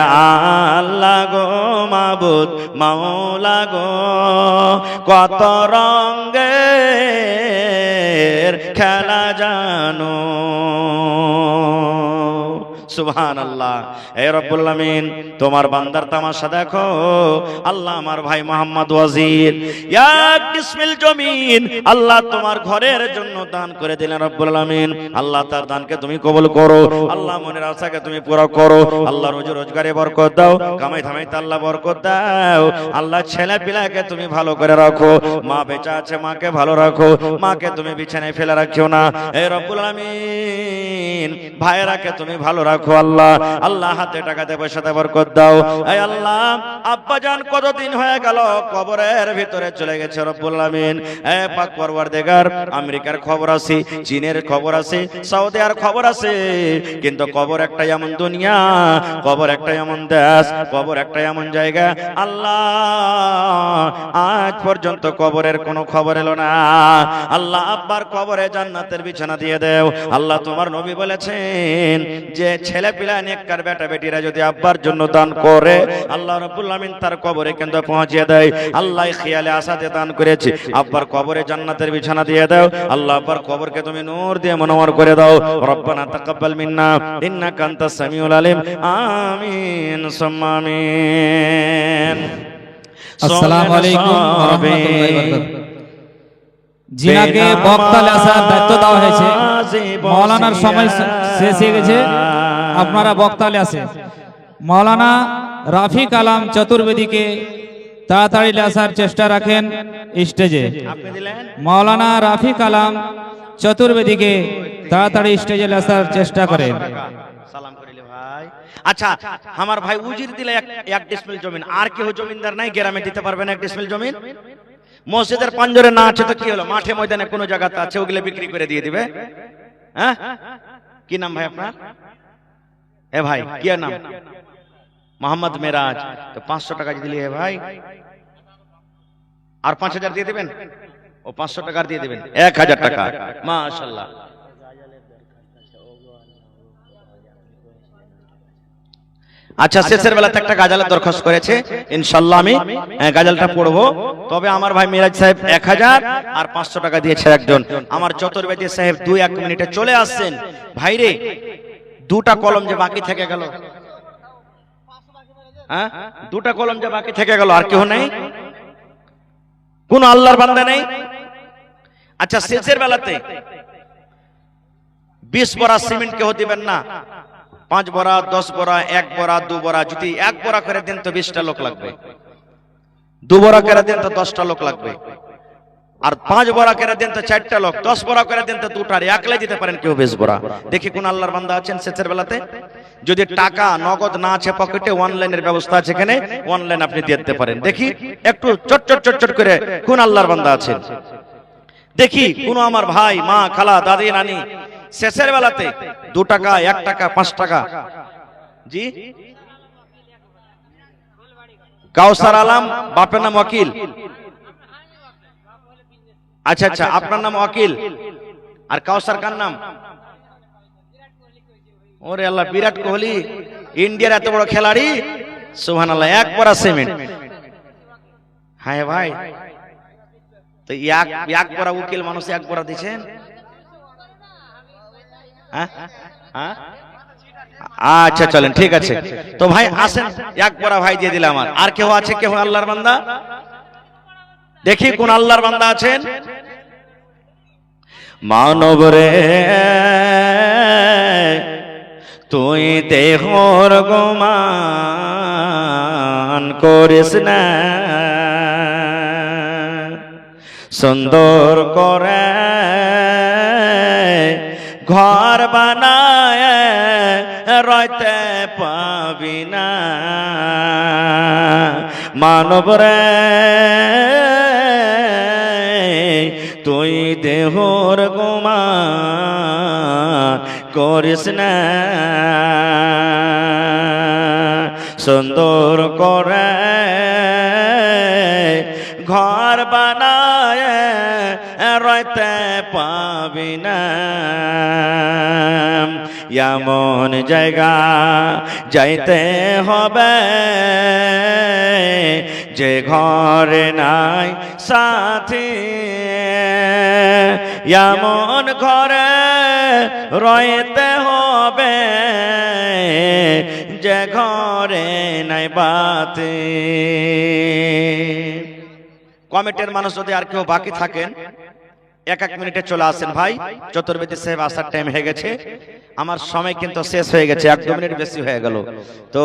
আল্লাহ গো মাবুদ মাওলা গো কত রঙের খেলা জানো সুবহানাল্লাহ। এ রব্বুল আমিন তোমার বান্দার তামাশা দেখো আল্লাহ। আমার ভাই মোহাম্মদ ওয়াজির এক বিসমিল জমিন আল্লাহ তোমার ঘরের জন্য দান করে দিলেন রব্বুল আমিন। আল্লাহ তার দানকে তুমি কবুল করো আল্লাহ, মনের আশাকে তুমি পুরো করো আল্লাহ। রোজি রোজগারে বরকত দাও, কামাই ধামাইতে আল্লাহ বরকত দাও আল্লাহ। ছেলে পিলাকে তুমি ভালো করে রাখো, মা বেঁচে আছে মাকে ভালো রাখো, মাকে তুমি বিছানায় ফেলে রাখিও না এ রব্বুল আমিন। ভাইয়েরাকে তুমি ভালো রাখো আল্লাহ। আল্লাহ হাতে টাকাতে পয়সাতে বরকত দাও এই আল্লাহ। আব্বাজান কতদিন হয়ে গেল কবরের ভিতরে চলে গেছে রব্বুল আমিন। এ পাক পরওয়ারদিগার, আমেরিকার খবর আছে, চীনের খবর আছে, সৌদি আরবের খবর আছে, কিন্তু কবর একটা এমন দুনিয়া, কবর একটা এমন দেশ, কবর একটা এমন জায়গা আল্লাহ আজ পর্যন্ত কবরের কোনো খবর এলো না আল্লাহ। আব্বার কবরে জান্নাতের বিছানা দিয়ে দেও আল্লাহ। তোমার নবী বলেছেন যে ছেলে পিলা নেককার বেটা বেটিরা যদি আব্বার জন্য দান করে আল্লাহ রাব্বুল আমিন তার কবরে কিন্তু পৌঁছে দেয় আল্লাহ। খেয়ালে আসাতে দান করেছে আব্বার কবরে জান্নাতের বিছানা দিয়ে দাও আল্লাহ। আব্বার কবরকে তুমি নূর দিয়ে মনোমর করে দাও। রব্বানা তাকাব্বাল মিন্না ইন্নাকা আনতাস সামিউল আলিম। আমিন সুম্মা আমিন। আসসালামু আলাইকুম ওয়া রাহমাতুল্লাহি ওয়া বারাকাতুহু। জিনাকে বক্তালে আসার দায়িত্ব দেওয়া হয়েছে, মাওলানার সময় শেষ হয়ে গেছে, আপনারা বক্তালে আসেন। মাওলানা রাফি কালাম চতুর্বেদীকে তাড়াতাড়ি আসার চেষ্টা রাখেন স্টেজে। মাওলানা রাফি কালাম চতুর্বেদীকে তাড়াতাড়ি স্টেজে আসার চেষ্টা করেন। সালাম করিলে ভাই। আচ্ছা আমার ভাই উজির দিলে এক ডিসমিল জমিন, আর কেউ জমিনদার নাই গ্রামে দিতে পারবে না এক ডিসমিল জমিন? মসজিদের পাঞ্জরে না আছে তো কি হলো, মাঠে ময়দানে কোনো জায়গাতে আছে, ওগুলো বিক্রি করে দিয়ে দিবে। হ্যাঁ কি নাম ভাই আপনার? এ ভাই কি নাম? মোহাম্মদ মেরাজ। তো 500 টাকা দিলে ভাই আর 5000 দিয়ে দিবেন। ও 500 টাকা দিয়ে দিবেন, 1000 টাকা। মাশাআল্লাহ। আচ্ছা শেষের বেলাতে একটা গাজালের দরখাস্ত করেছে, ইনশাআল্লাহ আমি গাজালটা পড়বো। তবে আমার ভাই মিরাজ সাহেব 1000 আর 500 টাকা দিয়েছে একজন। আমার চতুর্বেদী সাহেব 2-1 মিনিটে চলে আসছেন। ভাইরে দুটা কলম যে বাকি থেকে গেল, হ্যাঁ দুটা কলম যে বাকি থেকে গেল, আর কেউ নেই, কোন আল্লাহর বান্দা নেই। আচ্ছা শেষের বেলাতে 20 বড়া সিমেন্ট কেউ দিবেন না, 5 বড়া, 10 বড়া, 1 বড়া, 2 বড়া। যদি 1 বড়া করে দেন তো 20টা লোক লাগবে, 2 বড়া করে দেন তো 10টা লোক লাগবে, আর 5 বড়া করে দেন তো 4টা লোক, 10 বড়া করে দেন তো 2টার, একলাই দিতে পারেন কেউ 20 বড়া। দেখি কোন আল্লাহর বান্দা আছেন শেষের বেলাতে। যদি টাকা নগদ না আছে পকেটে, অনলাইনের ব্যবস্থা আছে এখানে, অনলাইন আপনি দিয়ে দিতে পারেন। দেখি একটু চট চট চট চট করে কোন আল্লাহর বান্দা আছেন দেখি। কোন আমার ভাই, মা, খালা, দাদি, নানি শেষের বেলাতে 2 টাকা, 1 টাকা, 5 টাকা। জি কাউসার আলম, বাপের নাম ওয়াকিল। আচ্ছা আচ্ছা আপনার নাম ওয়াকিল, আর কাউসার কার নাম? ওরে আল্লাহ, বিরাট কোহলি ইন্ডিয়ার এত বড় খেলাড়ি, সুবহানাল্লাহ। 1 বড়া সিমেন্ট। হ্যাঁ ভাই, তো এক বড়া উকিল মানুষ 1 বড়া দিচ্ছেন? আচ্ছা চলেন, ঠিক আছে। তো ভাই আসেন, 1 বড়া ভাই দিয়ে দিলাম। আর কেউ আছে কেউ আল্লাহর বান্দা? দেখি কোন আল্লাহর বান্দা আছেন। মানব রে তুই দেহর গোমান করিস না, সুন্দর করে ঘর বানায় রইতে পাবি না। মানব রে তুই দেহর গোমান করিস না, সুন্দর করে ঘর বানায় রইতে পাবি না। এমন জায়গা যাইতে হবে যে ঘরে নাই সাথী, এমন ঘরে রইতে হবে যে ঘরে নাই বাতি। কমিটির মানুষ যদি আর কেউ বাকি থাকেন এক এক মিনিটে চলে আসেন ভাই। চতুর্বেদী সাহেব আসার টাইম হয়ে গেছে, আমার সময় কিন্তু শেষ হয়ে গেছে, 1-2 মিনিট বেশি হয়ে গেল। তো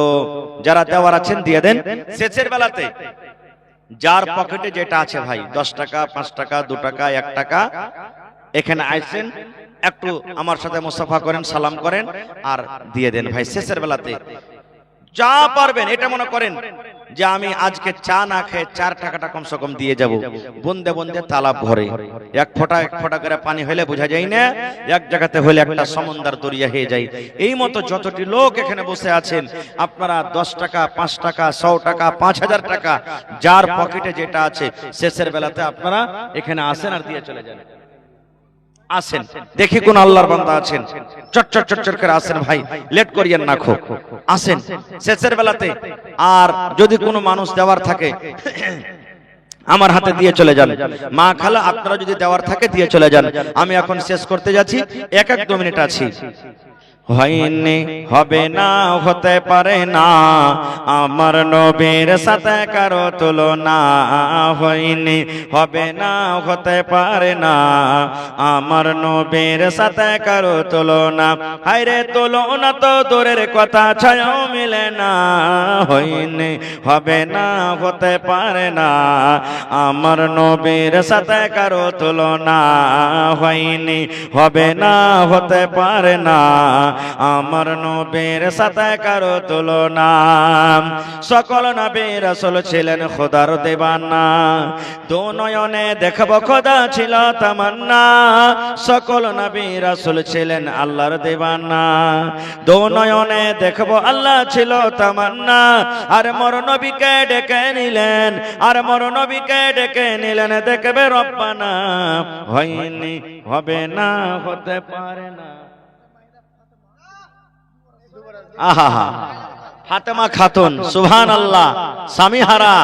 যারা দেওয়ার আছেন দিয়ে দেন। শেষের বেলাতে যার পকেটে যেটা আছে ভাই, 10 টাকা, 5 টাকা, 2 টাকা, 1 টাকা, এখানে আইসেন, একটু আমার সাথে মুসাফা করেন, সালাম করেন আর দিয়ে দেন ভাই। শেষের বেলাতে যা পারবেন, এটা মনে করেন যে আমি আজকে চা না খেয়ে 4 টাকাটা কমসে কম দিয়ে যাব। বন্দে বন্দে তালাব ভরে, এক ফোঁটা করে পানি হইলে বোঝা যায় না, এক জায়গাতে হইলে একটা সমুদ্র দরিয়া হয়ে যায়। এই মতো যতটি লোক এখানে বসে আছেন, আপনারা 10 টাকা, 5 টাকা, 100 টাকা, 5000 টাকা, যার পকেটে যেটা আছে, শেষের বেলাতে আপনারা এখানে আসেন আর দিয়ে চলে যান। আসেন, দেখি কোন আল্লাহর বান্দা আছেন, চট চট করে আসেন ভাই, লেট করিয়েন না খো, আসেন শেষের বেলাতে। আর যদি কোনো মানুষ দেওয়ার থাকে আমার হাতে দিয়ে চলে যান। মা খালা আপনারা যদি দেওয়ার থাকে দিয়ে চলে যান। আমি এখন শেষ করতে যাচ্ছি, 1-2 মিনিট আছি। হয়নি, হবে না, হতে পারে না, আমার নবীর সাথে কারো তুলনা। হয়নি, হবে না, হতে পারে না, আমার নবীর সাথে কারো তুলনা। হায়রে তুলনা তো দূরের কথা, ছায়াও মিলে না। হয়নি, হবে না, হতে পারে না, আমার নবীর সাথে কারো তুলনা। হয়নি, হবে না, হতে পারে না, আমার নবীর সাথে কারো তুলনা। সকল নবী রাসূল ছিলেন খোদার দেওয়ানা, দু নয়নে দেখব খোদা ছিল তামান্না। সকল নবী রাসূল ছিলেন আল্লাহর দেওয়ানা, দু নয়নে দেখব আল্লাহ ছিল তামান্না। আর মোর নবীকে ডেকে নিলেন, আর মোর নবীকে ডেকে নিলেন, দেখবে রব্বানা। হয়নি, হবে না, হতে পারে না। আহা, ফাতেমা খাতুন সুবহানাল্লাহ, স্বামী হারা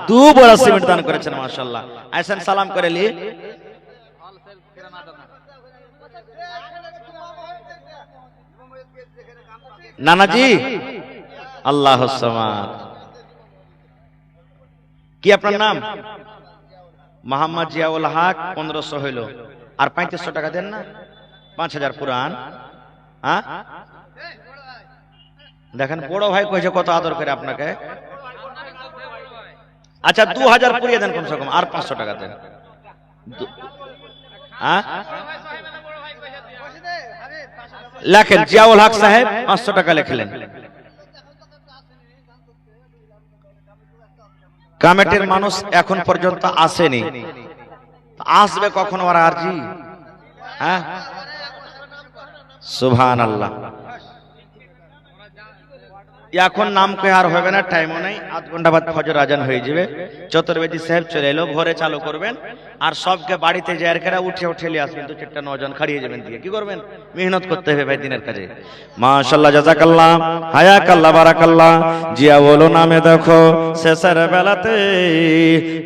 2 বড় সিমেন্ট দান করেছেন, মাশাআল্লাহ। আইসেন সালাম করে লি। নানাজি আল্লাহুস সামাদ। কি আপনার নাম? মোহাম্মদ জিয়াউল হক। 1500 হইল, আর 3500 টাকা দেন না, 5000 পুরান। হ্যাঁ দেখেন বড় ভাই কইছে কত আদর করে আপনাকে। আচ্ছা 2000 পুরিয়ে দেন কমসে কম, আর 500 টাকা দেন। লেখেন জিয়াউল হক সাহেব 500 টাকা লিখলেন। কমিটির মানুষ এখন পর্যন্ত আসেনি, আসবে কখন ওরা আরজি? হ্যাঁ সুবহানাল্লাহ। এখন নাম কে আর হবে না, টাইমও নাই, 8 ঘন্টা বাদ ফজর আজান হয়ে যাবে। চতুর্বেদী সাহেব চলে এলো, ভোরে চালু করবেন। আর সবকে বাড়িতে যায়ের করে উঠে নিয়ে আসবেন। 2-4টা নজন খাড়িয়ে যাবেন, দিয়ে কি করবেন? মেহনত করতে হবে ভাই দিনের কাজে। মাশাআল্লাহ, জাযাকাল্লাহ, হায়াকাল্লাহ, বারাকাল্লাহ। জিয়া বলো নামে দেখো শেষের বেলাতে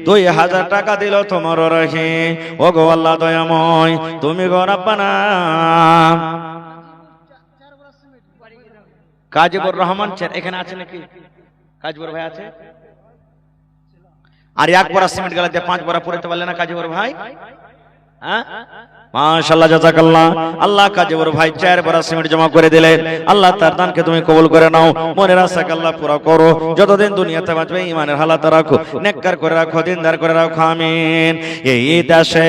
2000 টাকা দিল তোমার রাহি। ও গো আল্লাহ দয়াময়, তুমি গো রব্বানা। কাজীবুর রহমান এখানে আছে নাকি? কাজীবুর ভাই আছে? আর 1 বড়া সিমেন্ট গেলে 5 বড়া পুরাতে পারলে না কাজীবুর ভাই? হ্যাঁ মাশাআল্লাহ, জাযাকাল্লাহ। আল্লাহ কাজীবুর ভাই 4 বড়া সিমেন্ট জমা করে দিলেন। আল্লাহ তার দানকে তুমি কবুল করে নাও, মনের আশাকে আল্লাহ পুরো করো। যতদিন দুনিয়াতে বাঁচবে ঈমানের হালাত রাখো, নেককার করে রাখো, দিনদার করে রাখো, আমিন। এই দেশে